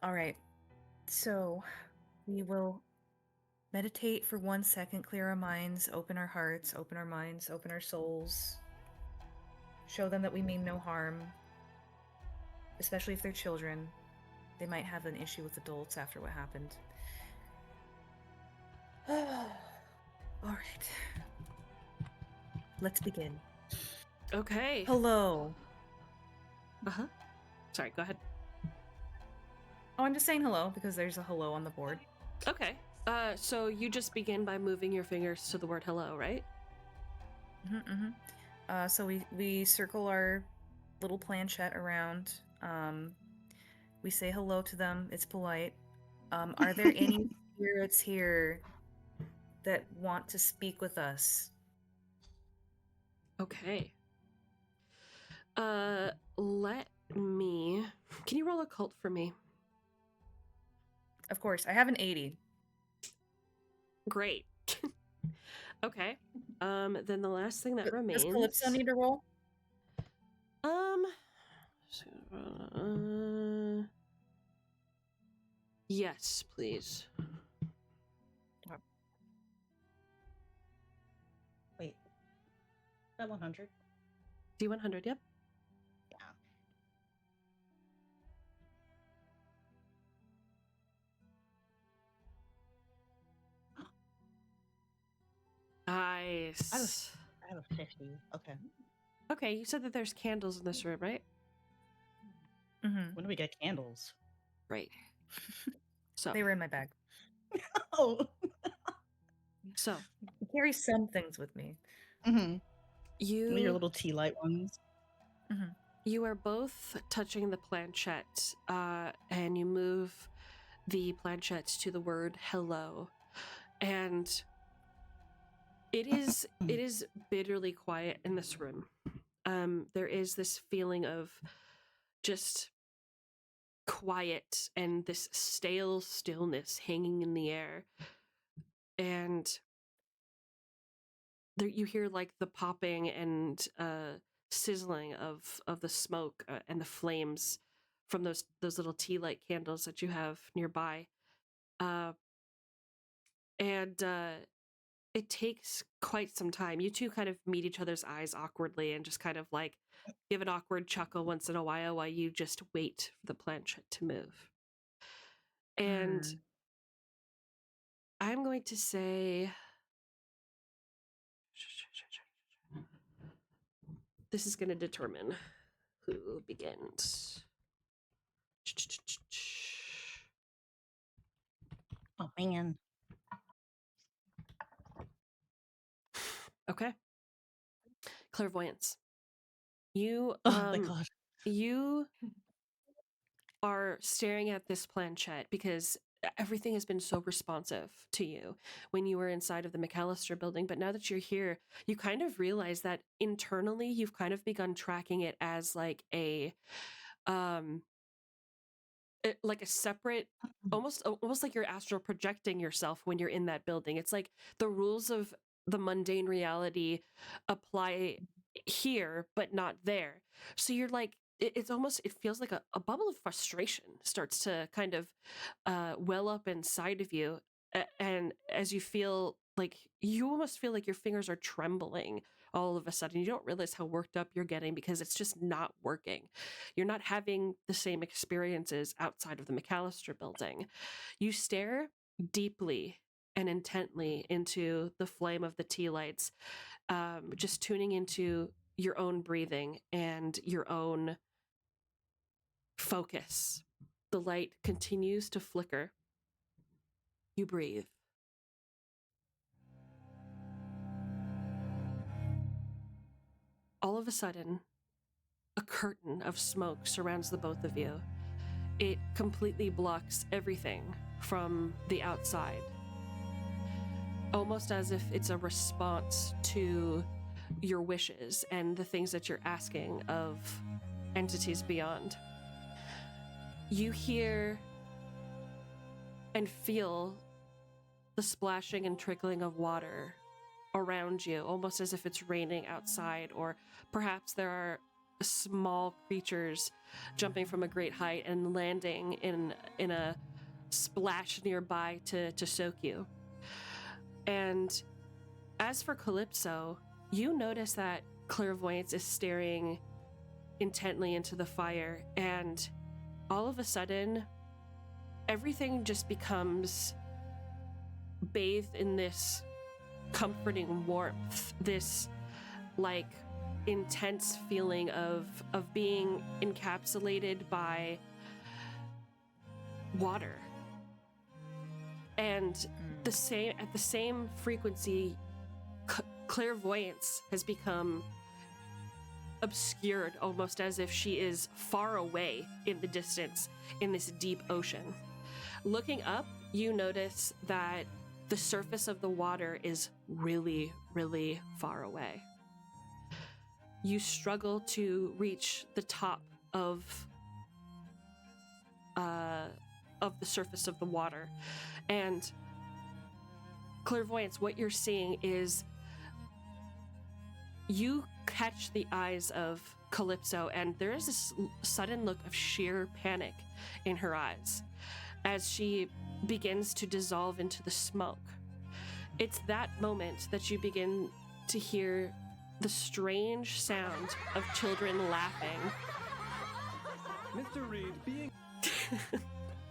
All right. So we will meditate for 1 second, clear our minds, open our hearts, open our minds, open our souls. Show them that we mean no harm, especially if they're children. They might have an issue with adults after what happened. All right. Let's begin. Okay. Hello. Uh-huh. Sorry, go ahead. Oh, I'm just saying hello because there's a hello on the board. Okay. So you just begin by moving your fingers to the word hello, right? So we circle our little planchette around. We say hello to them. It's polite. Are there any spirits here that want to speak with us? Okay. Can you roll a cult for me? Of course, I have an 80. Great. Okay. Then the last thing that remains. Does Calypso need to roll? Yes, please. Wait. That 100? D100, yep. Nice. Out of 50. Okay. Okay, you said that there's candles in this room, right? Mm-hmm. When do we get candles? Right. So, They were in my bag. Oh. so I carry some things with me. Mm-hmm. Your you little tea light ones. you are both touching the planchette, and you move the planchette to the word hello, and it is bitterly quiet in this room. There is this feeling of just quiet and this stale stillness hanging in the air, and there you hear like the popping and sizzling of the smoke and the flames from those little tea light candles that you have nearby, and it takes quite some time. You two kind of meet each other's eyes awkwardly and just kind of like give an awkward chuckle once in a while you just wait for the planchette to move. And I'm going to say this is going to determine who begins. Oh man. Okay. Clairvoyance. You Oh my god. you are staring at this planchette because everything has been so responsive to you when you were inside of the McAllister building, but now that you're here, you kind of realize that internally you've kind of begun tracking it as like a like a separate, almost like you're astral projecting yourself when you're in that building. It's like the rules of the mundane reality apply here but not there, so you're like it's almost, it feels like a bubble of frustration starts to kind of well up inside of you, and as you feel like you almost feel like your fingers are trembling all of a sudden. You don't realize how worked up you're getting because it's just not working. You're not having the same experiences outside of the McAllister building. You stare deeply and intently into the flame of the tea lights, just tuning into your own breathing and your own focus. The light continues to flicker. You breathe. All of a sudden, a curtain of smoke surrounds the both of you. It completely blocks everything from the outside, almost as if it's a response to your wishes and the things that you're asking of entities beyond. You hear and feel the splashing and trickling of water around you, almost as if it's raining outside, or perhaps there are small creatures jumping from a great height and landing in a splash nearby to soak you. And as for Calypso, you notice that Clairvoyance is staring intently into the fire, and all of a sudden, everything just becomes bathed in this comforting warmth, this like intense feeling of being encapsulated by water. And at the same frequency, Clairvoyance has become obscured, almost as if she is far away in the distance in this deep ocean. Looking up, you notice that the surface of the water is really, really far away. You struggle to reach the top of the surface of the water. And Clairvoyance, what you're seeing is you catch the eyes of Calypso, and there is this sudden look of sheer panic in her eyes as she begins to dissolve into the smoke. It's that moment that you begin to hear the strange sound of children laughing. Mr. Reed being...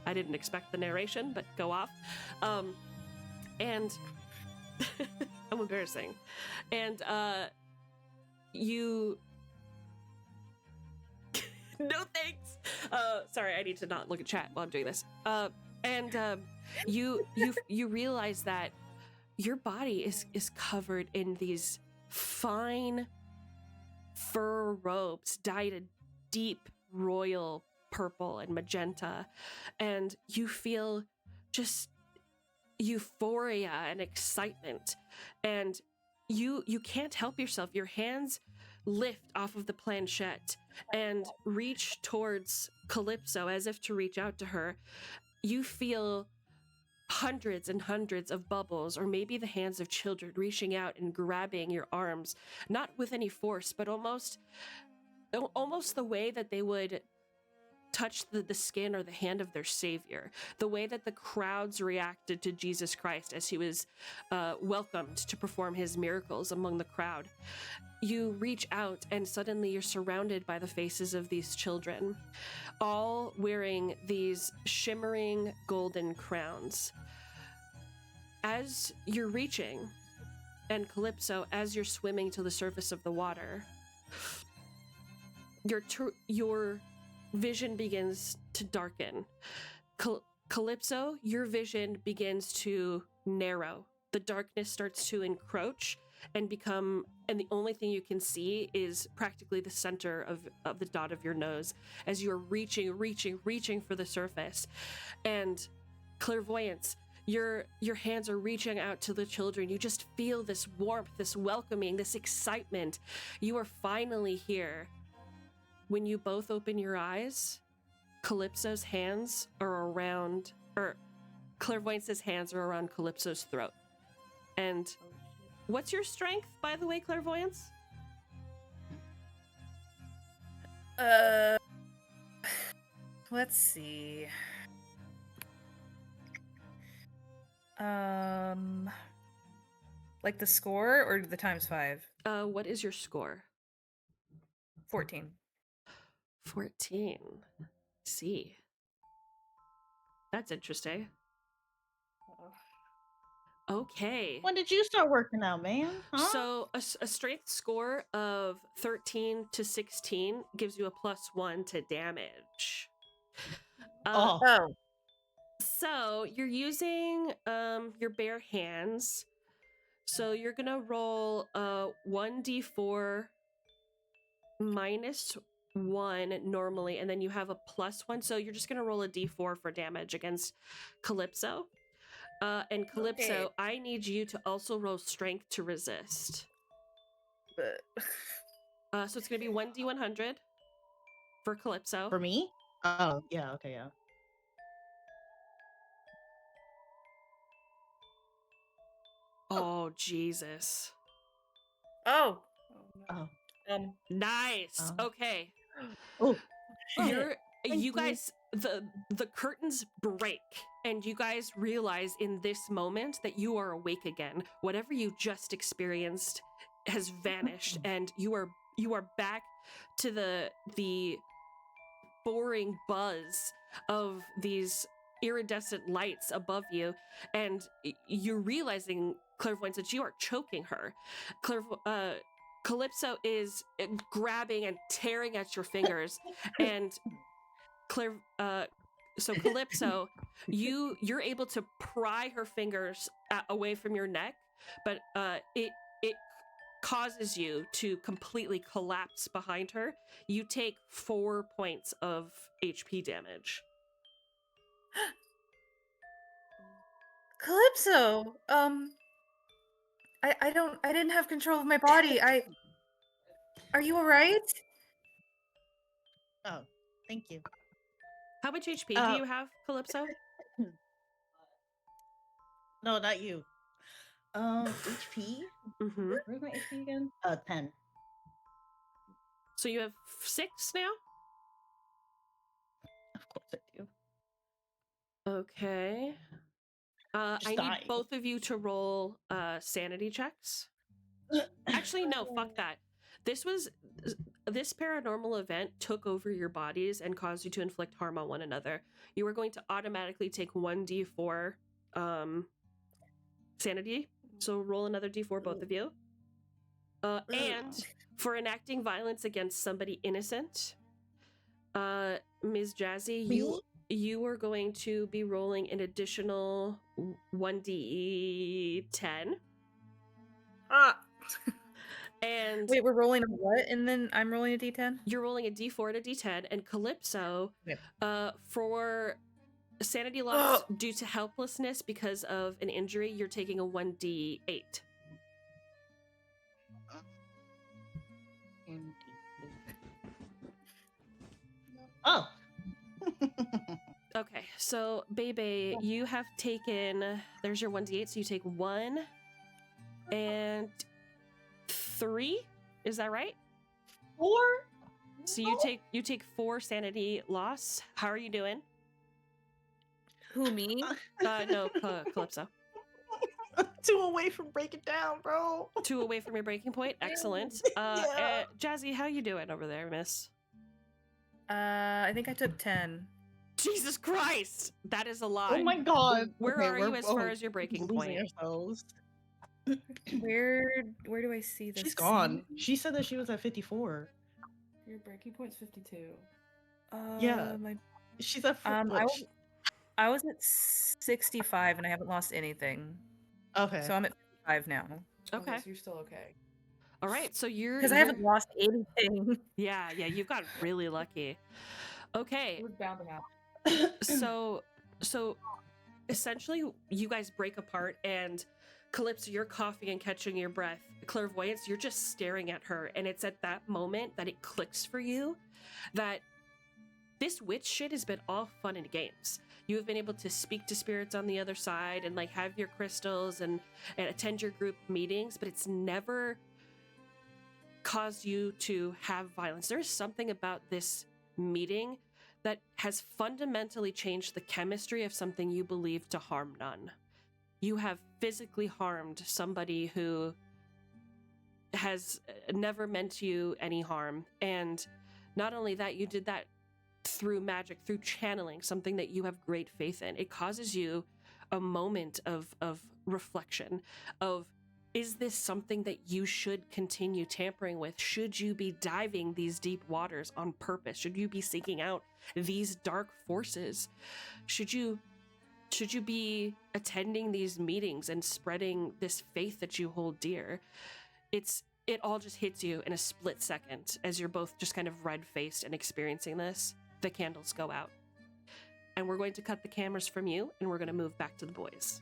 I didn't expect the narration, but go off. And so embarrassing. And you no thanks. Sorry, I need to not look at chat while I'm doing this. You realize that your body is covered in these fine fur robes dyed a deep royal purple and magenta, and you feel just euphoria and excitement, and you can't help yourself. Your hands lift off of the planchette and reach towards Calypso as if to reach out to her. You feel hundreds and hundreds of bubbles, or maybe the hands of children reaching out and grabbing your arms, not with any force, but almost the way that they would touch the skin or the hand of their savior, the way that the crowds reacted to Jesus Christ as he was welcomed to perform his miracles among the crowd. You reach out and suddenly you're surrounded by the faces of these children, all wearing these shimmering golden crowns. As you're reaching, and Calypso, as you're swimming to the surface of the water, your vision begins to darken. Calypso, your vision begins to narrow. The darkness starts to encroach and the only thing you can see is practically the center of the dot of your nose as you're reaching for the surface. And Clairvoyance, your hands are reaching out to the children. You just feel this warmth, this welcoming, this excitement. You are finally here. When you both open your eyes, Calypso's hands are around, or Clairvoyance's hands are around Calypso's throat. And what's your strength, by the way, Clairvoyance? Let's see. Like the score or the times 5? What is your score? 14. 14. See. That's interesting. Okay. When did you start working out, man? Huh? So a strength score of 13 to 16 gives you a +1 to damage. Oh. So you're using your bare hands. So you're gonna roll 1d4 -1 normally, and then you have a +1. So you're just gonna roll a d4 for damage against Calypso. And Calypso, Okay. I need you to also roll strength to resist. But So it's gonna be 1d100 for Calypso. For me? Oh, yeah, okay, yeah. Oh, Jesus. oh. Oh. Nice. Oh. Okay. Oh. You you. guys, the curtains break, and you guys realize in this moment that you are awake again. Whatever you just experienced has vanished, and you are back to the boring buzz of these iridescent lights above you, and you're realizing, Clairvoyance, that you are choking her. Calypso is grabbing and tearing at your fingers, and so Calypso, you're able to pry her fingers away from your neck, but it causes you to completely collapse behind her. You take 4 points of HP damage. Calypso, I didn't have control of my body. Are you alright? Oh, thank you. How much HP do you have, Calypso? No, not you. HP? Mm-hmm. Where's my HP again? 10. So you have 6 now? Of course I do. Okay. I Just need die. both of you to roll sanity checks. Actually, no, fuck that. This paranormal event took over your bodies and caused you to inflict harm on one another. You are going to automatically take 1d4 sanity So roll another d4, both of you. And for enacting violence against somebody innocent, Ms. Jazzy, you are going to be rolling an additional 1d10. Ah. And Wait, we're rolling a what? And then I'm rolling a d10? you're rolling a d4 and a d10. And Calypso, Yep. For sanity loss due to helplessness because of an injury, you're taking a 1d8. Oh. Okay, so Bebe, you have taken. There's your 1d8, so you take 1 and 3. Is that right? 4? So you take 4 sanity loss. How are you doing? Who, me? No, Calypso. 2 away from break it down, bro. 2 away from your breaking point. Excellent. Yeah. Jazzy, how you doing over there, miss? I think I took 10. Jesus Christ! That is a lie. Oh my god. Where Okay, are we're you as far both as your breaking losing point? ourselves. Where do I see this? She's gone. She said that she was at 54. Your breaking point's 52. Yeah. She's at I was at 65 and I haven't lost anything. Okay. So I'm at 55 now. Okay. So you're still okay. All right. So Because I haven't lost anything. Yeah, you've got really lucky. Okay. It was bound to happen. So essentially you guys break apart, and Calypso, you're coughing and catching your breath. Clairvoyance, you're just staring at her, and it's at that moment that it clicks for you that this witch shit has been all fun and games. You have been able to speak to spirits on the other side and like have your crystals and attend your group meetings, but it's never caused you to have violence. There's something about this meeting that has fundamentally changed the chemistry of something you believe to harm none. You have physically harmed somebody who has never meant you any harm. And not only that, you did that through magic, through channeling, something that you have great faith in. It causes you a moment of reflection of, is this something that you should continue tampering with? Should you be diving these deep waters on purpose? Should you be seeking out these dark forces? Should you be attending these meetings and spreading this faith that you hold dear? It all just hits you in a split second as you're both just kind of red-faced and experiencing this. The candles go out. And we're going to cut the cameras from you, and we're going to move back to the boys.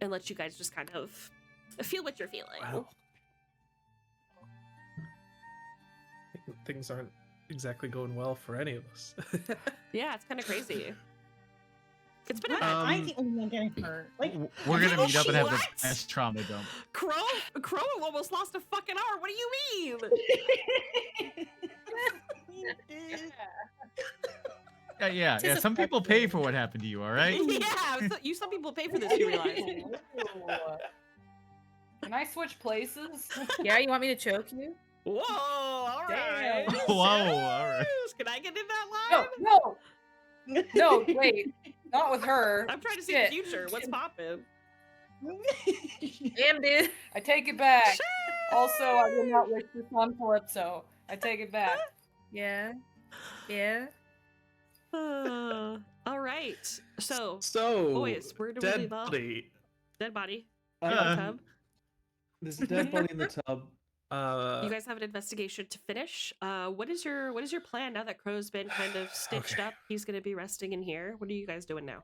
And let you guys just kind of feel what you're feeling. Wow. Things aren't exactly going well for any of us. Yeah, it's kind of crazy. It's been Why a bad am I the only one getting hurt? Like, We're gonna meet up and have the What? best trauma dump. Crow almost lost a fucking hour. What do you mean? Yeah. Tis a Some people festival. pay for what happened to you. All right. Yeah, some people pay for this, you realize. Ooh. Can I switch places? Yeah, you want me to choke you? Whoa, all right. Damn. Whoa, all right. Can I get in that line? No, wait. Not with her. I'm trying to see Shit. the future. What's poppin'? Damn, dude. I take it back. Also, I will not wish this on Calypso. I take it back. Yeah. Yeah. All right. So, So, boys, where do we dead leave off? body. Dead body. Uh, Tub. There's a dead body in the tub. You guys have an investigation to finish. What is your plan now that Crow's been kind of stitched Okay. up? He's going to be resting in here. What are you guys doing now?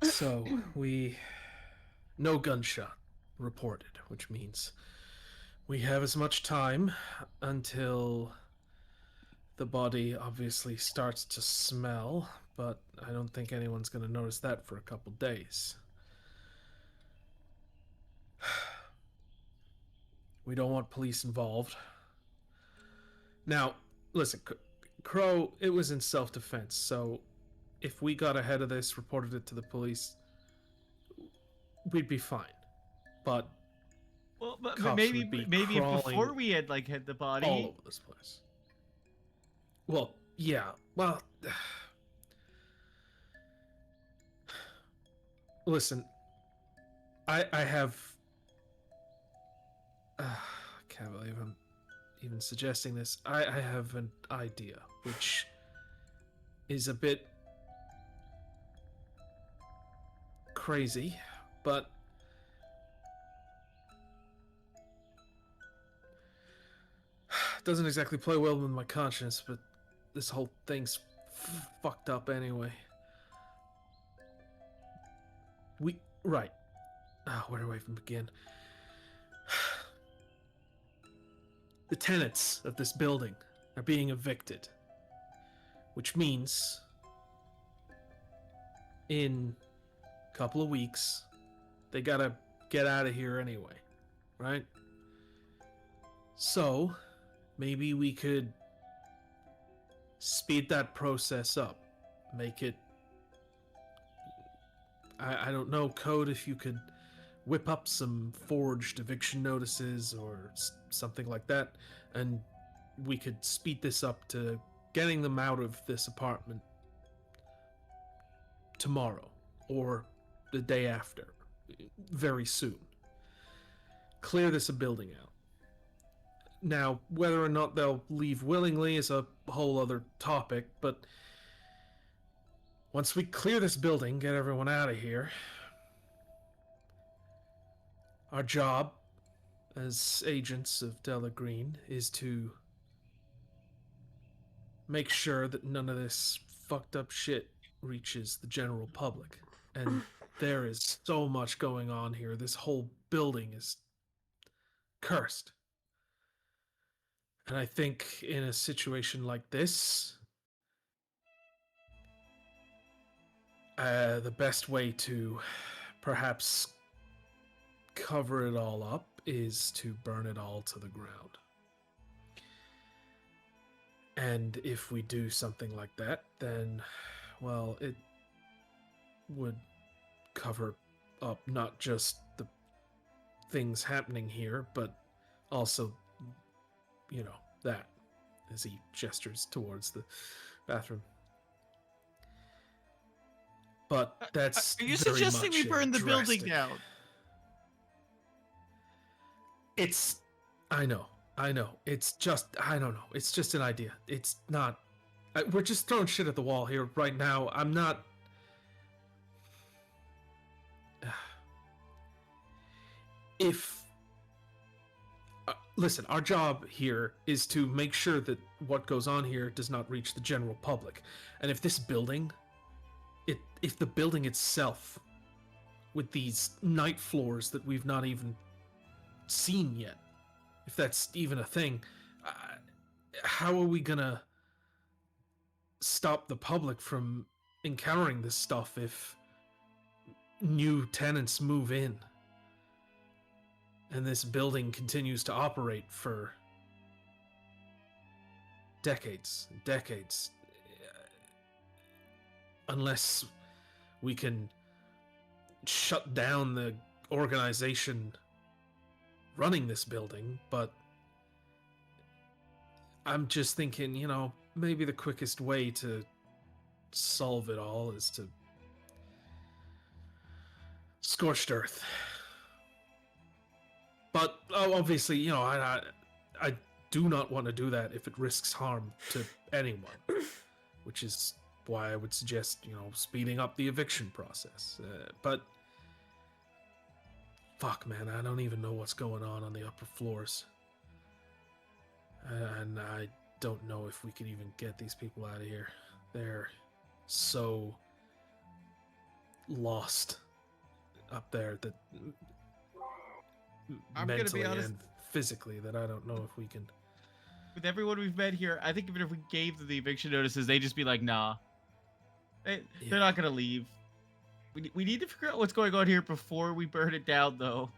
So no gunshot reported, which means we have as much time until the body obviously starts to smell, but I don't think anyone's going to notice that for a couple days. We don't want police involved. Now, listen, Crow, it was in self-defense, so if we got ahead of this, reported it to the police, we'd be fine. But Well, but Cops maybe would be if before crawling we had like hit the body. all over this place. Well, yeah. Well, Listen, I have. I can't believe I'm even suggesting this. I have an idea, which is a bit crazy, but doesn't exactly play well with my conscience, but this whole thing's fucked up anyway. Right. Where do I even begin? The tenants of this building are being evicted, which means in a couple of weeks they gotta get out of here anyway, right? So maybe we could speed that process up, make it, I don't know, Code, if you could whip up some forged eviction notices or something like that, and we could speed this up to getting them out of this apartment tomorrow or the day after, very soon. Clear this building out. Now, whether or not they'll leave willingly is a whole other topic, but once we clear this building, get everyone out of here, our job as agents of Della Green is to make sure that none of this fucked up shit reaches the general public. And there is so much going on here. This whole building is cursed. And I think in a situation like this, the best way to perhaps cover it all up is to burn it all to the ground. And if we do something like that, then, well, it would cover up not just the things happening here, but also, you know, that, as he gestures towards the bathroom. But that's Are you very suggesting we much burn the building drastic. down? I know. It's just, I don't know. It's just an idea. It's not, we're just throwing shit at the wall here right now. I'm not. Listen, our job here is to make sure that what goes on here does not reach the general public. And if this building, if the building itself, with these night floors that we've not even seen yet, if that's even a thing, how are we gonna stop the public from encountering this stuff if new tenants move in and this building continues to operate for decades and decades? Unless we can shut down the organization running this building. But I'm just thinking, you know, maybe the quickest way to solve it all is to scorched earth. But obviously, you know, I do not want to do that if it risks harm to anyone, which is why I would suggest, you know, speeding up the eviction process. But fuck, man, I don't even know what's going on the upper floors. And I don't know if we could even get these people out of here. They're so lost up there that I'm gonna be mentally honest, and physically that I don't know if we can. with everyone we've met here, I think even if we gave them the eviction notices, they'd just be like, nah. They're not gonna leave. We need to figure out what's going on here before we burn it down, though.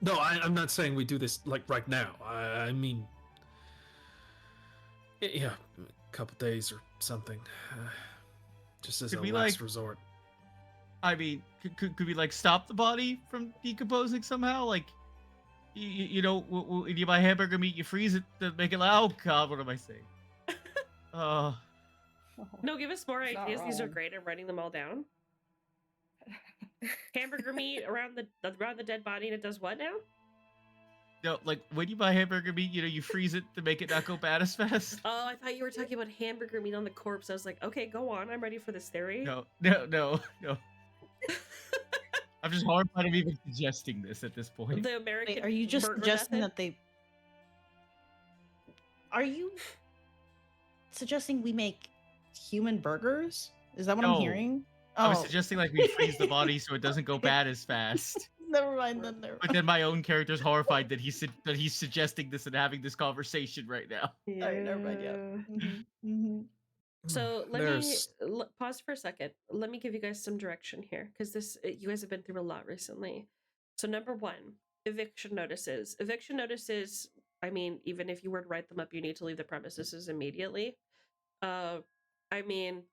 No, I'm not saying we do this like right now. I mean, yeah, a couple days or something, just as Could a we, last like- resort. I mean, could we like stop the body from decomposing somehow? Like, you know, when you buy hamburger meat, you freeze it to make it. Oh God, what am I saying? No, give us more Not ideas. These are wrong. great. I'm writing them all down. hamburger meat around the dead body, and it does what now? No, like when you buy hamburger meat, you freeze it to make it not go bad as fast. Oh, I thought you were talking about hamburger meat on the corpse. I was like, okay, go on. I'm ready for this theory. No. I'm just horrified of even suggesting this at this point. The American. Wait, are you just burger suggesting method? that they? Are you suggesting we make human burgers? Is that what No. I'm hearing? I was suggesting like we freeze the body so it doesn't go bad as fast. Never mind then. Never But then my own character's horrified that he's suggesting this and having this conversation right now. Alright, never mind, yeah. Mm-hmm. So let There's- me pause for a second. Let me give you guys some direction here, because you guys have been through a lot recently. So number one, eviction notices. Eviction notices. I mean, even if you were to write them up, you need to leave the premises immediately. I mean,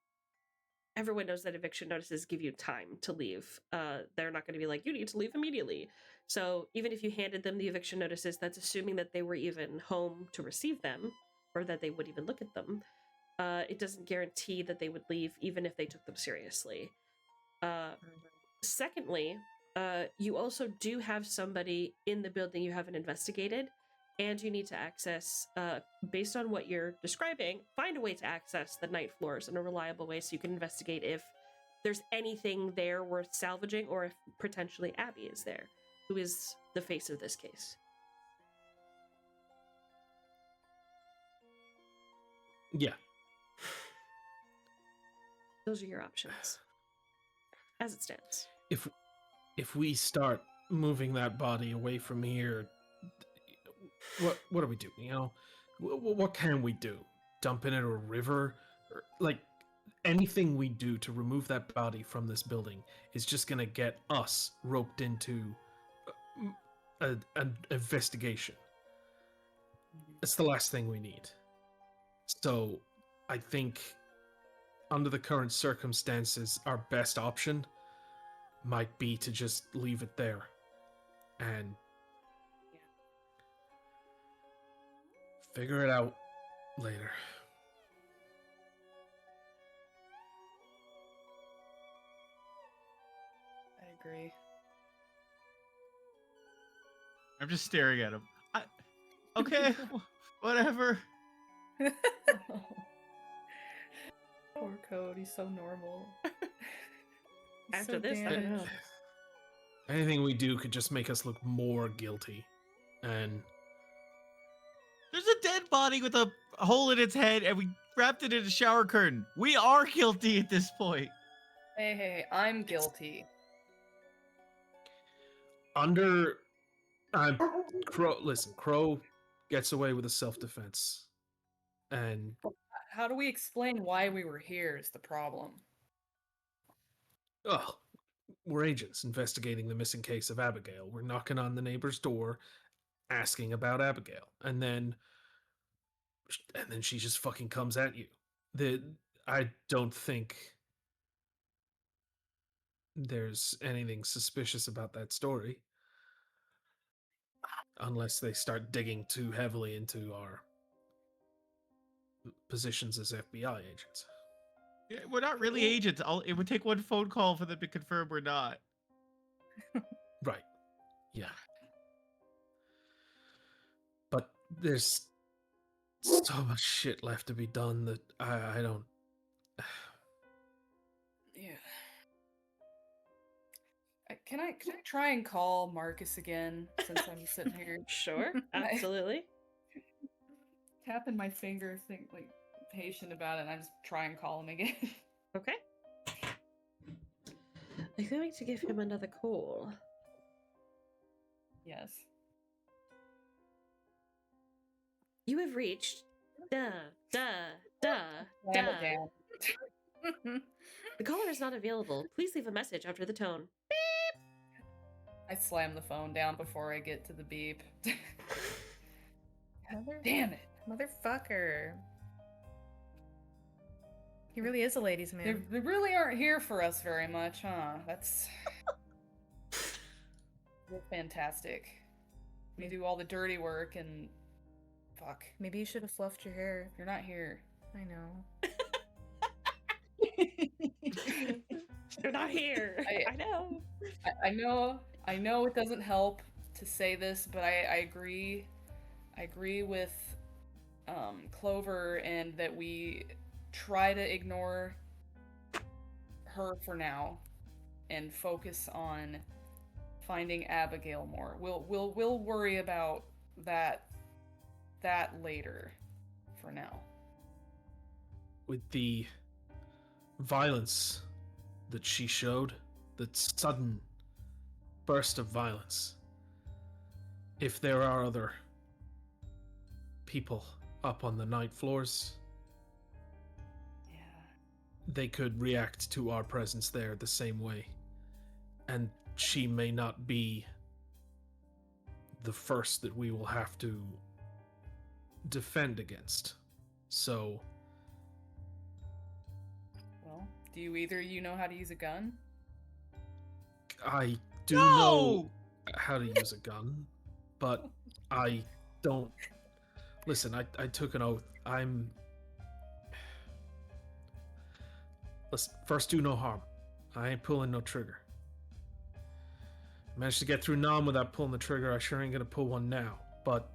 everyone knows that eviction notices give you time to leave. They're not going to be like, you need to leave immediately. So even if you handed them the eviction notices, that's assuming that they were even home to receive them, or that they would even look at them. It doesn't guarantee that they would leave, even if they took them seriously. Secondly, you also do have somebody in the building you haven't investigated, and you need to access, based on what you're describing, find a way to access the night floors in a reliable way so you can investigate if there's anything there worth salvaging, or if potentially Abby is there, who is the face of this case. Yeah. Those are your options, as it stands. If we start moving that body away from here, what do we do? What can we do? Dump it in a river, or like anything we do to remove that body from this building is just gonna get us roped into an investigation. It's the last thing we need. So I think, under the current circumstances, our best option might be to just leave it there and figure it out later. I agree. I'm just staring at him. Okay, whatever. Poor Code, he's so normal. He's After so this, I don't damaged. know. Anything we do could just make us look more guilty. And There's a dead body with a hole in its head, and we wrapped it in a shower curtain. We are guilty at this point. Hey, I'm guilty. under Crow gets away with a self-defense. And How do we explain why we were here is the problem. we're agents investigating the missing case of Abigail. We're knocking on the neighbor's door, asking about Abigail, and then she just fucking comes at you. I don't think there's anything suspicious about that story, unless they start digging too heavily into our positions as FBI agents. Yeah, we're not really agents. It would take one phone call for them to confirm we're not. Right. Yeah. But there's so much shit left to be done that I don't. Yeah. Can I try and call Marcus again since I'm sitting here Sure, absolutely. tapping my finger, like patient about it, and I just try and call him again. Okay. I'm going to give him another call. Yes. You have reached Slam it down. The caller is not available. Please leave a message after the tone. I slam the phone down before I get to the beep. Damn it. Motherfucker. He really is a ladies' man. They really aren't here for us very much, huh? That's They're fantastic. We do all the dirty work and fuck. Maybe you should have fluffed your hair. You're not here. I know. They're not here. I know. I know it doesn't help to say this, but I agree. I agree with Clover, and that we try to ignore her for now and focus on finding Abigail more. We'll worry about that later. For now. With the violence that she showed, that sudden burst of violence, if there are other people up on the night floors, Yeah. they could react to our presence there the same way. And she may not be the first that we will have to defend against. So, Well, do you know how to use a gun? I do No! know how to use a gun, but I don't. Listen, I took an oath. Listen, first, do no harm. I ain't pulling no trigger. Managed to get through Nam without pulling the trigger. I sure ain't gonna pull one now, but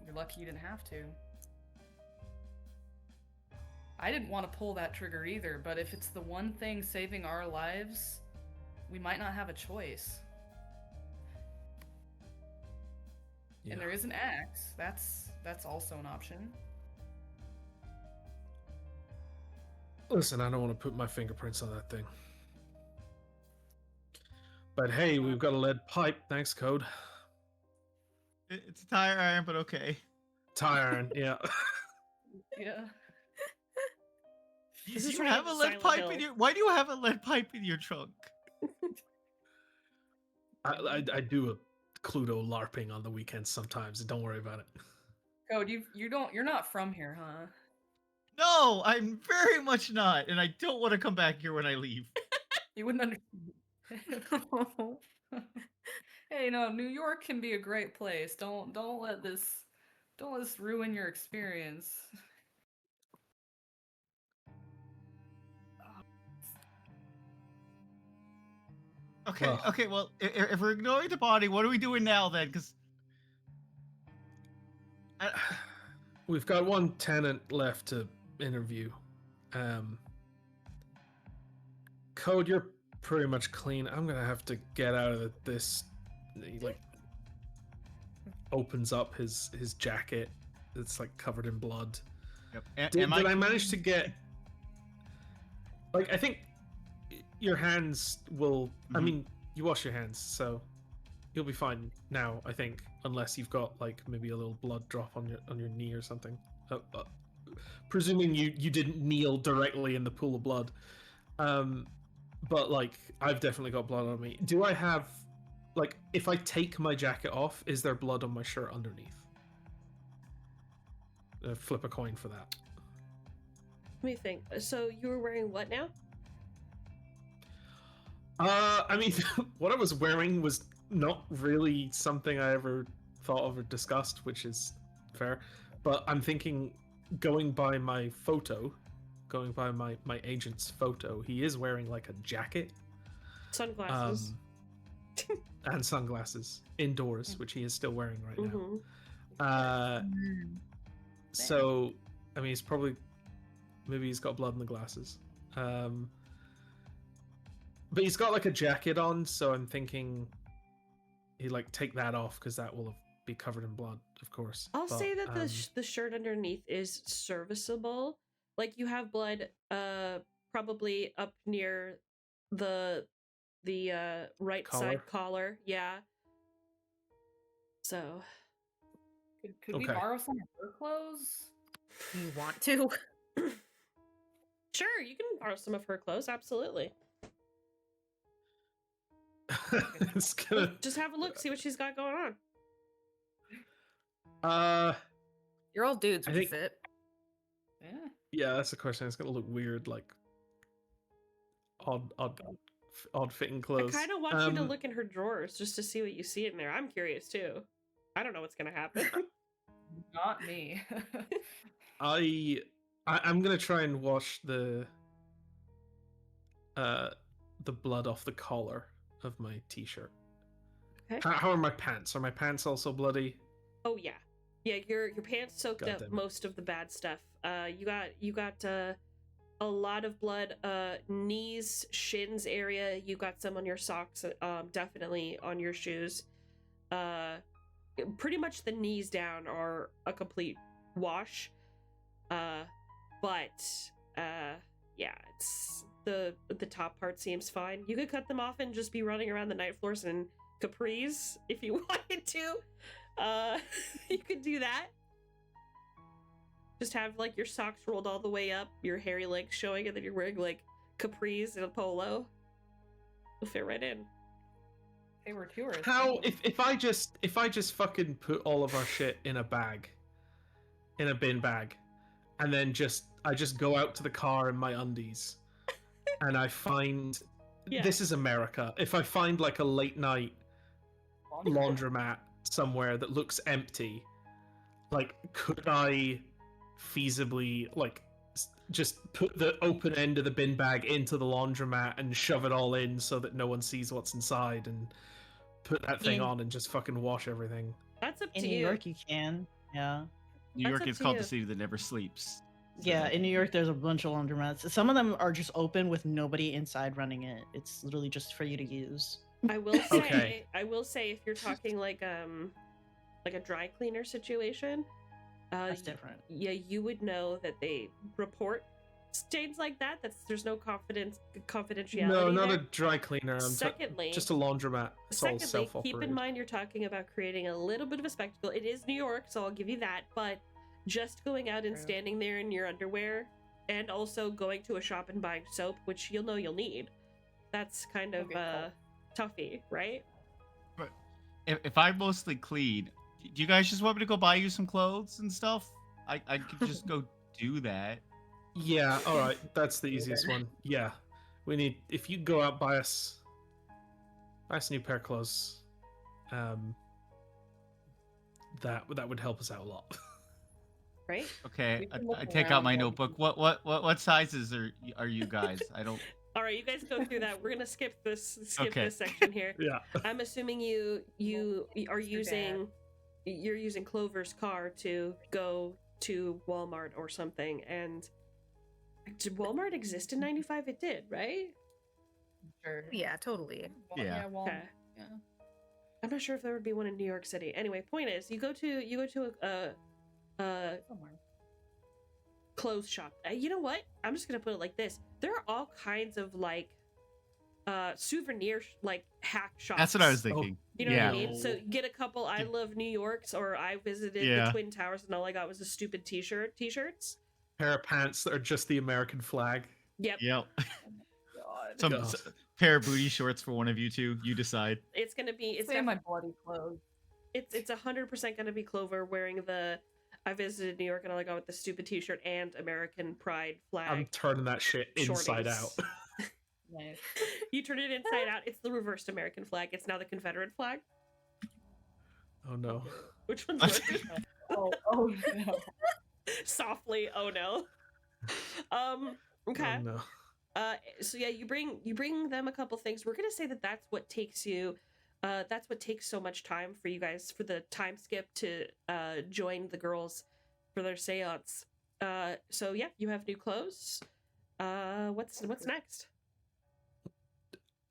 You're lucky you didn't have to. I didn't want to pull that trigger either, but if it's the one thing saving our lives, we might not have a choice. yeah. And there is an axe. That's also an option. Listen, I don't want to put my fingerprints on that thing. But hey, we've got a lead pipe. Thanks, Code. It's a tire iron, but okay. Tire iron, yeah. Yeah. This is You right have up a lead Silent pipe Hill. in your. Why do you have a lead pipe in your trunk? I do a Cluedo LARPing on the weekends sometimes. Don't worry about it. Code, you're not from here, huh? No, I'm very much not, and I don't want to come back here when I leave. You wouldn't understand. Hey, no, New York can be a great place. Don't let this ruin your experience. Okay, Well. okay. Well, if we're ignoring the body, what are we doing now then? Because We've got one tenant left to interview. Code, you're pretty much clean. I'm gonna have to get out of this. He like opens up his jacket. It's like covered in blood. yep. Did I manage to get? Like, I think your hands will. I Mhm. mean, you wash your hands, so you'll be fine now. I think, unless you've got like maybe a little blood drop on your knee or something. Presuming you didn't kneel directly in the pool of blood. But like, I've definitely got blood on me. Do I have, like, if I take my jacket off, is there blood on my shirt underneath? Flip a coin for that. Let me think. So you were wearing what now? I mean, what I was wearing was not really something I ever thought of or discussed, which is fair. But I'm thinking, going by my photo, going by my agent's photo, he is wearing like a jacket. Sunglasses. And sunglasses indoors, which he is still wearing right Mhm. now. So, I mean, he's probably, maybe he's got blood in the glasses. But he's got like a jacket on, so I'm thinking he like take that off because that will be covered in blood, of course. I'll But, say that the shirt underneath is serviceable. Like you have blood, probably up near the right side collar. Yeah. So. Could we Okay. borrow some of her clothes? You want to? Sure, you can borrow some of her clothes. Absolutely. it's gonna. Just have a look, see what she's got going on. You're all dudes. I Would you think- fit? Yeah. Yeah, that's the question. It's gonna look weird, like odd fitting I clothes. kind of want you to look in her drawers just to see what you see in there. I'm curious too. I don't know what's gonna happen. Not me. I'm gonna try and wash the the blood off the collar of my t-shirt. Okay. How are my pants? Are my pants also bloody? Oh yeah, yeah. Your pants soaked God up damn it. most of the bad stuff. You got a lot of blood. Knees, shins area. You got some on your socks. Definitely on your shoes. Pretty much the knees down are a complete wash. But yeah, it's the top part seems fine. You could cut them off and just be running around the night floors in capris if you wanted to. You could do that. Just have like your socks rolled all the way up, your hairy legs showing, and then you're wearing like capris and a polo. It'll fit right in. They were tourists. How if I just fucking put all of our shit in a bag, in a bin bag, and then I just go out to the car in my undies, and I find this is America. If I find like a late night laundromat somewhere that looks empty, like could I feasibly like just put the open end of the bin bag into the laundromat and shove it all in so that no one sees what's inside and put that thing on and just fucking wash everything? That's up to In you. New York, you can. Yeah. New That's York up is to called you. the city that never sleeps. Yeah, in New York, there's a bunch of laundromats. Some of them are just open with nobody inside running it. It's literally just for you to use. I will say, Okay. if you're talking like a dry cleaner situation, That's different. yeah, you would know that they report stains like that. There's no confidentiality. No, not there. a dry cleaner. Secondly, just a laundromat. It's all Secondly, self-operated. keep in mind you're talking about creating a little bit of a spectacle. It is New York, so I'll give you that, but just going out and True. standing there in your underwear and also going to a shop and buying soap, which you'll need, that's kind of Okay, toughy, right? If I mostly clean, do you guys just want me to go buy you some clothes and stuff? I could just go do that. Yeah, all right. That's the easiest one. Yeah, we need. If you go out buy us a new pair of clothes, that would help us out a lot. Right? Okay, We can look I take out around my while notebook. we- What sizes are you guys? I don't. All right, you guys go through that. We're gonna skip this Okay. section here. Yeah. I'm assuming you are Mr. using you're using Clover's car to go to Walmart or something. And did Walmart exist in '95? It did, right? Sure. Yeah, totally. Well, Yeah. well, Okay. yeah. I'm not sure if there would be one in New York City. Anyway, point is, you go to a Somewhere. clothes shop. You know what? I'm just gonna put it like this: there are all kinds of like souvenir like hack shops. That's what I was thinking. You know yeah. what I mean? So get a couple I love New Yorks, or I visited Yeah. the Twin Towers and all I got was a stupid t-shirts. Pair of pants that are just the American flag. Yep. Yep. God. Some God. pair of booty shorts for one of you two. You decide. It's gonna be it's Say my bloody clothes. it's 100% gonna be Clover wearing the I visited New York and all I got with the stupid t-shirt and American Pride flag. I'm turning that shit inside shorties. out. Nice. You turn it inside out. It's the reversed American flag. It's now the Confederate flag. Oh no. Which one's worse? Oh no. Softly. Oh no. Okay. Oh no. So yeah, you bring them a couple things. We're gonna say that's what takes you. That's what takes so much time for you guys for the time skip to join the girls for their séance. So yeah, you have new clothes. What's next?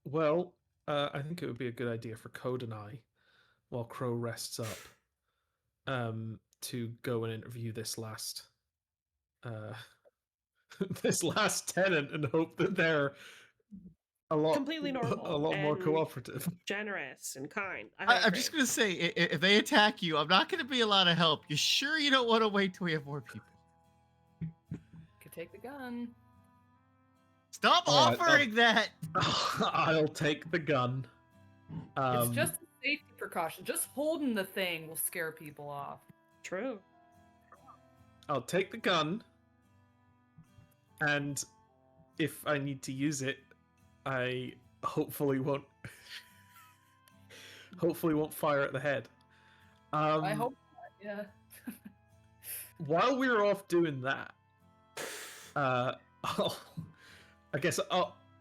Well, I think it would be a good idea for Code and I, while Crow rests up, to go and interview this last tenant and hope that they're a lot Completely normal a lot more and cooperative. Generous and kind. I'm just gonna say, if they attack you, I'm not gonna be a lot of help. You sure you don't want to wait till we have more people? Could take the gun. Stop All right, offering that. I'll take the gun. It's just a safety precaution. Just holding the thing will scare people off. True. I'll take the gun, and if I need to use it, I hopefully won't fire at the head. I hope not, yeah. While we were off doing that,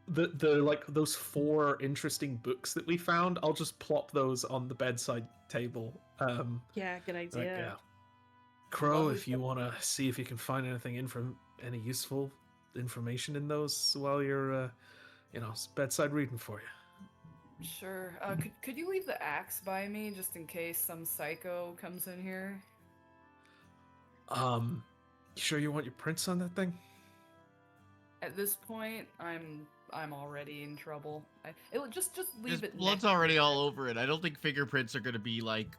the like those 4 interesting books that we found, I'll just plop those on the bedside table. Yeah, good Like, idea. yeah. Crow, Lovely if you want to see if you can find any useful information in those while you're, bedside reading for you. Sure. Could you leave the axe by me just in case some psycho comes in here? You sure you want your prints on that thing? At this point, I'm already in trouble. Just leave His it. blood's next to already me. all over it. I don't think fingerprints are gonna be like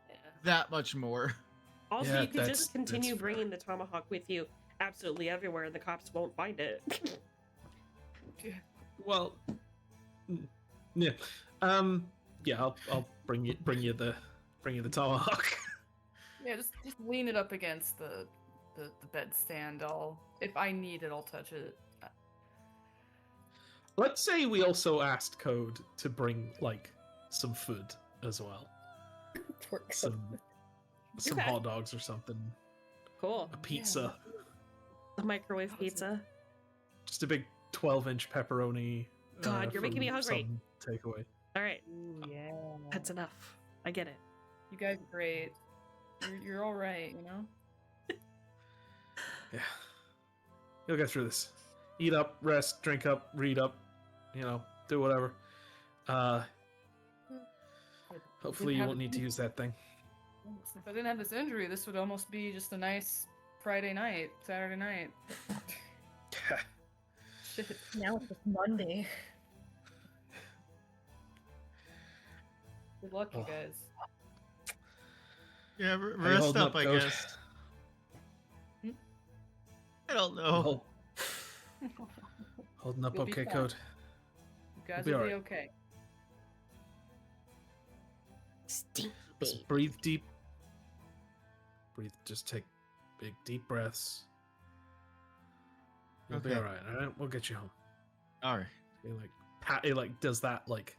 Yeah. that much more. Also, Yeah, you could just that's continue fair. bringing the tomahawk with you absolutely everywhere, and the cops won't find it. Well, yeah. Yeah, I'll bring you the tomahawk. Yeah, just lean it up against the bedstand. If I need it, I'll touch it. Let's say we also asked Code to bring like some food as well. Poor Some Okay. hot dogs or something. Cool. A pizza. The microwave Awesome. pizza. Just a big 12-inch pepperoni. God, you're making me from hungry. some takeaway. All right, Ooh, yeah. that's enough. I get it. You guys are great. You're all right, you know. Yeah. You'll get through this. Eat up, rest, drink up, read up, do whatever. Hopefully you won't need to use that thing. If I didn't have this injury, this would almost be just a nice Friday night, Saturday night. Shit. Now it's just Monday. Good luck, you Oh. guys. Yeah, How you rest holding up, I Code? guess. Hmm? I don't know. Holding up You'll be okay, fine. Code. You guys be will be alright. okay. Stinky Just babe. breathe deep. Just take big, deep breaths. You'll be Okay. alright, alright? We'll get you home. All right. He does that like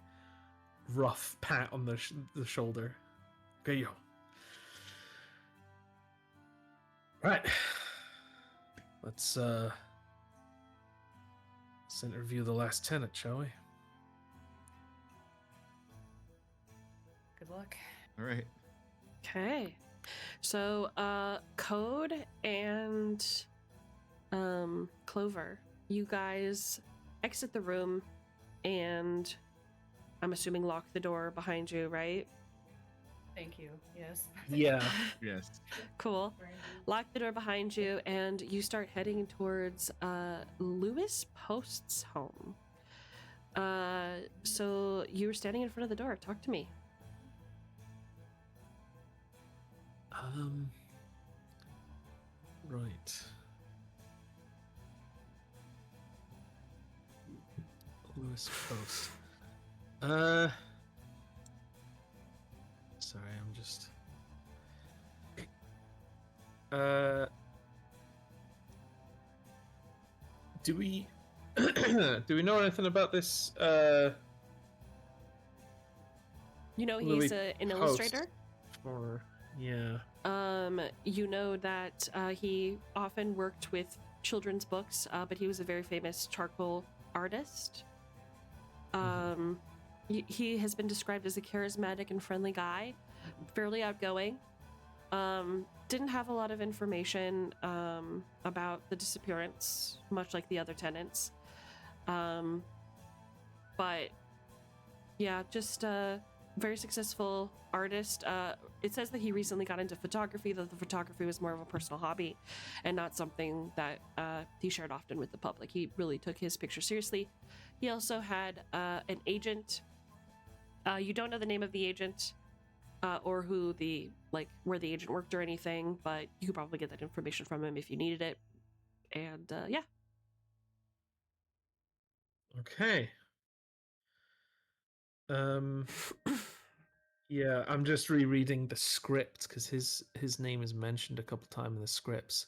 rough pat on the shoulder. Get you home. Right. Let's interview the last tenant, shall we? Good luck. All right. Okay. So, Code and Clover, you guys exit the room and I'm assuming lock the door behind you, right? Thank you. Yes. Yeah. Yes. Cool. Lock the door behind you and you start heading towards Lewis Post's home. So you were standing in front of the door. Talk to me. Right. Lewis Post. Sorry, I'm just. Do we do we know anything about this? You know Louis he's an illustrator. Or yeah. You know that he often worked with children's books, but he was a very famous charcoal artist. He has been described as a charismatic and friendly guy, fairly outgoing. Didn't have a lot of information about the disappearance, much like the other tenants. But yeah, just a very successful artist. It says that he recently got into photography, though the photography was more of a personal hobby and not something that he shared often with the public. He really took his picture seriously. He also had an agent. You don't know the name of the agent or who where the agent worked or anything, but you could probably get that information from him if you needed it. And yeah. Okay. Yeah, I'm just rereading the script because his name is mentioned a couple times in the scripts.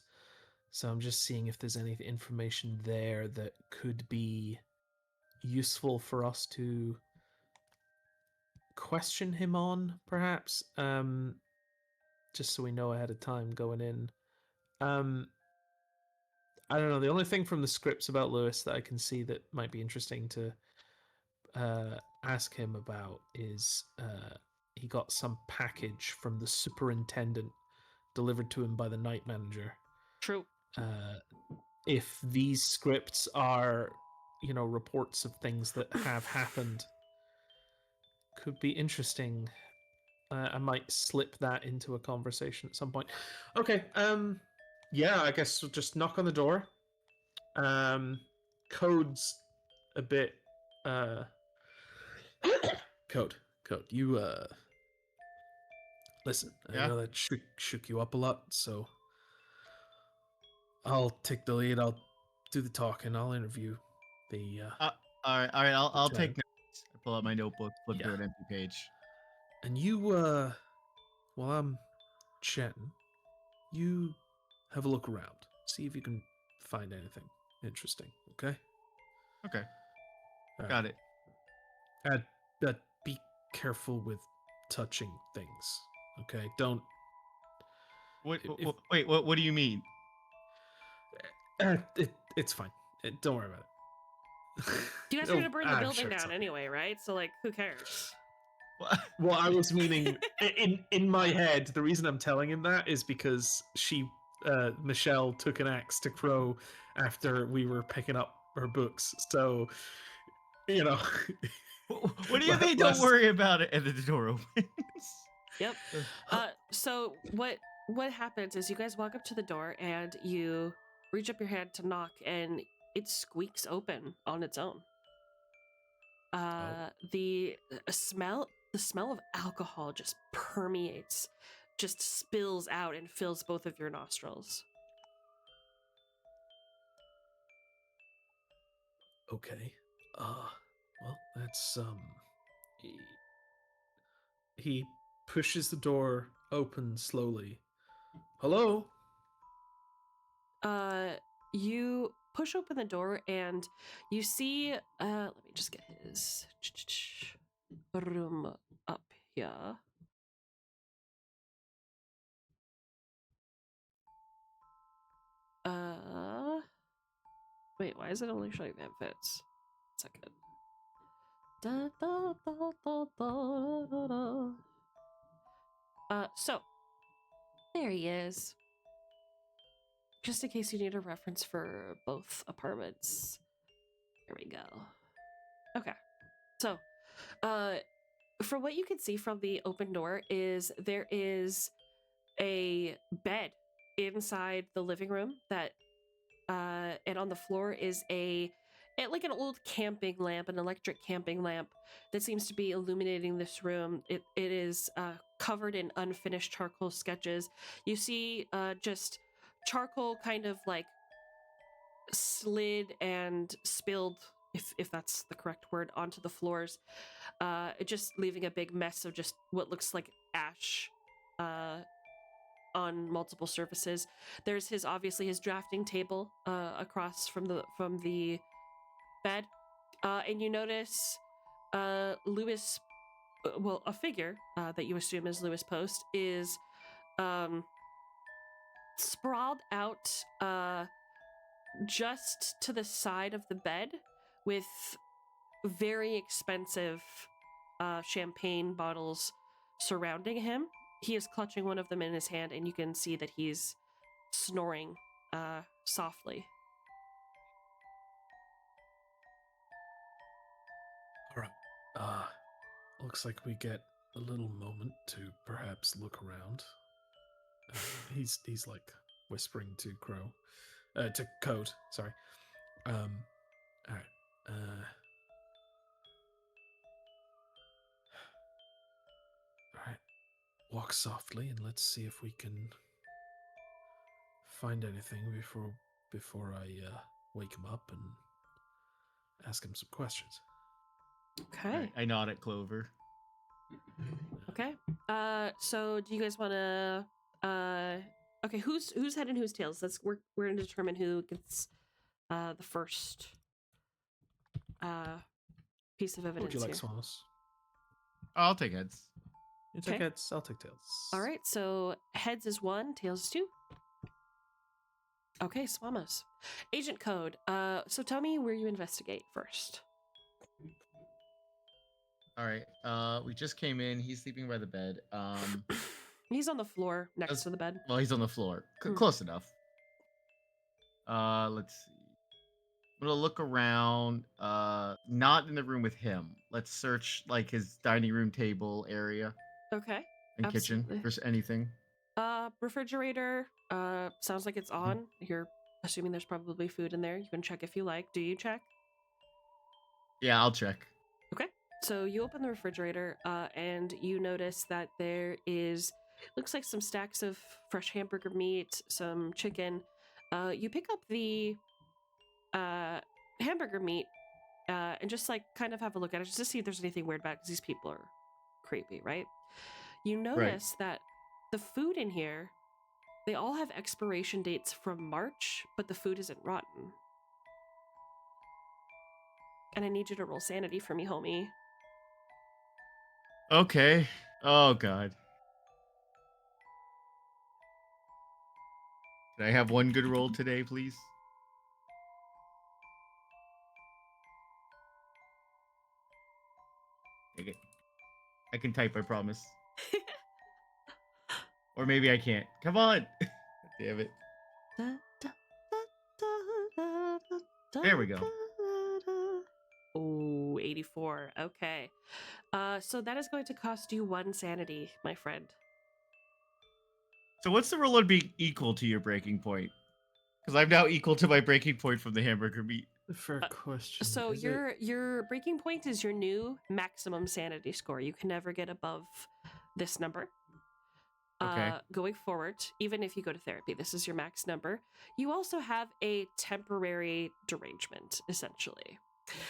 So I'm just seeing if there's any information there that could be useful for us to question him on, perhaps. Just so we know ahead of time going in. I don't know. The only thing from the scripts about Lewis that I can see that might be interesting to ask him about is he got some package from the superintendent delivered to him by the night manager. True. If these scripts are, reports of things that have happened, could be interesting. I might slip that into a conversation at some point. Okay. Yeah, I guess we'll just knock on the door. Code's a bit. Code. You listen. Yeah? I know that shook you up a lot, so I'll take the lead. I'll do the talking. I'll interview the. All right. I'll Okay. take notes. I pull out my notebook, flip Yeah. through an empty page. And you, while I'm chatting, you have a look around. See if you can find anything interesting. Okay. Okay. All Got it. right. Be careful with touching things. Okay. Don't. Wait. What do you mean? It's fine. Don't worry about it. You guys are gonna burn the building sure, it's down fine. anyway, right? So like, who cares? Well, I was meaning in my head. The reason I'm telling him that is because Michelle took an axe to Crow after we were picking up her books. So, What do you mean? Don't worry about it. And then the door opens. Yep. So what happens is you guys walk up to the door and you reach up your hand to knock, and it squeaks open on its own. The smell of alcohol just permeates, just spills out and fills both of your nostrils. Okay. Well, that's He pushes the door open slowly. Hello? You push open the door and you see, let me just get his room up here. Wait, why is it only showing the outfits? Second. Da, da, da, da, da, da, da. So there he is. Just in case you need a reference for both apartments. Here we go. Okay. So, from what you can see from the open door is there is a bed inside the living room that and on the floor is like an old camping lamp, an electric camping lamp that seems to be illuminating this room. It is covered in unfinished charcoal sketches. You see just charcoal kind of like slid and spilled, if that's the correct word, onto the floors, just leaving a big mess of just what looks like ash on multiple surfaces. There's obviously his drafting table across from the bed, and you notice Lewis, a figure that you assume is Lewis Post is sprawled out just to the side of the bed with very expensive champagne bottles surrounding him. He is clutching one of them in his hand, and you can see that he's snoring softly. All right. Looks like we get a little moment to perhaps look around. He's like whispering to to Code. Sorry. All right. All right. Walk softly and let's see if we can find anything before I wake him up and ask him some questions. Okay. Right, I nod at Clover. Okay. So do you guys want to? Okay. Who's head and who's tails? We're gonna determine who gets the first piece of What evidence would you like, here. Swanos? I'll take heads. You take Okay. heads. I'll take tails. All right. So heads is 1, tails is 2. Okay, Swamos. Agent code. So tell me where you investigate first. All right. We just came in. He's sleeping by the bed. He's on the floor next That's- to the bed. Well, he's on the floor. Hmm. Close enough. Let's see. I'm gonna look around. Not in the room with him. Let's search like his dining room table area Okay. and kitchen Absolutely. for anything. Refrigerator. Sounds like it's on. You're assuming there's probably food in there. You can check if you like. Do you check? Yeah, I'll check. Okay. So you open the refrigerator, and you notice that there is looks like some stacks of fresh hamburger meat, some chicken. You pick up the hamburger meat, and just like kind of have a look at it just to see if there's anything weird about it, because these people are creepy, right? You notice that the food in here, they all have expiration dates from March, but the food isn't rotten. And I need you to roll sanity for me, homie. Okay. Oh god. Can I have one good roll today, please? Take it. I can type, I promise. Or maybe I can't. Come on. Damn it. There we go. Oh, 84. Okay. So that is going to cost you 1 sanity, my friend. So what's the rule of being equal to your breaking point? Because I'm now equal to my breaking point from the hamburger meat. Fair question. So Is it- your breaking point is your new maximum sanity score. You can never get above this number. Okay. Going forward, even if you go to therapy, this is your max number. You also have a temporary derangement, essentially.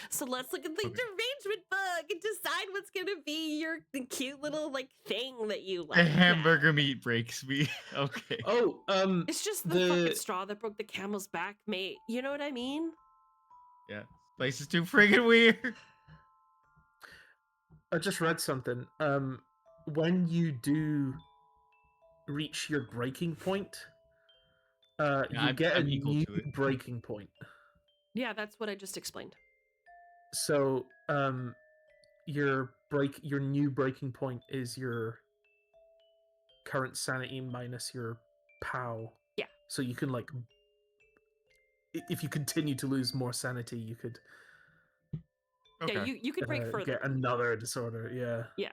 So let's look at the Okay. derangement book and decide what's gonna be your cute little like thing that you like. The now. hamburger meat breaks me. Okay. Oh, It's just the fucking straw that broke the camel's back, mate. You know what I mean? Yeah. This place is too friggin' weird. I just read something. When you do reach your breaking point, Yeah, you I'm- get I'm a equal new to it. breaking point. Yeah, that's what I just explained. So, your new breaking point is your current sanity minus your POW. Yeah. So you can like, if you continue to lose more sanity, you could Okay. Yeah, you could break further. get another disorder. Yeah. Yeah.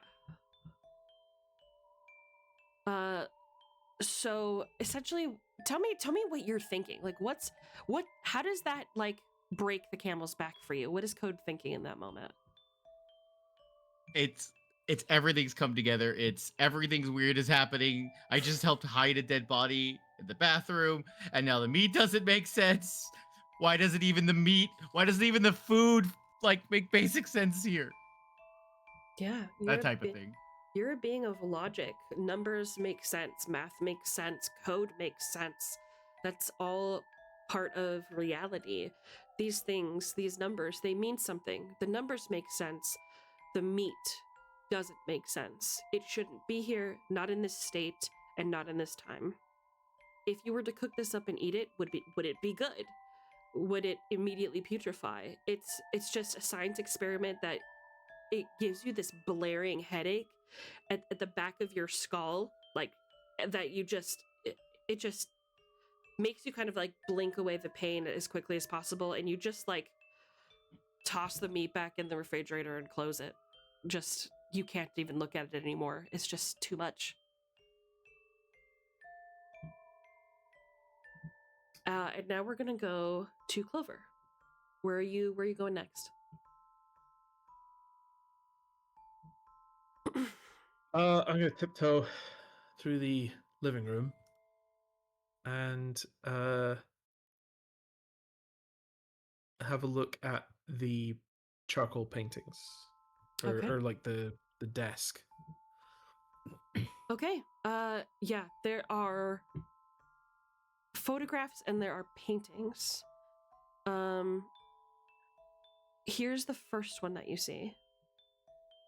So essentially, tell me what you're thinking. Like, how does that like break the camel's back for you? What is Code thinking in that moment? It's everything's come together. It's everything's weird is happening. I just helped hide a dead body in the bathroom, and now the meat doesn't make sense. Why doesn't even the food like make basic sense here? Yeah, That type of thing. You're a being of logic. Numbers make sense. Math makes sense. Code makes sense. That's all part of reality. These things, these numbers, they mean something. The numbers make sense. The meat doesn't make sense. It shouldn't be here, not in this state, and not in this time. If you were to cook this up and eat it, would it be good? Would it immediately putrefy? It's just a science experiment that it gives you this blaring headache at the back of your skull, like that you just it just makes you kind of like blink away the pain as quickly as possible, and you just like toss the meat back in the refrigerator and close it. Just you can't even look at it anymore. It's just too much. And now we're gonna go to Clover. Where are you going next? I'm gonna tiptoe through the living room and have a look at the charcoal paintings, Okay. or like the desk. Okay. Yeah, there are photographs and there are paintings. Here's the first one that you see.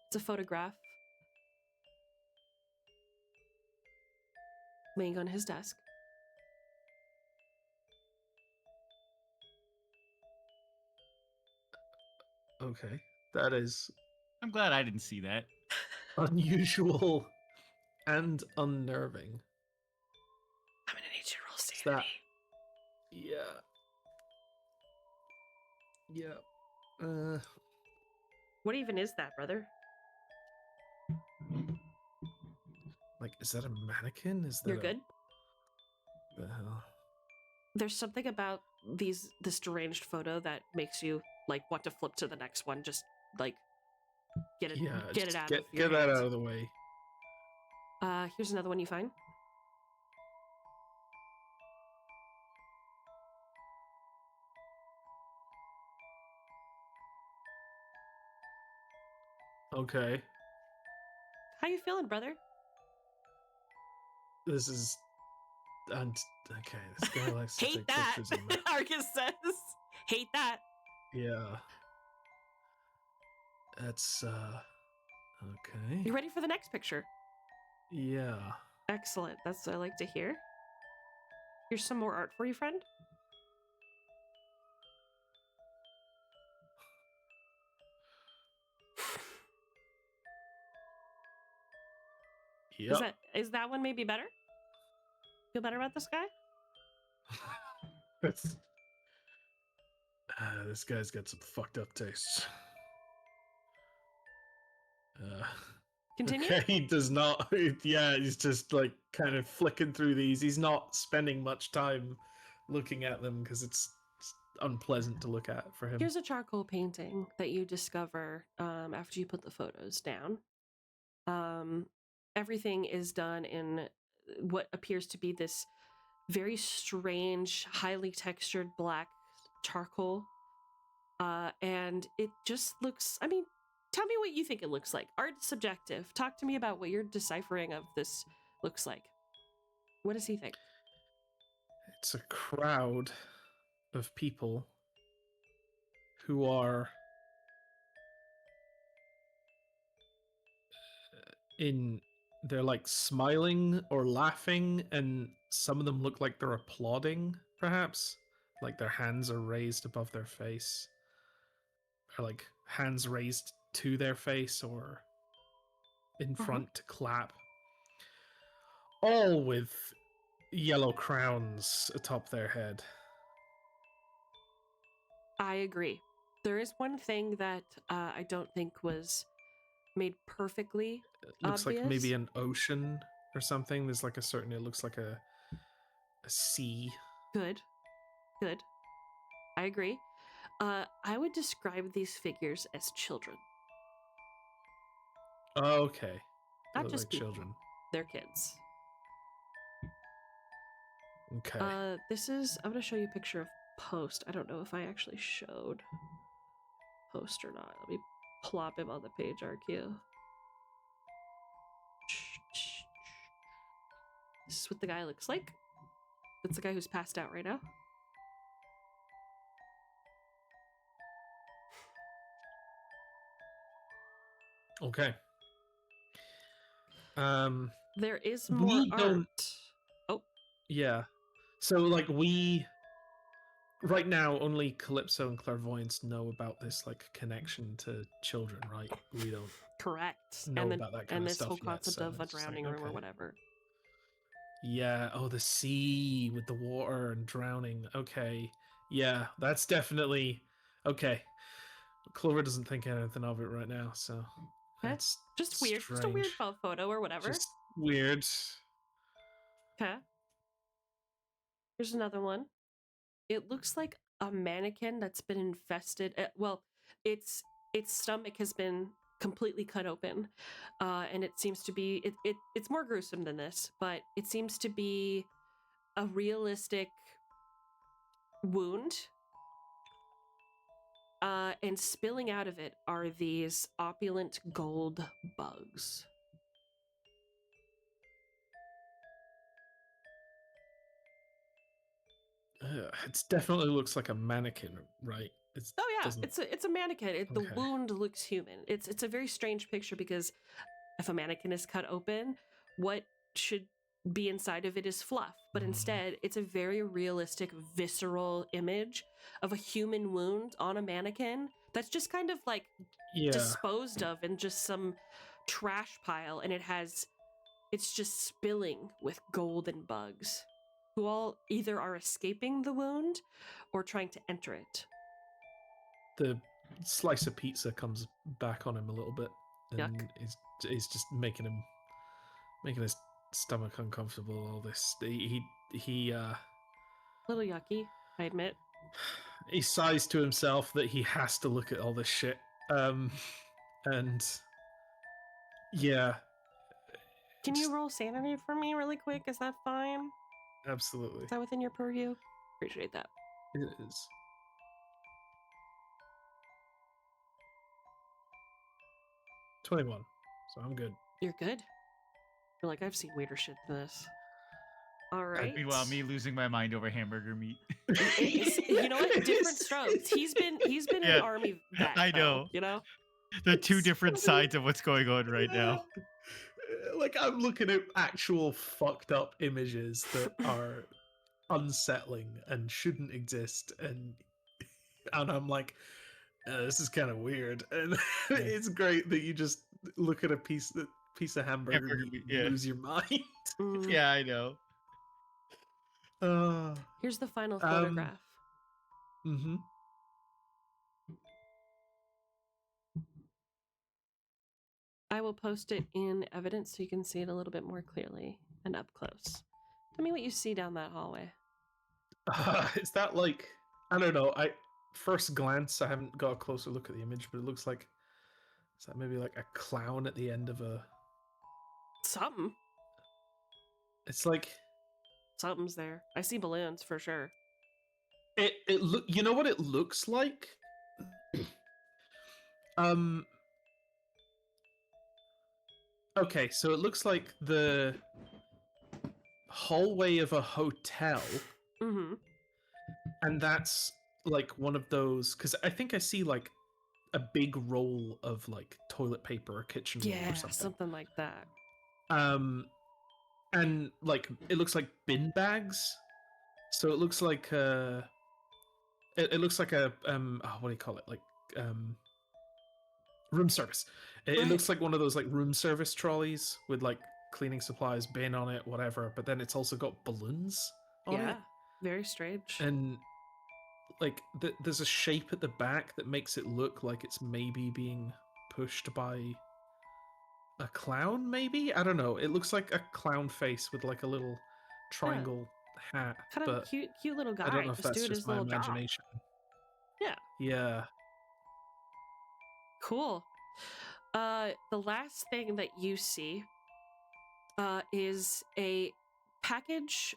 It's a photograph laying on his desk. Okay. That is I'm glad I didn't see that. unusual and unnerving. I'm gonna need you to roll Is sanity. that? Yeah. What even is that, brother? Like, is that a mannequin? Is that You're good? The hell? There's something about this deranged photo that makes you like want to flip to the next one. Just like get it Yeah, get just it out of your get that hands. out of the way. Here's another one you find. Okay. How you feeling, brother? This is and okay, this guy likes to Hate take that. pictures of me. Arcus says. Hate that. Yeah. That's okay. You ready for the next picture? Yeah. Excellent. That's what I like to hear. Here's some more art for you, friend. Yep. Is that one maybe better? Feel better about this guy? That's this guy's got some fucked up tastes. Continue. Okay, he does not. Yeah, he's just like kind of flicking through these. He's not spending much time looking at them because it's unpleasant to look at for him. Here's a charcoal painting that you discover after you put the photos down. Everything is done in what appears to be this very strange, highly textured black charcoal. And it just looks, I mean, tell me what you think it looks like. Art's subjective. Talk to me about what your deciphering of this looks like. What does he think? It's a crowd of people who are they're like smiling or laughing, and some of them look like they're applauding, perhaps. Like their hands are raised above their face. Or like hands raised to their face or in front to clap. All with yellow crowns atop their head. I agree. There is one thing that I don't think was made perfectly It looks like obvious. maybe an ocean or something. There's like it looks like a sea. Good. I agree. I would describe these figures as children. Okay. They Not look just like people. children. They're kids. Okay. I'm going to show you a picture of Post. I don't know if I actually showed Post or not. Let me plop him on the page, RQ. This is what the guy looks like. That's the guy who's passed out right now. Okay. There is We more don't- art. Oh, Yeah. So like right now only Calypso and Clairvoyance know about this like connection to children, right? We don't correct. know and then, about that kind and of this stuff whole yet, concept so of a it's just drowning like, room or okay. whatever. Yeah, oh the sea with the water and drowning. Okay. Yeah, that's definitely okay. Clover doesn't think anything of it right now, so that's Just weird. Just a weird strange. photo or whatever. Just weird. Okay. Here's another one. It looks like a mannequin that's been infested. Its stomach has been completely cut open, and it seems to be it's more gruesome than this, but it seems to be a realistic wound. And spilling out of it are these opulent gold bugs. It definitely looks like a mannequin, right? Oh yeah, doesn't- it's a mannequin. The Okay. wound looks human. It's a very strange picture because if a mannequin is cut open, what should be inside of it is fluff, but instead it's a very realistic, visceral image of a human wound on a mannequin that's just kind of like Yeah. disposed of in just some trash pile, and it's just spilling with golden bugs who all either are escaping the wound or trying to enter it. The slice of pizza comes back on him a little bit, and Yuck. is just making his stomach uncomfortable. All this, he A little yucky, I admit. he sighs to himself that he has to look at all this shit. And yeah, Can just- you roll sanity for me really quick? Is that fine? absolutely Is that within your purview? Appreciate that. it is. 21, so I'm good. You're good. You're like, I've seen weirder shit than this. All right. Meanwhile, me losing my mind over hamburger meat. You know what? Different strokes. He's been Yeah, an army vet. I though, know. You know. The two different sides of what's going on right now. Like, I'm looking at actual fucked up images that are unsettling and shouldn't exist, and I'm like, this is kind of weird. And it's great that you just look at a piece of hamburger Hamburger meat meat, and yeah. lose your mind. Mm. Yeah, I know. Here's the final Um, photograph. Mm-hmm. I will post it in evidence so you can see it a little bit more clearly and up close. Tell me what you see down that hallway. Is that like, I don't know. First glance, I haven't got a closer look at the image, but it looks like, is that maybe like a clown at the end of a? Something. It's like Something's there. I see balloons for sure. it look. You know what it looks like? Okay, so it looks like the hallway of a hotel, Mm-hmm. and that's like one of those, because I think I see like a big roll of like toilet paper or kitchen roll Yeah, or something. something like that. And like it looks like bin bags, so it looks like it looks like a what do you call it, like room service. It looks like one of those like room service trolleys with like cleaning supplies bin on it, whatever, but then it's also got balloons on Yeah, it, very strange. and like there's a shape at the back that makes it look like it's maybe being pushed by a clown, maybe? I don't know. It looks like a clown face with like a little triangle hat, Kind of but cute little guy. I don't know if just that's doing just his my little job. imagination. Yeah. Yeah. Cool. The last thing that you see is a package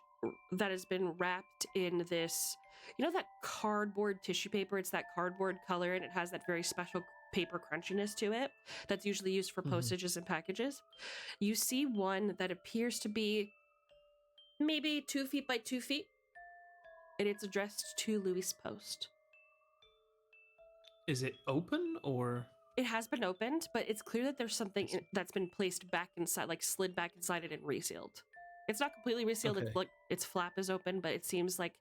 that has been wrapped in this, you know, that cardboard tissue paper? It's that cardboard color, and it has that very special paper crunchiness to it that's usually used for Mhm. postages and packages. You see one that appears to be maybe 2 feet by 2 feet, and it's addressed to Louis Post. Is it open or? It has been opened, but it's clear that there's something that's been placed back inside, like slid back inside it and resealed. It's not completely resealed. Okay. It's like its flap is open, but it seems like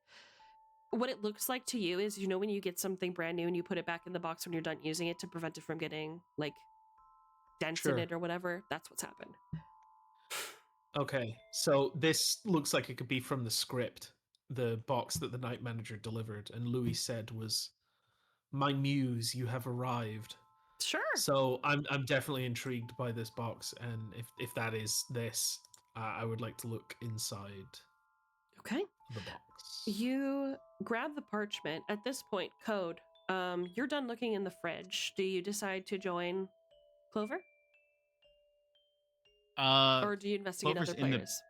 what it looks like to you is, you know, when you get something brand new and you put it back in the box when you're done using it to prevent it from getting like dents in Sure. it or whatever. That's what's happened. Okay, so this looks like it could be from the script, the box that the night manager delivered, and Louis said was, "My muse, you have arrived." Sure. So I'm definitely intrigued by this box, and if that is this, I would like to look inside Okay. the box. You grab the parchment. At this point, Code, you're done looking in the fridge. Do you decide to join Clover? Or do you investigate Clover's other in the- players?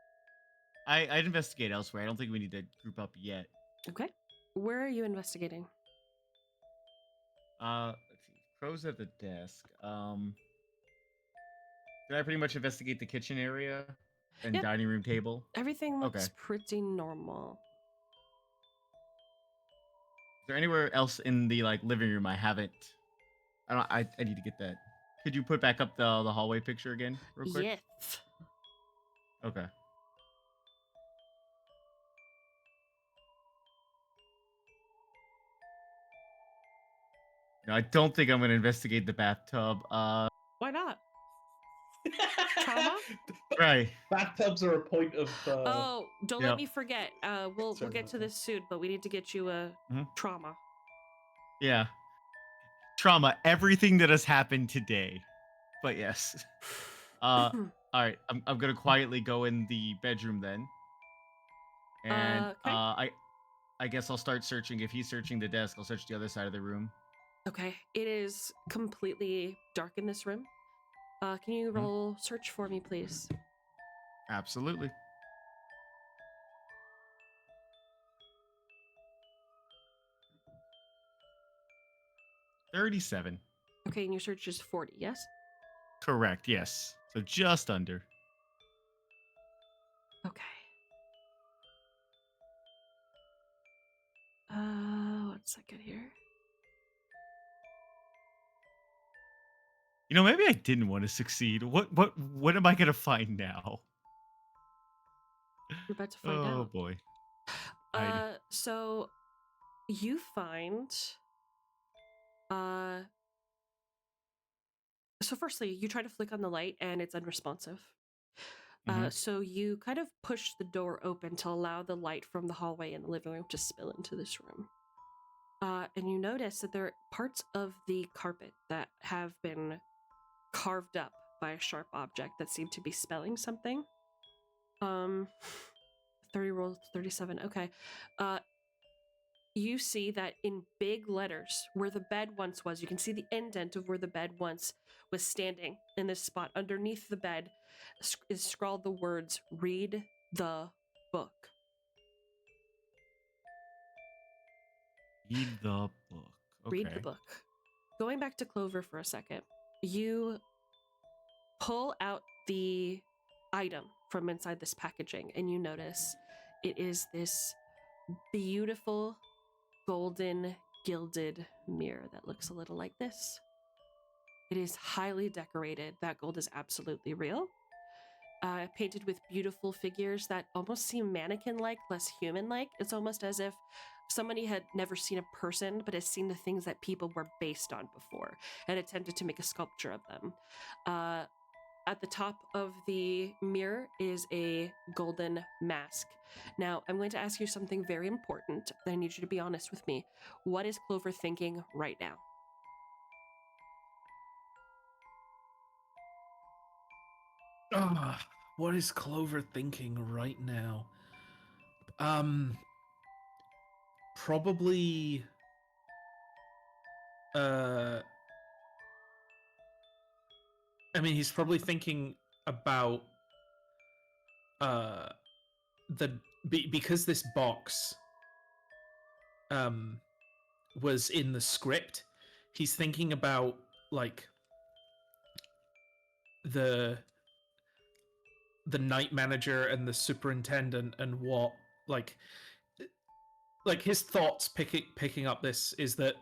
I'd investigate elsewhere. I don't think we need to group up yet. Okay. Where are you investigating? Let's see. Crow's at the desk. Did I pretty much investigate the kitchen area and Yep. dining room table? Everything looks Okay. pretty normal. Is there anywhere else in the like living room I haven't? I need to get that. Could you put back up the hallway picture again, real quick? Yes. Okay. No, I don't think I'm gonna investigate the bathtub. Why not? Trauma? Right. Bathtubs are a point of. Oh, don't Yep. let me forget. We'll Sorry get about to that. this soon, but we need to get you a Mhm. trauma. Yeah. Trauma. Everything that has happened today. But yes. All right. I'm gonna quietly go in the bedroom then, and Okay. I guess I'll start searching. If he's searching the desk, I'll search the other side of the room. Okay. It is completely dark in this room. Can you roll search for me, please? Absolutely. $37. Okay, and your search is 40, yes? Correct. Yes. So just under. Okay. One second here. You know, maybe I didn't want to succeed. What am I gonna find now? You're about to find Oh out. boy. Hide. So you find so firstly, you try to flick on the light and it's unresponsive. Mhm. So you kind of push the door open to allow the light from the hallway and the living room to spill into this room. And you notice that there are parts of the carpet that have been carved up by a sharp object that seem to be spelling something. 30 rolls 37. Okay. You see that in big letters where the bed once was, you can see the indent of where the bed once was standing in this spot. Underneath the bed is scrawled the words, "Read the book." Read the book. Okay. Read the book. Going back to Clover for a second, you pull out the item from inside this packaging and you notice it is this beautiful golden gilded mirror that looks a little like this. It is highly decorated. That gold is absolutely real. Painted with beautiful figures that almost seem mannequin-like, less human-like. It's almost as if somebody had never seen a person, but has seen the things that people were based on before and attempted to make a sculpture of them. At the top of the mirror is a golden mask. Now, I'm going to ask you something very important. I need you to be honest with me. What is Clover thinking right now? What is Clover thinking right now? Probably. I mean, he's probably thinking about because this box was in the script. He's thinking about like the night manager and the superintendent and what like his thoughts picking up this is that,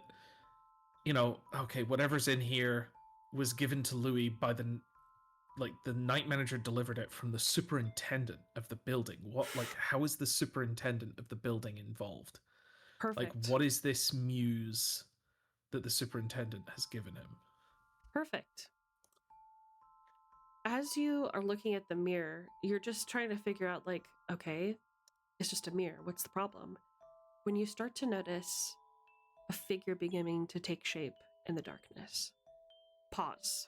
you know, okay, whatever's in here was given to Louis by the night manager delivered it from the superintendent of the building. How is the superintendent of the building involved? Perfect. Like, what is this muse that the superintendent has given him? Perfect. As you are looking at the mirror, you're just trying to figure out, like, okay, it's just a mirror. What's the problem? When you start to notice a figure beginning to take shape in the darkness, pause.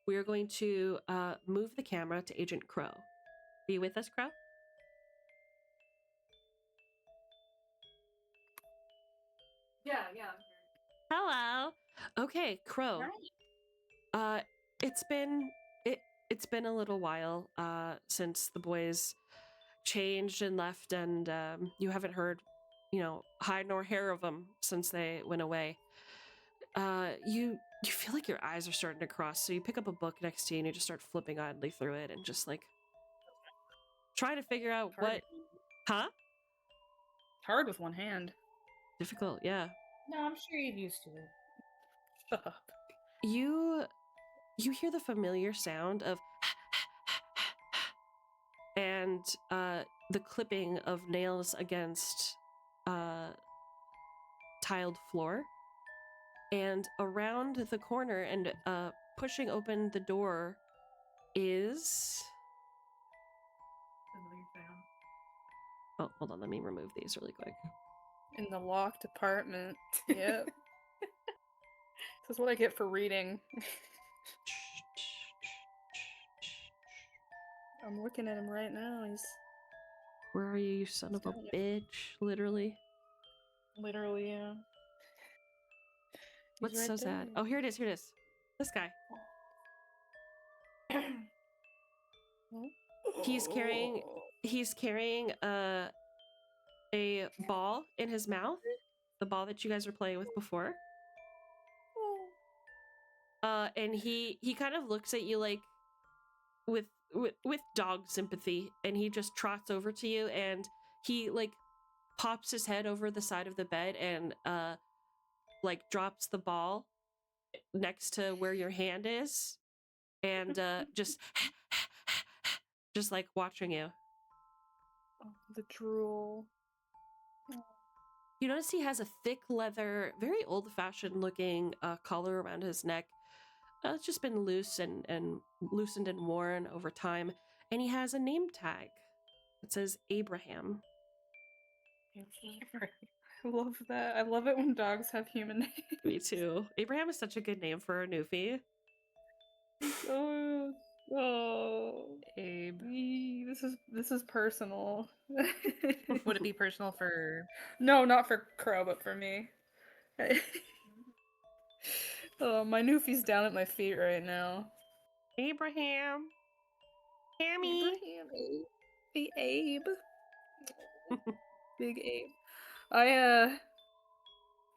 We are going to move the camera to Agent Crow. Are you with us, Crow? Yeah. Hello. Okay, Crow. It's been it's been a little while since the boys changed and left, and you haven't heard, hide nor hair of them since they went away. You feel like your eyes are starting to cross, so you pick up a book next to you and you just start flipping idly through it and just like trying to figure out Hard. Huh? Hard with one hand. Difficult, yeah. No, I'm sure you're used to it. Shut up. You hear the familiar sound of and the clipping of nails against tiled floor. And around the corner and pushing open the door is... Oh, hold on, let me remove these really quick. In the locked apartment. Yep. This is what I get for reading. I'm looking at him right now. He's Where are you, you son of a down bitch? Literally. literally, yeah. He's What's right so sad? there. Oh, here it is, here it is. This guy. He's carrying a ball in his mouth. The ball that you guys were playing with before. And he kind of looks at you like with dog sympathy, and he just trots over to you, and he like pops his head over the side of the bed and like drops the ball next to where your hand is, and just like watching you. Oh, the drool. You notice he has a thick leather, very old-fashioned looking collar around his neck. It's just been loose and loosened and worn over time. And he has a name tag. It says Abraham. I love that. I love it when dogs have human names. Me too. Abraham is such a good name for a Newfie. Oh, Abe. this is personal. Would it be personal for? No, not for Crow, but for me. Oh, my Newfie's down at my feet right now. Abraham. Hammy. Abraham, Abe. Hey, Abe. Big Abe.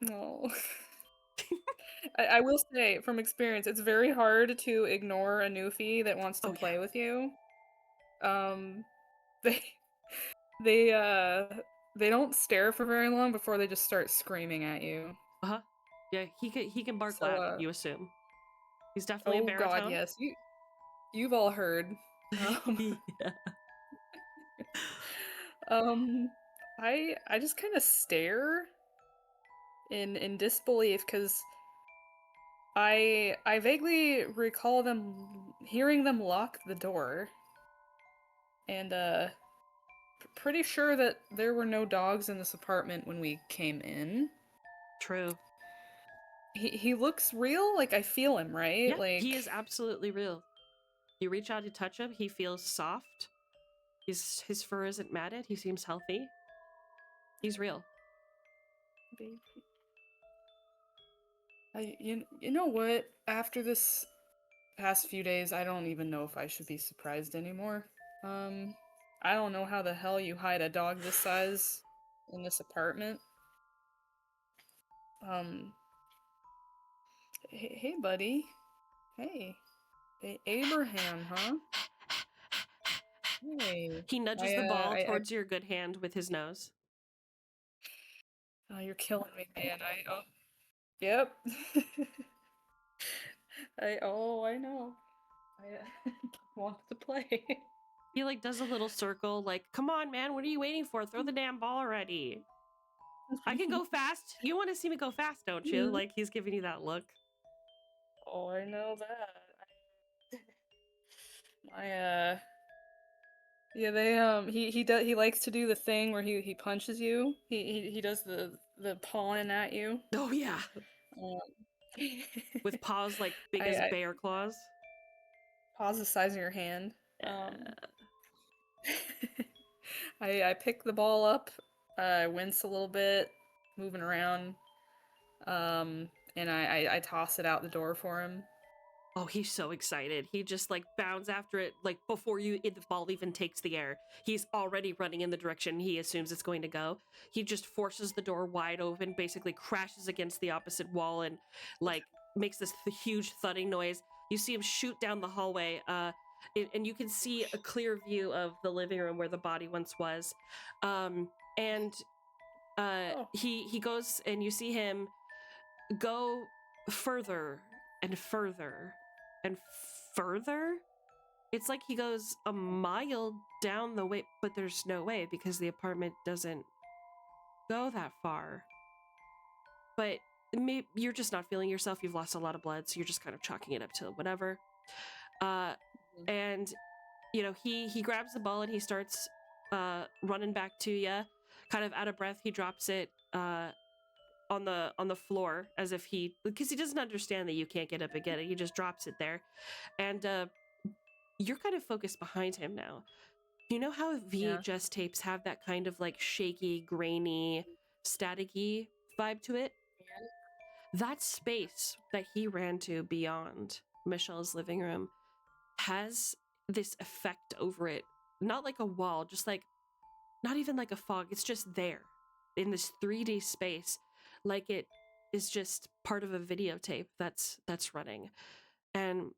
No. I will say, from experience, it's very hard to ignore a Newfie that wants to Oh, play yeah. with you. They don't stare for very long before they just start screaming at you. Uh-huh. Yeah, he can bark So, loud, you assume. He's definitely a Oh baritone. God, yes. You've all heard. Yeah. I just kind of stare in disbelief because I vaguely recall hearing them lock the door, and pretty sure that there were no dogs in this apartment when we came in. True. He looks real, like I feel him, right? Yeah, Like he is absolutely real. You reach out to touch him, he feels soft. His fur isn't matted, he seems healthy. He's real. baby. You know what? After this past few days, I don't even know if I should be surprised anymore. I don't know how the hell you hide a dog this size in this apartment. Hey, buddy. Hey. Abraham, huh? Hey. He nudges the ball towards your good hand with his nose. Oh, you're killing me, man. Yep. I know. I want to play. He like does a little circle, like, come on, man, what are you waiting for? Throw the damn ball already. I can go fast. You want to see me go fast, don't you? Like, he's giving you that look. Oh, I know that. Yeah, he likes to do the thing where he punches you. He does the pawing at you. Oh, yeah. With paws like big as bear claws. Paws the size of your hand. I pick the ball up, I wince a little bit, moving around, and I toss it out the door for him. Oh, he's so excited. He just like bounds after it, like before the ball even takes the air. He's already running in the direction he assumes it's going to go. He just forces the door wide open, basically crashes against the opposite wall and like makes this huge thudding noise. You see him shoot down the hallway, and you can see a clear view of the living room where the body once was. He goes, and you see him go further and further and further. It's like he goes a mile down the way, but there's no way because the apartment doesn't go that far. But maybe you're just not feeling yourself. You've lost a lot of blood, so you're just kind of chalking it up to whatever. And you know, he grabs the ball and he starts running back to you, kind of out of breath. He drops it on the floor as if because he doesn't understand that you can't get up and get it. He just drops it there, and you're kind of focused behind him now. You know how VHS tapes have that kind of like shaky, grainy, staticky vibe to it? That space that he ran to beyond Michelle's living room has this effect over it. Not like a wall, just like, not even like a fog. It's just there in this 3D space, like it is just part of a videotape that's running. And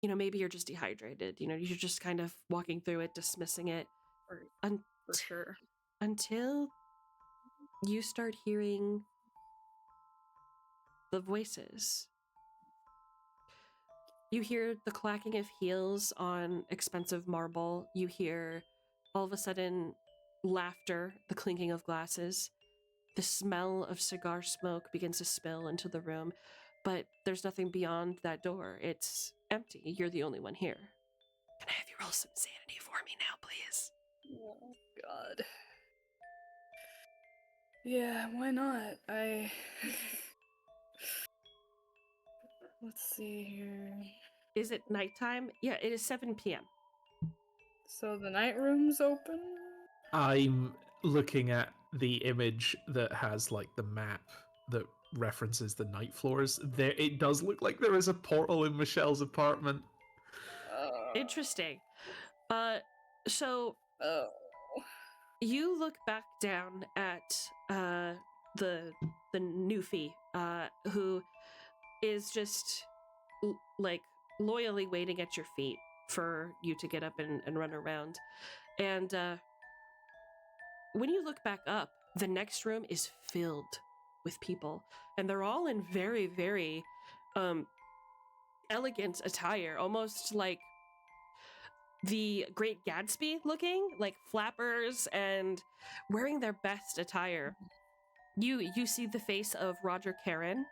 you know, maybe you're just dehydrated. You know, you're just kind of walking through it, dismissing it. For sure. Until you start hearing the voices. You hear the clacking of heels on expensive marble. You hear, all of a sudden, laughter, the clinking of glasses. The smell of cigar smoke begins to spill into the room, but there's nothing beyond that door. It's empty. You're the only one here. Can I have you roll some sanity for me now, please? Oh, God. Yeah, why not? Let's see here. Is it nighttime? Yeah, it is 7 p.m. So the night room's open? I'm looking at the image that has like the map that references the night floors. There, it does look like there is a portal in Michelle's apartment. Interesting. So Oh. you look back down at the Newfie, who is just like loyally waiting at your feet for you to get up and run around. And when you look back up, the next room is filled with people, and they're all in very, very elegant attire, almost like the Great Gatsby looking, like flappers and wearing their best attire. You see the face of Roger Karen.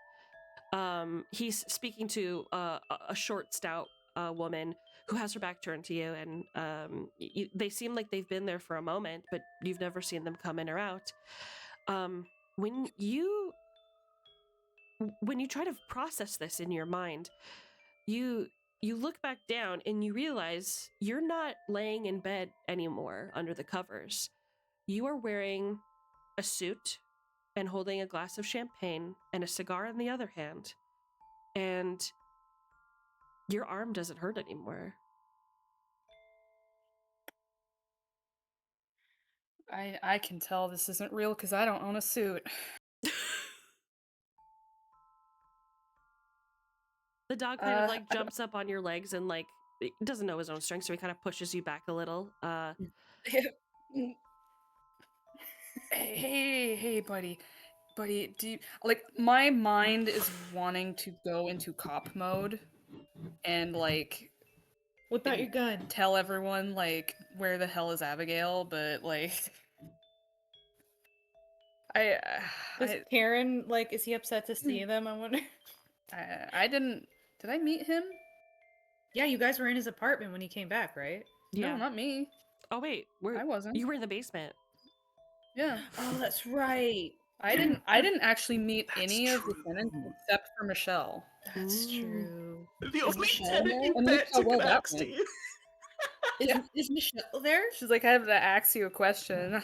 He's speaking to a short, stout woman who has her back turned to you, and they seem like they've been there for a moment, but you've never seen them come in or out. When you try to process this in your mind, you look back down and you realize you're not laying in bed anymore under the covers. You are wearing a suit and holding a glass of champagne and a cigar in the other hand. And your arm doesn't hurt anymore. I can tell this isn't real because I don't own a suit. The dog kind of like jumps up on your legs and like it doesn't know his own strength, so he kind of pushes you back a little. Hey, buddy, do you like? My mind is wanting to go into cop mode, and like, Whip out your gun. tell everyone like where the hell is Abigail, but like, Is Karen like? Is he upset to see them? I wonder. I didn't. Did I meet him? Yeah, you guys were in his apartment when he came back, right? Yeah. No, not me. Oh wait, I wasn't. You were in the basement. Yeah. Oh, that's right. I didn't actually meet any of the tenants except for Michelle. That's Ooh. true. The only Michelle tenant there? you And bet Michelle took well an that axe to went. you. Is Michelle there? She's like, I have to ask you a question.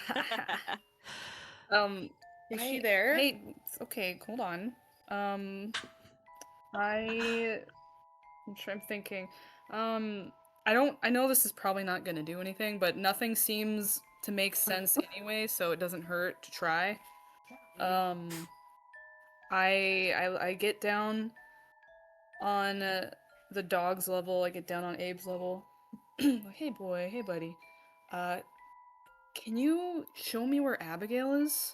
Is she there? Hey, okay, hold on. I'm thinking. I know this is probably not gonna do anything, but nothing seems to make sense anyway, so it doesn't hurt to try. I get down on the dog's level. I get down on Abe's level. Hey boy, hey buddy. Can you show me where Abigail is?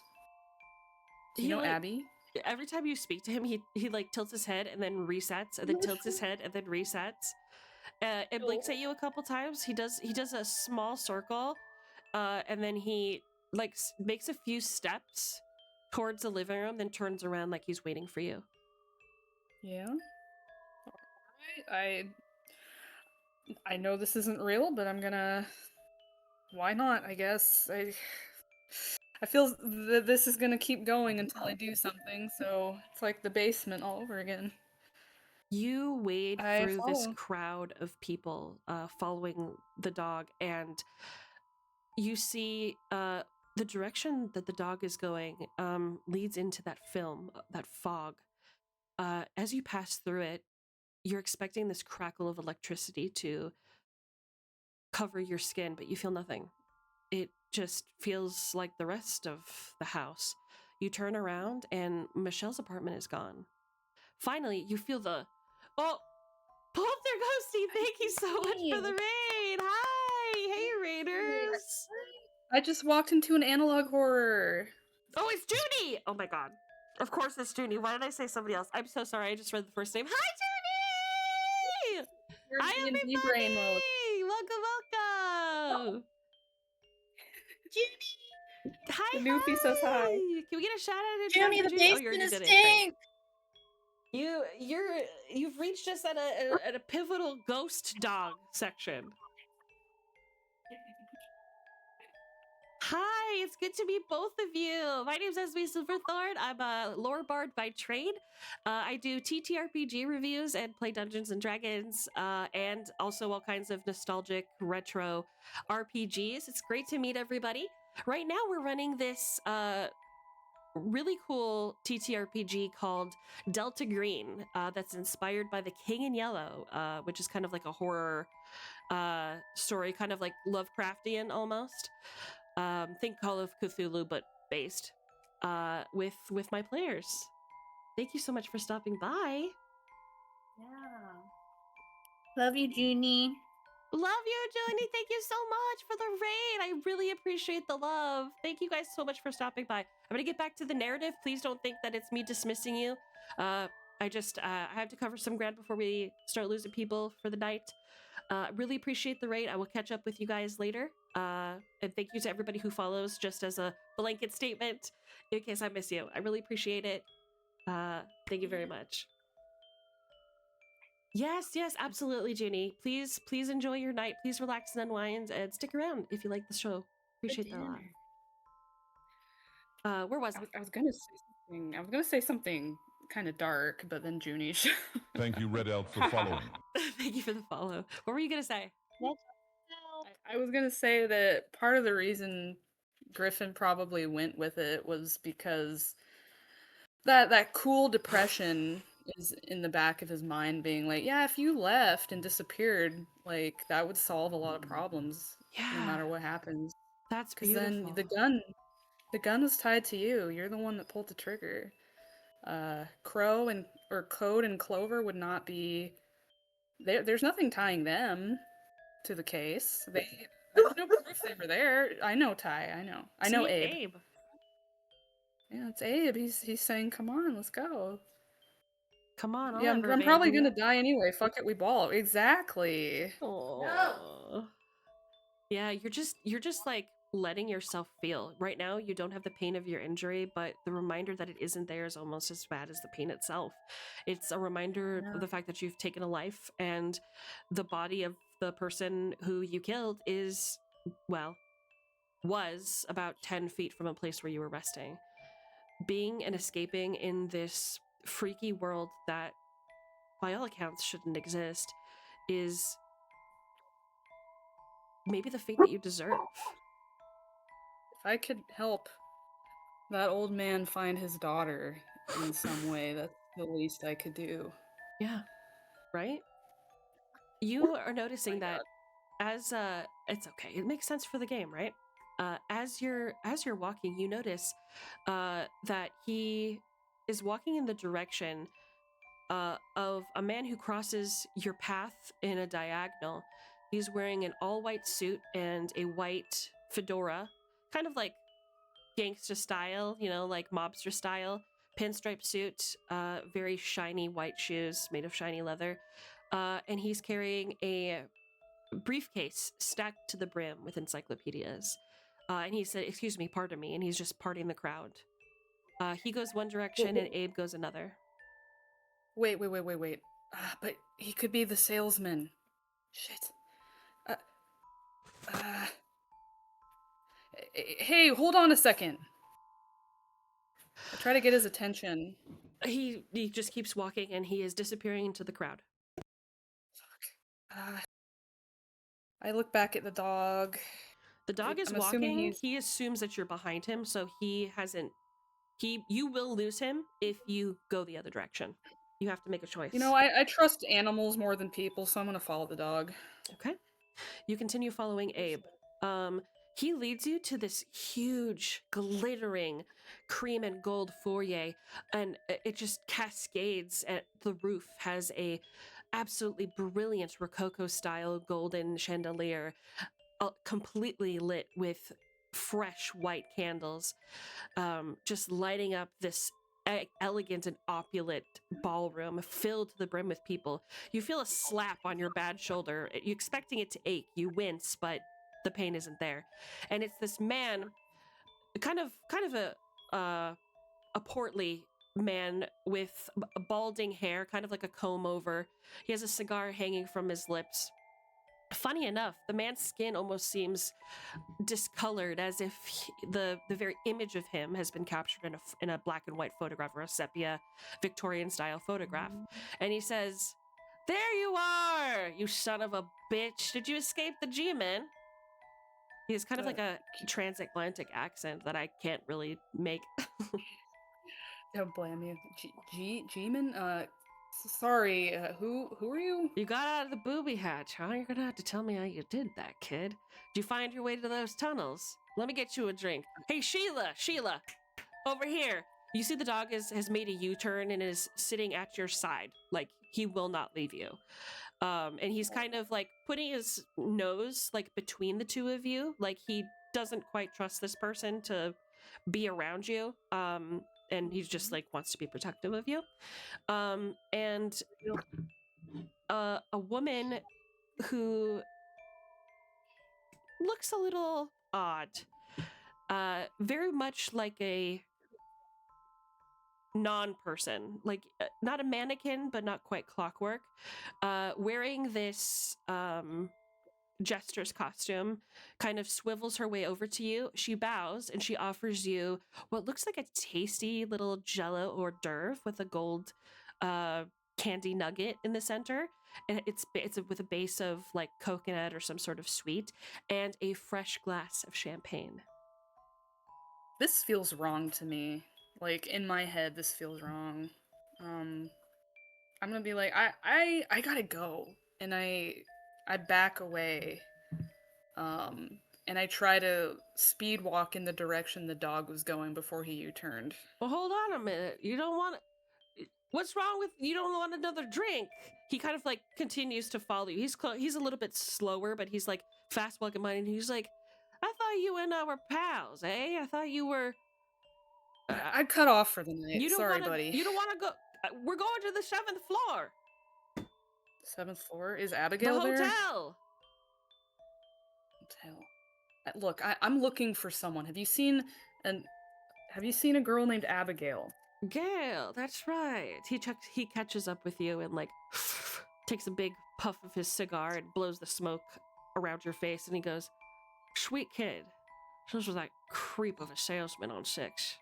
Do you He, know like, Abby? Every time you speak to him, he like tilts his head and then resets, and then tilts his head and then resets. It blinks at you a couple times. He does a small circle, and then he like makes a few steps towards the living room, then turns around like he's waiting for you. Yeah. Alright, I know this isn't real, but I'm gonna. Why not? I guess I feel that this is gonna keep going until I do something. So it's like the basement all over again. You wade I through this follow. crowd of people following the dog, and you see the direction that the dog is going leads into that film, that fog. As you pass through it, you're expecting this crackle of electricity to cover your skin, but you feel nothing. It just feels like the rest of the house. You turn around, and Michelle's apartment is gone. Finally, you feel the... Oh! Poltergeisty, thank you so much for the raid! Hi! Hey, Raiders! I just walked into an analog horror. Oh, it's Junie! Oh my god. Of course it's Junie. Why did I say somebody else? I'm so sorry, I just read the first name. Hi, Junie! You're Hi, in everybody! D brain mode. Welcome! Junie! Hi, The newfie says hi. Can we get a shout out in Junie, chat the for Junie? Oh, you basement already is did it. Great. stink! You've reached us at a pivotal ghost dog section. Hi, it's good to meet both of you. My name's Esme Silverthorn. I'm a lore bard by trade. I do TTRPG reviews and play Dungeons and Dragons, and also all kinds of nostalgic retro RPGs. It's great to meet everybody. Right now, we're running this really cool TTRPG called Delta Green that's inspired by The King in Yellow, which is kind of like a horror story, kind of like Lovecraftian almost. Think Call of Cthulhu, but based with my players. Thank you so much for stopping by. Yeah. Love you, Junie. Love you, Junie. Thank you so much for the raid. I really appreciate the love. Thank you guys so much for stopping by. I'm gonna get back to the narrative. Please don't think that it's me dismissing you. I have to cover some ground before we start losing people for the night. Really appreciate the raid. I will catch up with you guys later. And thank you to everybody who follows, just as a blanket statement, in case I miss you. I really appreciate it. Thank you very much. Yes, absolutely, Junie. Please enjoy your night. Please relax and unwind, and stick around if you like the show. Appreciate that a lot. Where was I was gonna say something. I was gonna say something kind of dark, but then Junie. Thank you, Red Elf, for following. Thank you for the follow. What were you gonna say? I was gonna say that part of the reason Griffin probably went with it was because that cool depression is in the back of his mind, being like, yeah, if you left and disappeared, like that would solve a lot of problems, no matter what happens. That's Because beautiful. then the gun was tied to you. You're the one that pulled the trigger. Crow or Code and Clover would not be. There's nothing tying them to the case. There's no proof they were there. I know Ty. I know Abe. Yeah, it's Abe. He's saying, "Come on, let's go." Come on. Yeah, I'm probably gonna die anyway. Fuck it, we ball. Exactly. Oh. Yeah, you're just like letting yourself feel. Right now, you don't have the pain of your injury, but the reminder that it isn't there is almost as bad as the pain itself. It's a reminder of the fact that you've taken a life, and the body of the person who you killed was about 10 feet from a place where you were resting. Being and escaping in this freaky world that, by all accounts, shouldn't exist is maybe the fate that you deserve. If I could help that old man find his daughter in some way, that's the least I could do. Yeah. Right? You are noticing that as it's okay. It makes sense for the game, right? As you're walking, you notice that he is walking in the direction of a man who crosses your path in a diagonal. He's wearing an all-white suit and a white fedora, kind of like gangsta style, like mobster style, pinstripe suit, very shiny white shoes made of shiny leather, and he's carrying a briefcase stacked to the brim with encyclopedias. And he said, "Excuse me, pardon me," and he's just parting the crowd. He goes one direction and Abe goes another. Wait. But he could be the salesman. Shit. Hey, hold on a second. I try to get his attention. He just keeps walking and he is disappearing into the crowd. I look back at the dog. The dog is I'm assuming walking. He assumes that you're behind him, so he hasn't. You will lose him if you go the other direction. You have to make a choice. You know, I trust animals more than people, so I'm gonna follow the dog. Okay. You continue following Abe. He leads you to this huge, glittering cream and gold foyer, and it just cascades at the roof. Has a absolutely brilliant Rococo-style golden chandelier, completely lit with fresh white candles, just lighting up this elegant and opulent ballroom filled to the brim with people. You feel a slap on your bad shoulder. You're expecting it to ache. You wince, but the pain isn't there. And it's this man, kind of a portly man with balding hair, kind of like a comb over. He has a cigar hanging from his lips. Funny enough, the man's skin almost seems discolored, as if the very image of him has been captured in a black and white photograph, or a sepia Victorian style photograph. And he says, "There you are, you son of a bitch. Did you escape the G-men?" He has kind of like a transatlantic accent that I can't really make. Don't blame you. G-man? Sorry, who are you? You got out of the booby hatch, huh? You're gonna have to tell me how you did that, kid. Did you find your way to those tunnels? Let me get you a drink. Hey, Sheila, over here. You see the dog has made a U-turn and is sitting at your side. Like, he will not leave you. And he's kind of like putting his nose like between the two of you. Like, he doesn't quite trust this person to be around you. And he just like wants to be protective of you. And a woman who looks a little odd, very much like a non-person, like not a mannequin, but not quite clockwork, wearing this jester's costume, kind of swivels her way over to you. She bows and she offers you what looks like a tasty little jello hors d'oeuvre with a gold candy nugget in the center. And it's with a base of like coconut or some sort of sweet, and a fresh glass of champagne. This feels wrong to me. Like, in my head, this feels wrong. I'm gonna be like, I gotta go. And I back away. And I try to speed walk in the direction the dog was going before he U-turned. Well, hold on a minute. You don't want... What's wrong with... You don't want another drink? He kind of like continues to follow you. He's a little bit slower, but he's like fast walking by, and he's like, I thought you and I were pals, eh? I thought you were... I'd cut off for the night. Sorry, buddy. You don't want to go... We're going to the 7th floor. 7th floor? Is Abigail the there? Hotel. Look, I'm looking for someone. Have you seen a girl named Abigail? Gail, that's right. He catches up with you and like takes a big puff of his cigar and blows the smoke around your face, and he goes, "Sweet kid. This was that creep of a salesman on 6.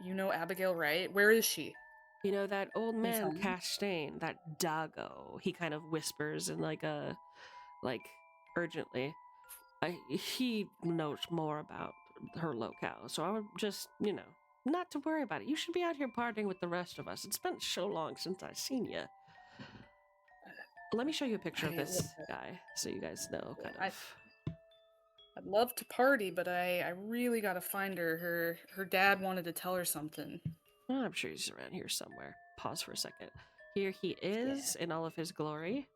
You know Abigail, right? Where is she? You know that old man Castaigne, that Dago." He kind of whispers and like urgently. He knows more about her locale, so I would just, not to worry about it. You should be out here partying with the rest of us. It's been so long since I've seen you. Let me show you a picture of this guy so you guys know kind of. I'd love to party, but I really gotta find her. Her dad wanted to tell her something. Oh, I'm sure he's around here somewhere. Pause for a second. Here he is in all of his glory.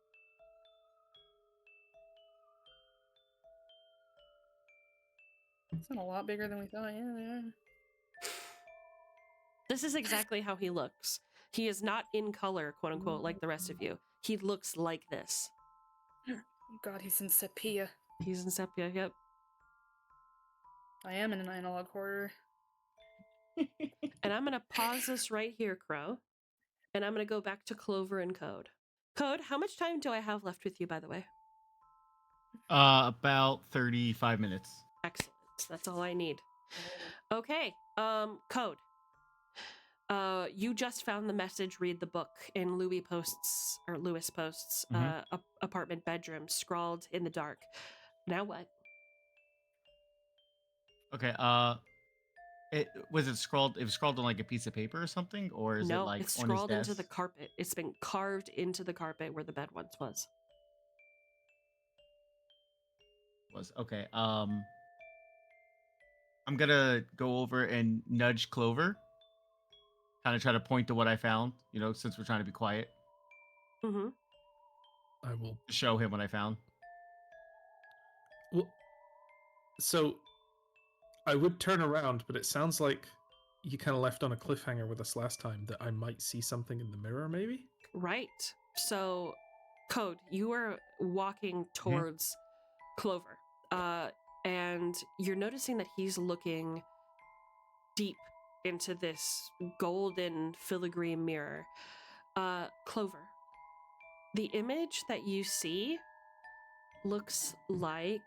It's not a lot bigger than we thought. Yeah, they are. This is exactly how he looks. He is not in color, quote unquote, like the rest of you. He looks like this. God, he's in sepia. He's in sepia, yep. I am in an analog horror. And I'm going to pause this right here, Crow. And I'm going to go back to Clover and Code. Code, how much time do I have left with you, by the way? About 35 minutes. Excellent. That's all I need. Okay. Code. You just found the message, read the book in Lewis posts, apartment bedroom, scrawled in the dark. Now what? Okay. It scrawled. It was scrawled on like a piece of paper or something, or is it No, like it's on his scrawled into desk? the carpet. It's been carved into the carpet where the bed once was. Okay. I'm gonna go over and nudge Clover. Kind of try to point to what I found. You know, since we're trying to be quiet, Mm-hmm. I will. show him what I found. Well, so I would turn around, but it sounds like you kind of left on a cliffhanger with us last time that I might see something in the mirror, maybe? Right. So, Code, you are walking towards Clover, and you're noticing that he's looking deep into this golden filigree mirror. Clover, the image that you see looks like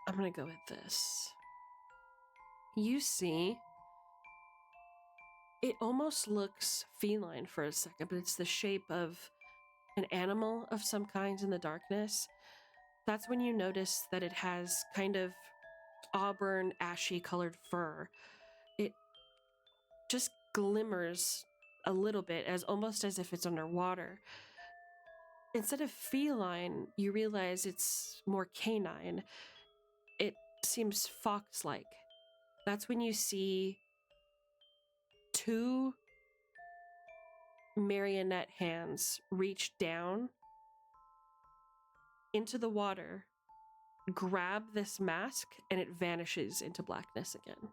I'm gonna go with this. You see, it almost looks feline for a second, but it's the shape of an animal of some kind in the darkness. That's when you notice that it has kind of auburn, ashy colored fur. It just glimmers a little bit, as almost as if it's underwater. Instead of feline, you realize it's more canine. It seems fox-like. That's when you see two marionette hands reach down into the water, grab this mask, and it vanishes into blackness again.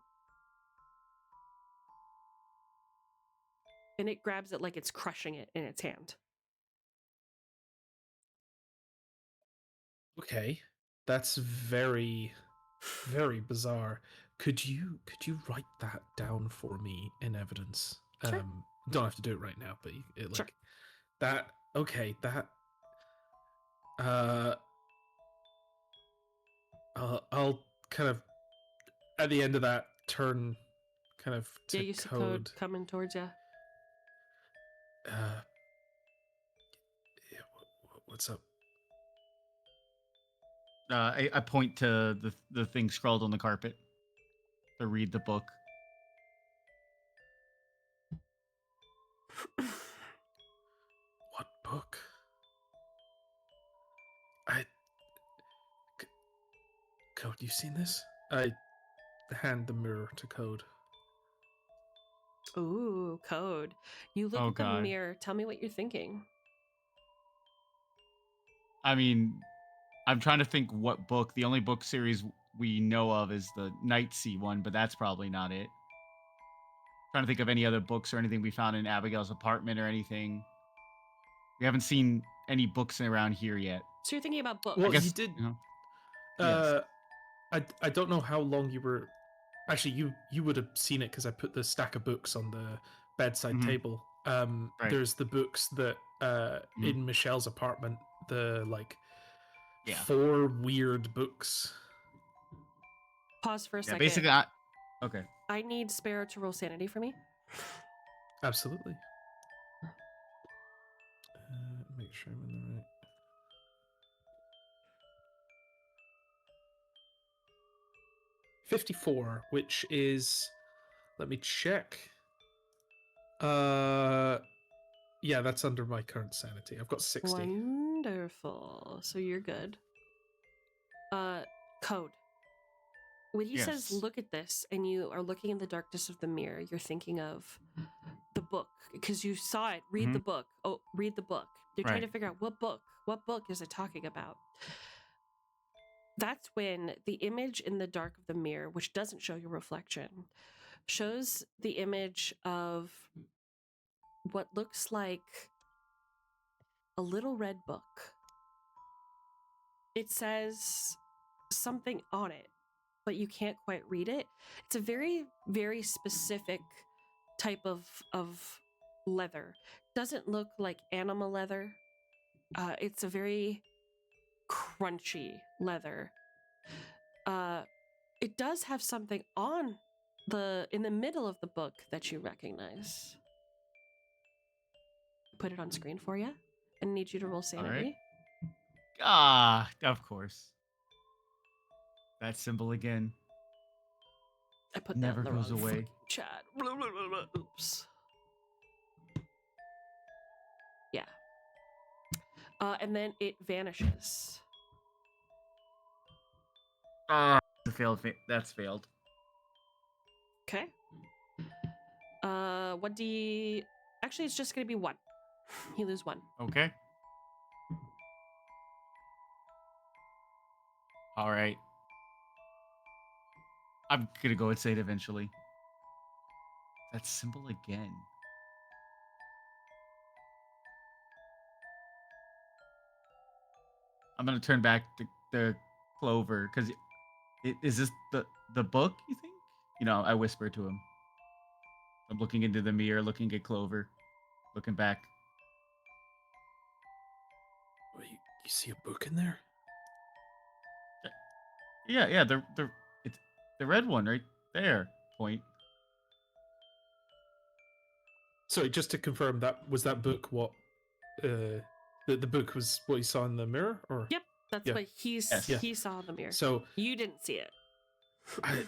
And it grabs it like it's crushing it in its hand. Okay, that's very, very bizarre. Could you write that down for me in evidence? Sure. Don't have to do it right now, but like Sure. that. Okay, that. I'll kind of at the end of that turn, kind of to Yeah, you see Code coming towards you. Yeah, what's up? I point to the thing scrawled on the carpet. To read the book. What book? Code, you seen this? I hand the mirror to Code. Ooh, Code. You look Oh, at the God. mirror. Tell me what you're thinking. I mean, I'm trying to think what book. The only book series we know of is the Nightsea one, but that's probably not it. Trying to think of any other books or anything we found in Abigail's apartment or anything. We haven't seen any books around here yet. So you're thinking about books. Well, I guess you did. You know, yes. I don't know how long you were. Actually, you would have seen it because I put the stack of books on the bedside Mhm. table. Right. There's the books that in Michelle's apartment, the like Yeah. 4 weird books. Pause for a Yeah, second. basically, okay. I need Sparrow to roll sanity for me. Absolutely. Make sure I'm in the right. 54, which is, let me check. Yeah, that's under my current sanity. I've got 60. Wonderful. So you're good. Code. When he says, Yes. look at this, and you are looking in the darkness of the mirror, you're thinking of the book, because you saw it. Read the book. Oh, read the book. You're trying to Right. figure out what book. What book is it talking about? That's when the image in the dark of the mirror, which doesn't show your reflection, shows the image of what looks like a little red book. It says something on it, but you can't quite read it. It's a very, very specific type of leather. Doesn't look like animal leather. It's a very crunchy leather. It does have something on in the middle of the book that you recognize. Put it on screen for you, and need you to roll sanity. Ah, of course. That symbol again. I put Never that in the goes wrong away. fucking chat. Blah, blah, blah, blah. Oops. Yeah. And then it vanishes. Ah, that's failed. Okay. What do you... Actually, it's just going to be 1. You lose 1. Okay. All right. I'm gonna go insane eventually. That symbol again. I'm gonna turn back to the Clover because is this the book? You think? You know, I whisper to him. I'm looking into the mirror, looking at Clover, looking back. Wait, you see a book in there? Yeah. It's the red one right there. Point. Sorry, just to confirm, that book what the book was what you saw in the mirror, or Yep, that's Yeah. what Yes. he saw in the mirror. so You didn't see it. I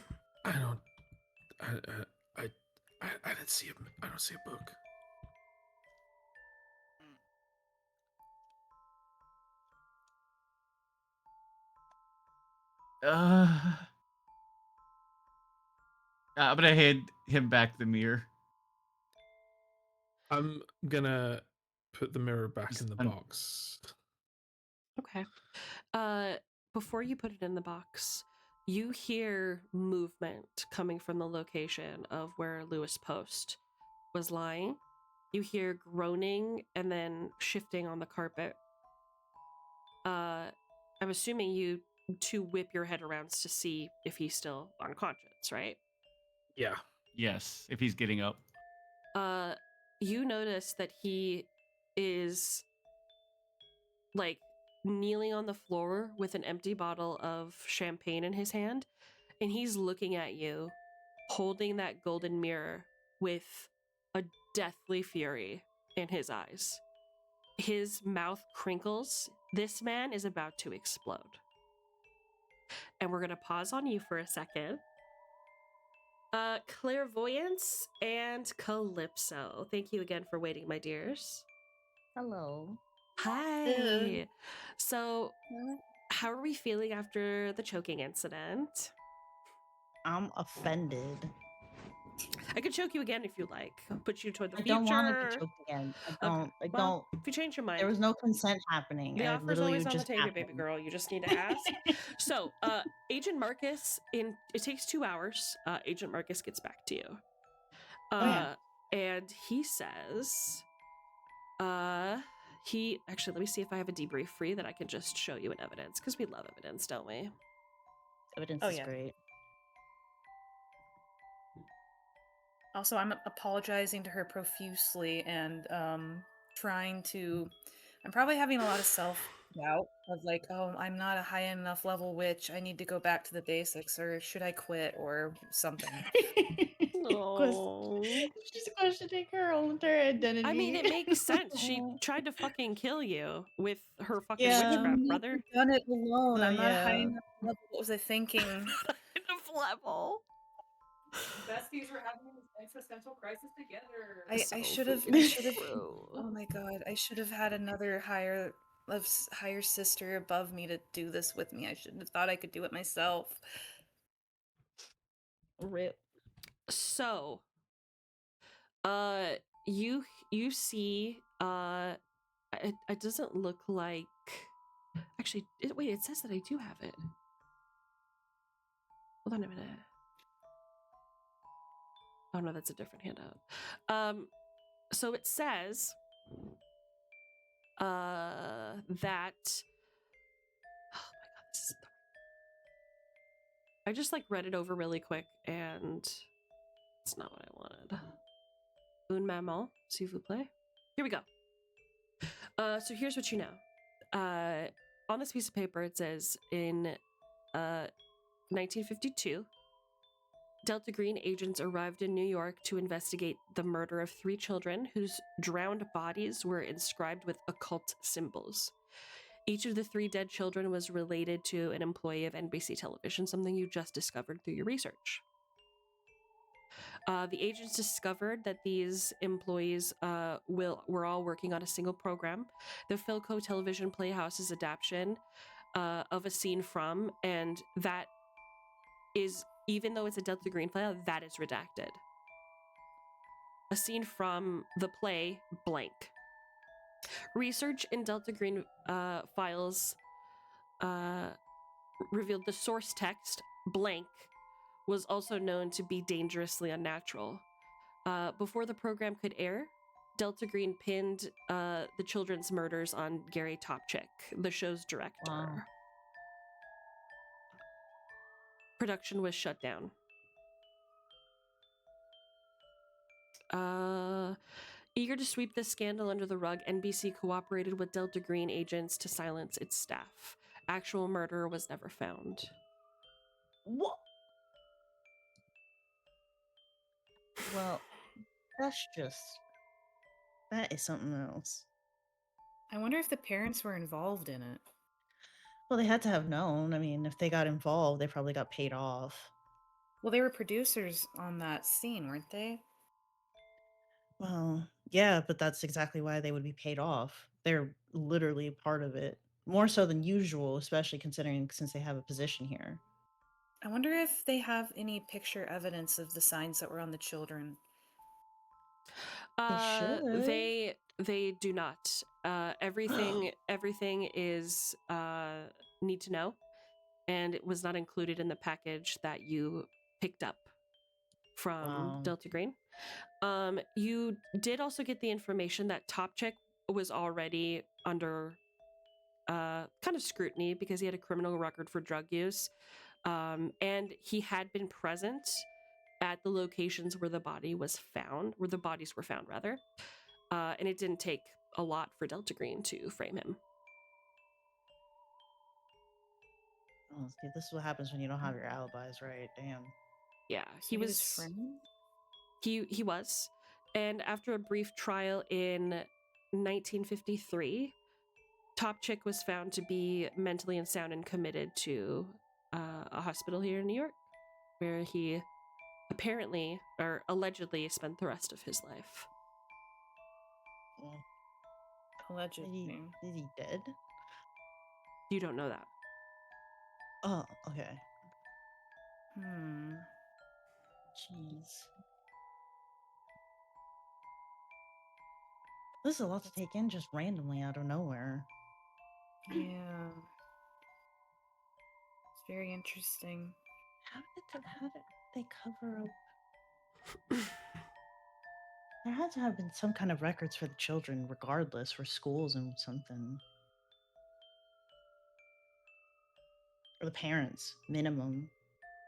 don't I didn't see it. I don't see a book. I'm gonna hand him back the mirror. I'm gonna put the mirror back He's in the un- box. Okay. Before you put it in the box, you hear movement coming from the location of where Lewis Post was lying. You hear groaning and then shifting on the carpet. I'm assuming you to whip your head around to see if he's still unconscious, right? Yeah. Yes, if he's getting up. You notice that he is like kneeling on the floor with an empty bottle of champagne in his hand, and he's looking at you, holding that golden mirror with a deathly fury in his eyes. His mouth crinkles. This man is about to explode. And we're going to pause on you for a second. Clairvoyance and Calypso. Thank you again for waiting, my dears. Hello. Hi. So, how are we feeling after the choking incident? I'm offended. I could choke you again if you like. I'll put you toward the I future. don't want to be choked again. I don't. I Well, don't. if you change your mind, There was no consent happening. the It offer's literally always on the just table, baby happened. girl. You just need to ask. So, Agent Marcus, it takes 2 hours. Agent Marcus gets back to you. Yeah. And he says, actually, let me see if I have a debrief free that I can just show you in evidence, because we love evidence, don't we? Evidence Oh, is yeah. great. Also, I'm apologizing to her profusely and trying to. I'm probably having a lot of self doubt of like, oh, I'm not a high enough level witch. I need to go back to the basics, or should I quit, or something. Oh. She's questioning her own identity. I mean, it makes sense. She tried to fucking kill you with her fucking Yeah. witchcraft, I've brother. never done it alone. No, I'm not a high yeah. enough level. What was I thinking? Kind of level. Besties were having an existential crisis together. I So should have. freaking I should have. true. Oh my god! I should have had another higher sister above me to do this with me. I should have thought I could do it myself. Rip. So, you see, it doesn't look like. Actually, wait, it says that I do have it. Hold on a minute. Oh no, that's a different handout. So it says, that. Oh my god, this is. I just like read it over really quick and it's not what I wanted. Un maman, s'il vous plaît. Here we go. So here's what you know. On this piece of paper, it says in 1952, Delta Green agents arrived in New York to investigate the murder of 3 children whose drowned bodies were inscribed with occult symbols. Each of the 3 dead children was related to an employee of NBC Television, something you just discovered through your research. The agents discovered that these employees were all working on a single program, the Philco Television Playhouse's adaptation of a scene from, and that is, even though it's a Delta Green play, that is redacted. A scene from the play blank. Research in Delta Green files revealed the source text blank was also known to be dangerously unnatural. Before the program could air, Delta Green pinned the children's murders on Gary Topchick, the show's director. Wow. Production was shut down. Eager to sweep this scandal under the rug, NBC cooperated with Delta Green agents to silence its staff. Actual murderer was never found. What? Well, that is something else. I wonder if the parents were involved in it. Well, they had to have known. I mean, if they got involved, they probably got paid off. Well, they were producers on that scene, weren't they? Well, yeah, but that's exactly why they would be paid off. They're literally part of it. More so than usual, especially considering since they have a position here. I wonder if they have any picture evidence of the signs that were on the children. should. They do not. Everything is need to know, and it was not included in the package that you picked up from Wow. Delta Green. You did also get the information that Topchick was already under kind of scrutiny because he had a criminal record for drug use, and he had been present at the locations where the bodies were found, rather. And it didn't take a lot for Delta Green to frame him. Oh, see, this is what happens when you don't have your alibis, right? Damn. Yeah, So he was his friend? He was. And after a brief trial in 1953, Topchick was found to be mentally unsound and committed to a hospital here in New York, where he apparently or allegedly spent the rest of his life. Well, Allegedly. is he dead? You don't know that. Oh, okay. Hmm. Jeez. This is a lot to take in just randomly out of nowhere. Yeah. It's very interesting. How did they cover up? There had to have been some kind of records for the children, regardless, for schools and something. Or the parents, minimum.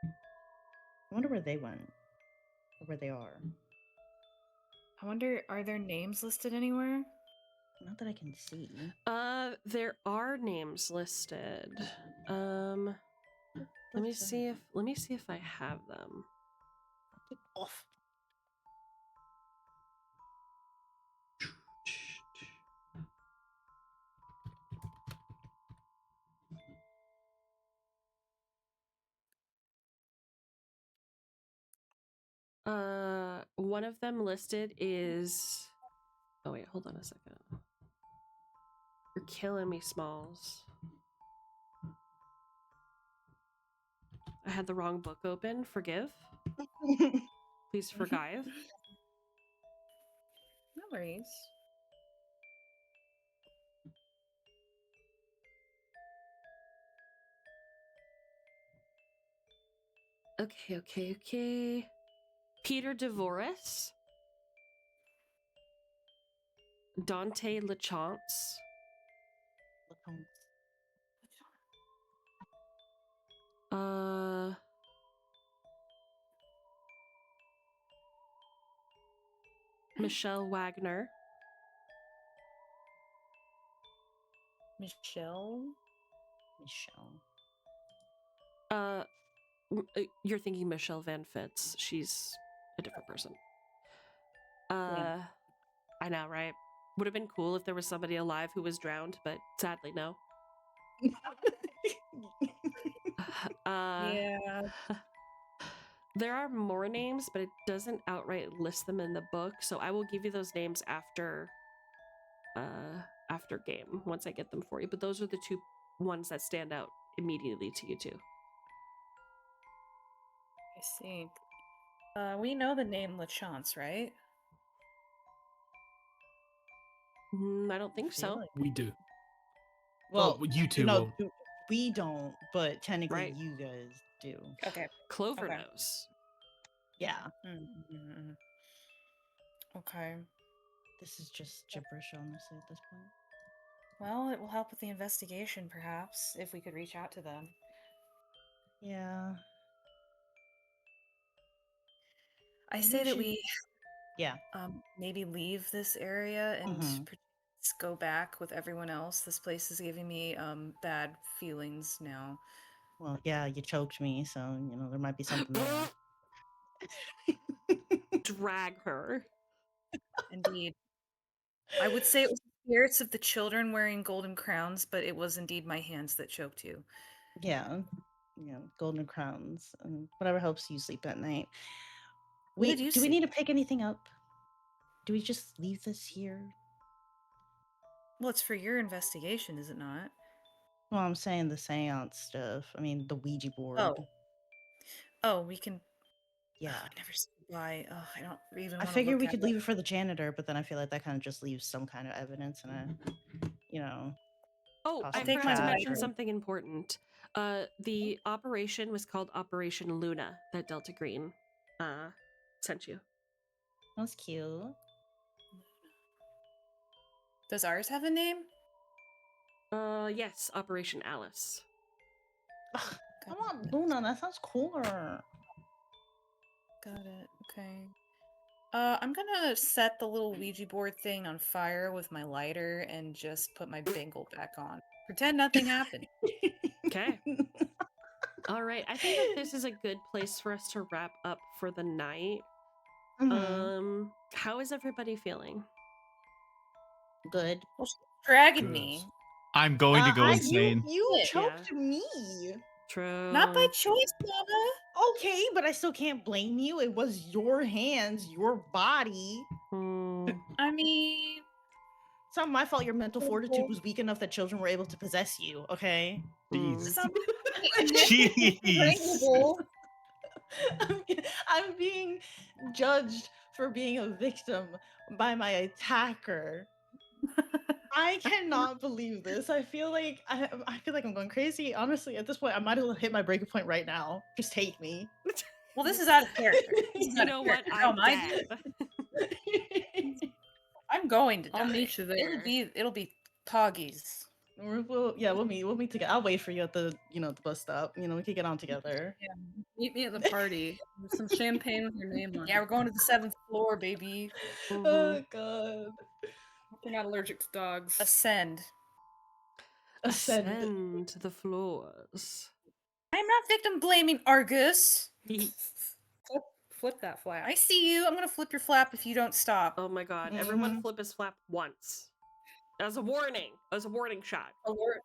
I wonder where they went. Or where they are. I wonder, are their names listed anywhere? Not that I can see. There are names listed. Let me see if I have them. Get off. One of them listed is. Oh wait, hold on a second. You're killing me, Smalls. I had the wrong book open. Forgive. Please forgive. No worries. Okay. Peter Devoris. Dante Lachance. Michelle Wagner. Michelle? Michelle. You're thinking Michelle Van Fitz. She's a different person. I know, right? Would have been cool if there was somebody alive who was drowned, but sadly, no. Yeah. There are more names, but it doesn't outright list them in the book, so I will give you those names after game once I get them for you. But those are the two ones that stand out immediately to you two. I see. We know the name LaChance, right? I don't think so. We do. Well, you two no, won't. we don't, but technically Right. you guys do. Okay. Clover Okay. knows. Yeah, Mm-hmm. Okay. this is just gibberish, honestly, at this point. Well, it will help with the investigation, perhaps, if we could reach out to them. Yeah. I Maybe say we that should- we Yeah. maybe leave this area and Mhm. perhaps go back with everyone else. This place is giving me bad feelings now. Well, yeah, you choked me, so you know there might be something there. Drag her. Indeed. I would say it was the spirits of the children wearing golden crowns, but it was indeed my hands that choked you. Yeah, golden crowns and whatever helps you sleep at night. What did you Do we see? need to pick anything up? Do we just leave this here? Well, it's for your investigation, is it not? Well, I'm saying the seance stuff. I mean, the Ouija board. Oh, we can. Yeah. I never said goodbye. Oh, I don't even. I wanna figured look we at could it. leave it for the janitor, but then I feel like that kind of just leaves some kind of evidence and Oh, I Possibly forgot to trap mention or- something important. The operation was called Operation Luna that Delta Green sent you. That's cute. Does ours have a name? Yes, Operation Alice. Ugh, I Got want it. Luna. That sounds cooler. Got it. Okay. I'm gonna set the little Ouija board thing on fire with my lighter and just put my bangle back on. Pretend nothing happened. Okay. All right. I think that this is a good place for us to wrap up for the night. Mhm. How is everybody feeling? Good. Dragging Good. me. I'm going to go insane. You Yeah. choked me. True. Not by choice, Mama. Okay, but I still can't blame you. It was your hands, your body. Hmm. I mean, It's not my fault your mental fortitude was weak enough that children were able to possess you, okay? Jeez. some Jeez. I'm being judged for being a victim by my attacker. I cannot believe this. I feel like I'm going crazy. Honestly, at this point, I might as well hit my breaking point right now. Just take me. Well, this is out of character. This is You out know of what? character. I'm No, mind you. dead. I'm going to die. I'll meet you there. It'll be Toggies. We'll meet together. I'll wait for you at the the bus stop. We can get on together. Meet me at the party. With some champagne with your name on Yeah, it. we're going to the 7th floor, baby. Mhm. Oh god. Hope you're not allergic to dogs. Ascend. Ascend the floors. I'm not victim blaming, Argus. Flip that flap. I see you. I'm gonna flip your flap if you don't stop. Oh my god. Everyone Mhm. flip his flap once. As a warning. As a warning shot. Alert.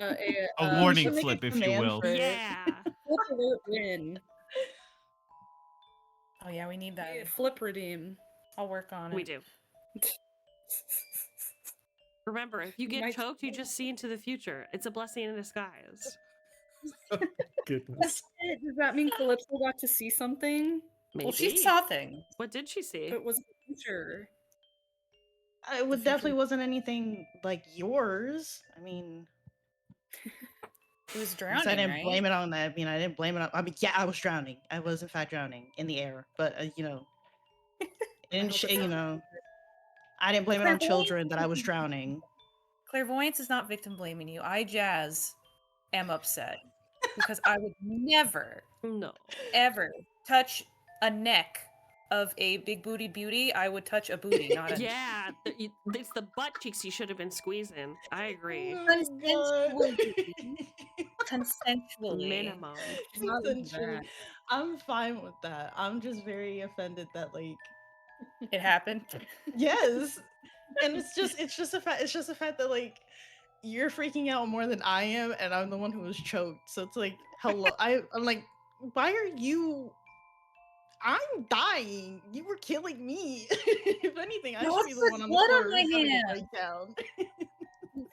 A warning should make flip, a if you command will. for it. Yeah. Flip alert win. Oh yeah, we need that. Yeah, flip redeem. I'll work on it. We do. Remember, if you get Might- choked, you just see into the future. It's a blessing in disguise. Goodness. Does that mean Calypso got to see something? Maybe. Well, she saw things. What did she see? It was the future. It The definitely future- wasn't anything like yours. I mean, It was so drowning, I didn't right? blame it on that. I didn't blame it on. I mean, yeah, I was drowning. I was in fact drowning in the air, but it didn't. hope it's I didn't blame it on Clairvoyance? children that I was drowning. Clairvoyance is not victim blaming you. I, Jazz, am upset because I would never, No. ever touch a neck of a big booty beauty, I would touch a booty, not a Yeah, it's the butt cheeks you should have been squeezing. I agree. consensually. Minimum. Not even Essentially, that. I'm fine with that. I'm just very offended that like It happened. yes, and it's just a fact that like you're freaking out more than I am, and I'm the one who was choked. So it's like hello, I'm like, why are you? I'm dying. You were killing me. If anything, I No, should be it's the the one on the blood floor on my who's having a hand. breakdown.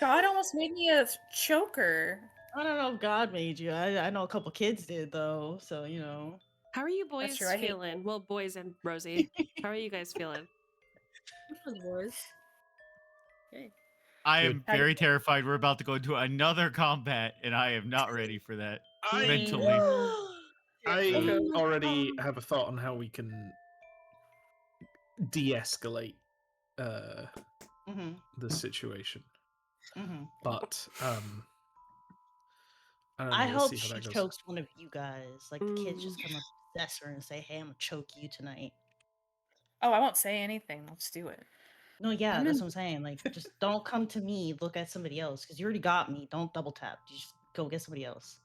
God almost made me a choker. I don't know if God made you. I know a couple kids did though, so you know. How are you boys true, I hate feeling? Well, boys and Rosie, how are you guys feeling? Boys. Okay. I Good. am very terrified. We're about to go into another combat, and I am not ready for that mentally. I Okay. already have a thought on how we can de-escalate Mhm, the situation, mhm. but I don't know. I We'll hope see how she that goes. chokes one of you guys. Like the kids just Mm. come up possess her and say, "Hey, I'm gonna choke you tonight." Oh, I won't say anything. Let's do it. No, yeah, I'm that's in- what I'm saying. Like, just don't come to me. Look at somebody else because you already got me. Don't double tap. You just go get somebody else.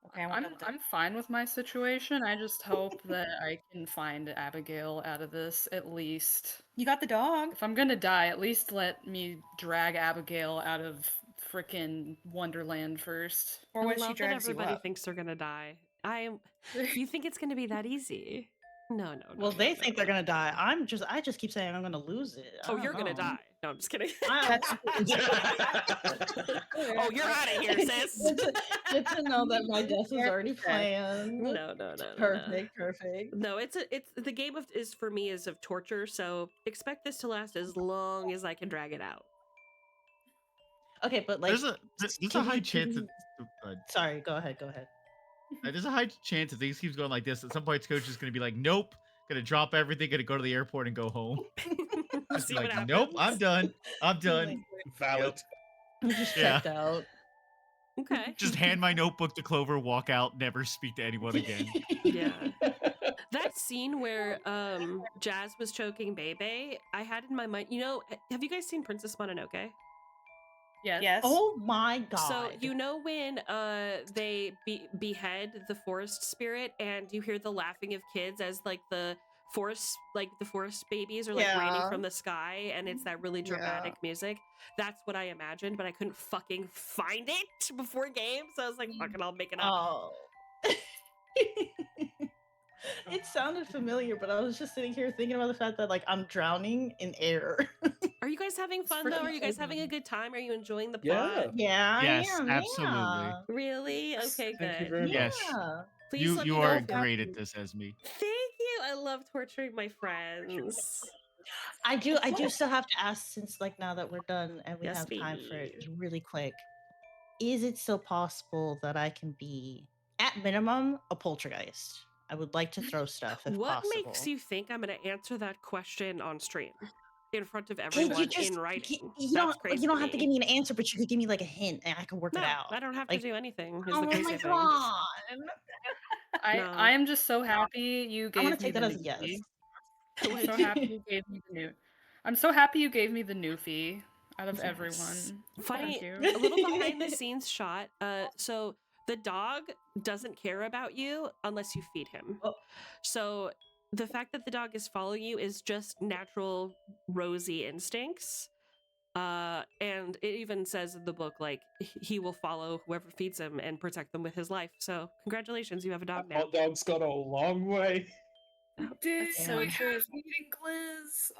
Okay, I won't double dip. I'm fine with my situation. I just hope that I can find Abigail out of this at least. You got the dog. If I'm gonna die, at least let me drag Abigail out of frickin' Wonderland first. Or I when she love that drags you everybody up. thinks they're gonna die. You think it's gonna be that easy? No. Well, no, they no, think no. they're gonna die. I just keep saying I'm gonna lose it. I Oh, don't you're gonna know. die. No, I'm just kidding. I- Oh, you're out of here, sis. Good to know that my death is already Okay. planned. No. Perfect. No, it's the game is for me is of torture, so expect this to last as long as I can drag it out. Okay, but like, There's a can high you- chance. can you- Sorry, go ahead. There's a high chance if things keeps going like this, at some point, Coach is gonna be like, "Nope, gonna drop everything, gonna go to the airport and go home." Just See be what like, happens. "Nope, I'm done. I'm done." Like, Valid. I'm just Yeah. checked out. Okay. Just hand my notebook to Clover, walk out, never speak to anyone again. Yeah. That scene where Jazz was choking Bebe, I had in my mind, have you guys seen Princess Mononoke? Yes. Yes. Oh my god. So when they behead the forest spirit and you hear the laughing of kids as like the forest babies are like raining Yeah. from the sky and it's that really dramatic music. That's what I imagined, but I couldn't fucking find it before game, so I was like, fucking, I'll make it up. Oh. It sounded familiar, but I was just sitting here thinking about the fact that like I'm drowning in air. Are you guys having fun though? freaking Are you guys having a open. good time? Are you enjoying the Yeah. plot? Yeah, Yes, I am. absolutely. Yeah. Really? Okay, Thank you good. very much. Yes. Yeah. Please let You me are know if great at this, Esme. Thank you. I love torturing my friends. I do still have to ask, since like now that we're done and we Yes, have time for it baby. really quick, is it still possible that I can be at minimum a poltergeist? I would like to throw stuff if What possible. makes you think I'm going to answer that question on stream in front of everyone in writing? You That's crazy. don't have to give me an answer, but you could give me like a hint and I can work No, it out. I don't have Like, to do anything. Is oh the my crazy thing. god. No. I am just so happy you I'm gave gonna me take the that as a yes. newfie. I'm so happy you gave me the new. I'm so happy you gave me the newfie out of Yes. everyone. Funny, Thank you. a little behind the scenes shot. So the dog doesn't care about you unless you feed him. Oh. So the fact that the dog is following you is just natural Rosie instincts. And it even says in the book, like, he will follow whoever feeds him and protect them with his life. So congratulations, you have a dog now. Hot dog's got a long way. Dude, so we true. have eating Gliz.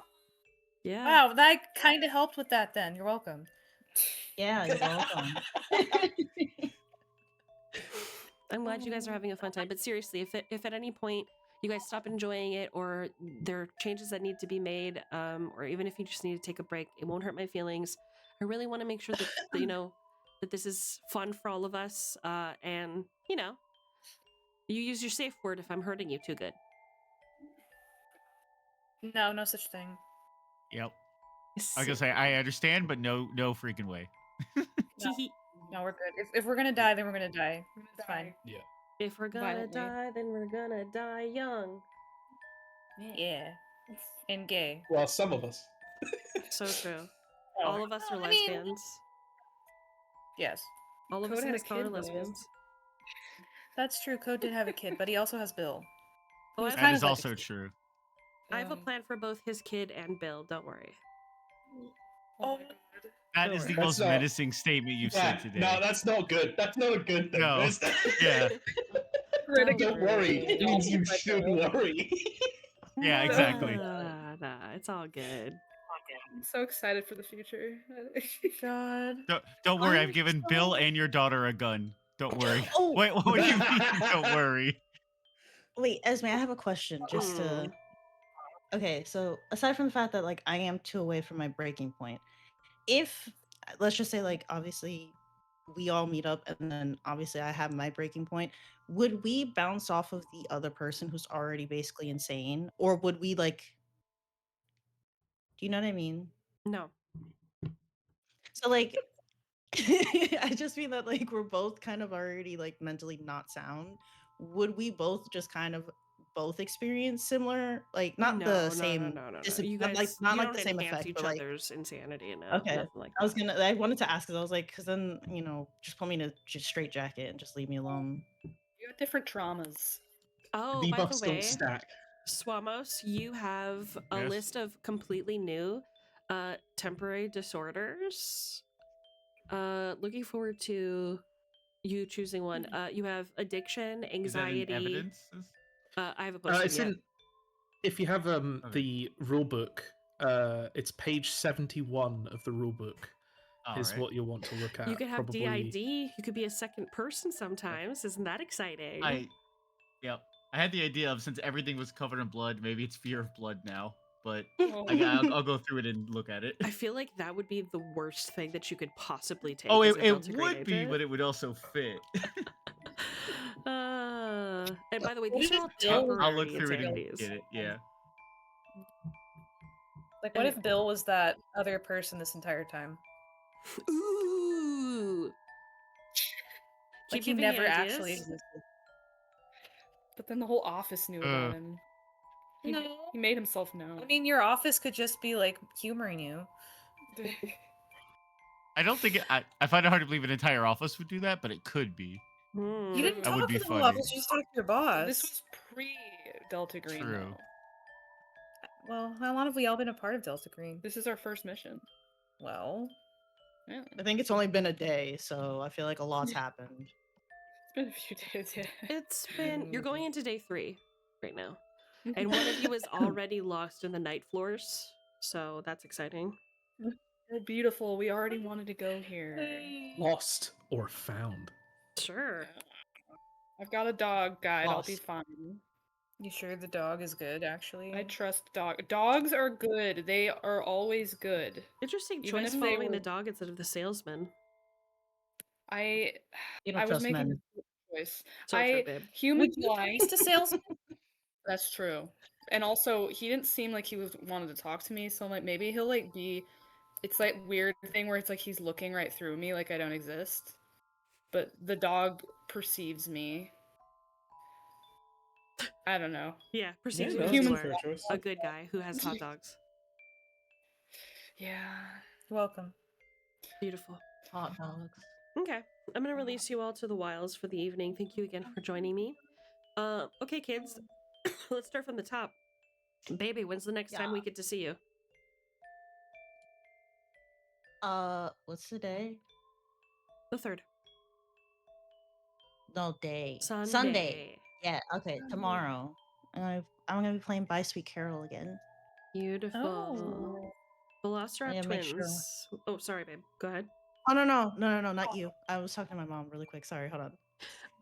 Yeah. Wow, that kind of helped with that then. You're welcome. Yeah, you're welcome. I'm glad you guys are having a fun time. But seriously, if at any point you guys stop enjoying it or there are changes that need to be made, or even if you just need to take a break, it won't hurt my feelings. I really want to make sure that, that this is fun for all of us. And, you use your safe word if I'm hurting you too good. No, no such thing. Yep. I was gonna say I understand, but no freaking way. No, we're good. If we're gonna die, then we're gonna die. It's fine. If we're gonna Violently. die, then we're gonna die young. Yeah. And gay. Well, some of us. So true. Oh, All of us are I mean- lesbians. Yes. All of us Code in had this a call are kid, though. lesbians. That's true. Code did have a kid, but he also has Bill. Oh, Who's I That kind is of like a also kid. true. I have a Um, plan for both his kid and Bill. Don't worry. Oh my god. That Don't is the worry. most That's not- menacing statement you've said today. No, that's not good. That's not a good thing. No. Is that? Yeah. Don't worry. It means you should worry. Yeah, exactly. Nah, it's all good. I'm so excited for the future. God. Don't worry, I'm I've given so- Bill and your daughter a gun. Don't worry. Oh. Wait, what do you mean? Don't worry. Wait, Esme, I have a question. Just to. Okay, so aside from the fact that like I am 2 away from my breaking point, if let's just say like obviously we all meet up and then obviously I have my breaking point, would we bounce off of the other person who's already basically insane, or would we like? Do you know what I mean? No. So like, I just mean that like we're both kind of already like mentally not sound. Would we both just kind of both experience similar, like not no, the no, same, no. not You guys, like not you like don't the same enhance effect, each but like other's insanity. No, okay. nothing like I was that. I wanted to ask because I was like, because then just put me in a just straight jacket and just leave me alone. You got different traumas. Oh, The by the debuffs way, don't stack. Swamos, you have a Yes? list of completely new temporary disorders. Looking forward to you choosing one. You have addiction, Is that in anxiety. evidence? I have a poster. It's Yeah. in. If you have the rule book, it's page 71 of the rule book. Is Alright. what you'll want to look at. You could have probably. DID. You could be a second person sometimes. Isn't that exciting? Yep. I had the idea of since everything was covered in blood, maybe it's fear of blood now. But Oh, I'll go through it and look at it. I feel like that would be the worst thing that you could possibly take. Oh, as it a Delta Green would be, agent. but it would also fit. And by the way, What these if are all Bill- temporary I'll look through it and insanities. get it. Yeah. Like, what if Bill was that other person this entire time? Ooh. Like Keep he giving me never ideas. actually existed. But then the whole office knew about him. He, No. he made himself known. I mean, your office could just be like humoring you. I don't think I find it hard to believe an entire office would do that, but it could be. Hmm. You didn't That talk would be to the whole funny. office, you just talked to your boss. This was pre Delta Green. True. Though. Well, how long have we all been a part of Delta Green? This is our first mission. Well, Yeah. I think it's only been a day, so I feel like a lot's happened. It's been a few days, yeah. It's been. You're going into day 3 right now, and one of you is already lost in the night floors, so that's exciting. We're beautiful. We already wanted to go here. Lost or found. Sure. I've got a dog guide. I'll be Lost. fine. you sure the dog is good, actually? I trust Dogs are good. They are always good. Interesting Even choice if they following the were- dog instead of the salesman. I You don't was trust making men. a choice. So true, babe. Human Would you life. trust a salesman? That's true. And also, he didn't seem like he wanted to talk to me, so like maybe he'll like be. It's like weird thing where it's like he's looking right through me, like I don't exist. But the dog perceives me. I don't know. Yeah, perceives Yeah, you no, as Human you that's a are fair choice. a good guy who has hot dogs. Yeah. Welcome. Beautiful. Hot dogs. Okay, I'm gonna release you all to the wilds for the evening. Thank you again for joining me. Okay, kids, let's start from the top. Baby, when's the next time we get to see you? What's the day? The 3rd. No, day. Sunday. Yeah, okay, tomorrow. I'm gonna be playing By Sweet Carol again. Beautiful. Oh. Velociraptor Yeah, make twins. sure. Oh, sorry, babe. Go ahead. Oh no, not you. I was talking to my mom really quick. Sorry, hold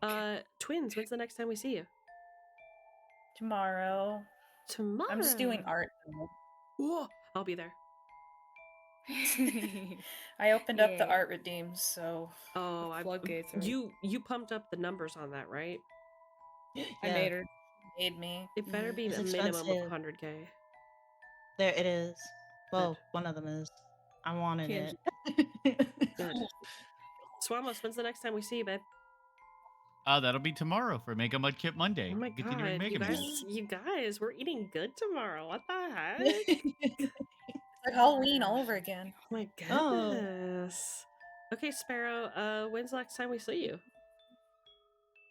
on. Twins, when's the next time we see you? Tomorrow. Tomorrow. I'm just doing art. now. Whoa, I'll be there. I opened up the Yay. art redeems, so Oh, I Floodgates are- you pumped up the numbers on that, right? I made her. made me. It better be It's a minimum of expensive. 100K. There it is. Well, one of them is. I wanted Can't it. Good. Swamos, when's the next time we see you, babe? That'll be tomorrow for Make a Mudkip Monday. Oh my Continuing god, Mega Man. you guys, we're eating good tomorrow. What the heck? It's like Halloween all over again. Oh my Oh. goodness. Okay, Sparrow, when's the last time we saw you?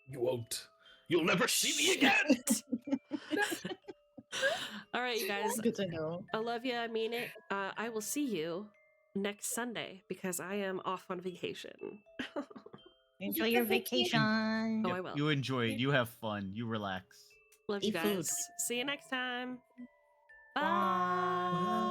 You won't. You'll never see me again. All right, you guys. Good to know. I love you. I mean it. I will see you next Sunday because I am off on vacation. Enjoy your vacation. Oh, Yep, I will. You enjoy it. You have fun. You relax. Love you Eat food. guys. See you next time. Bye. Bye.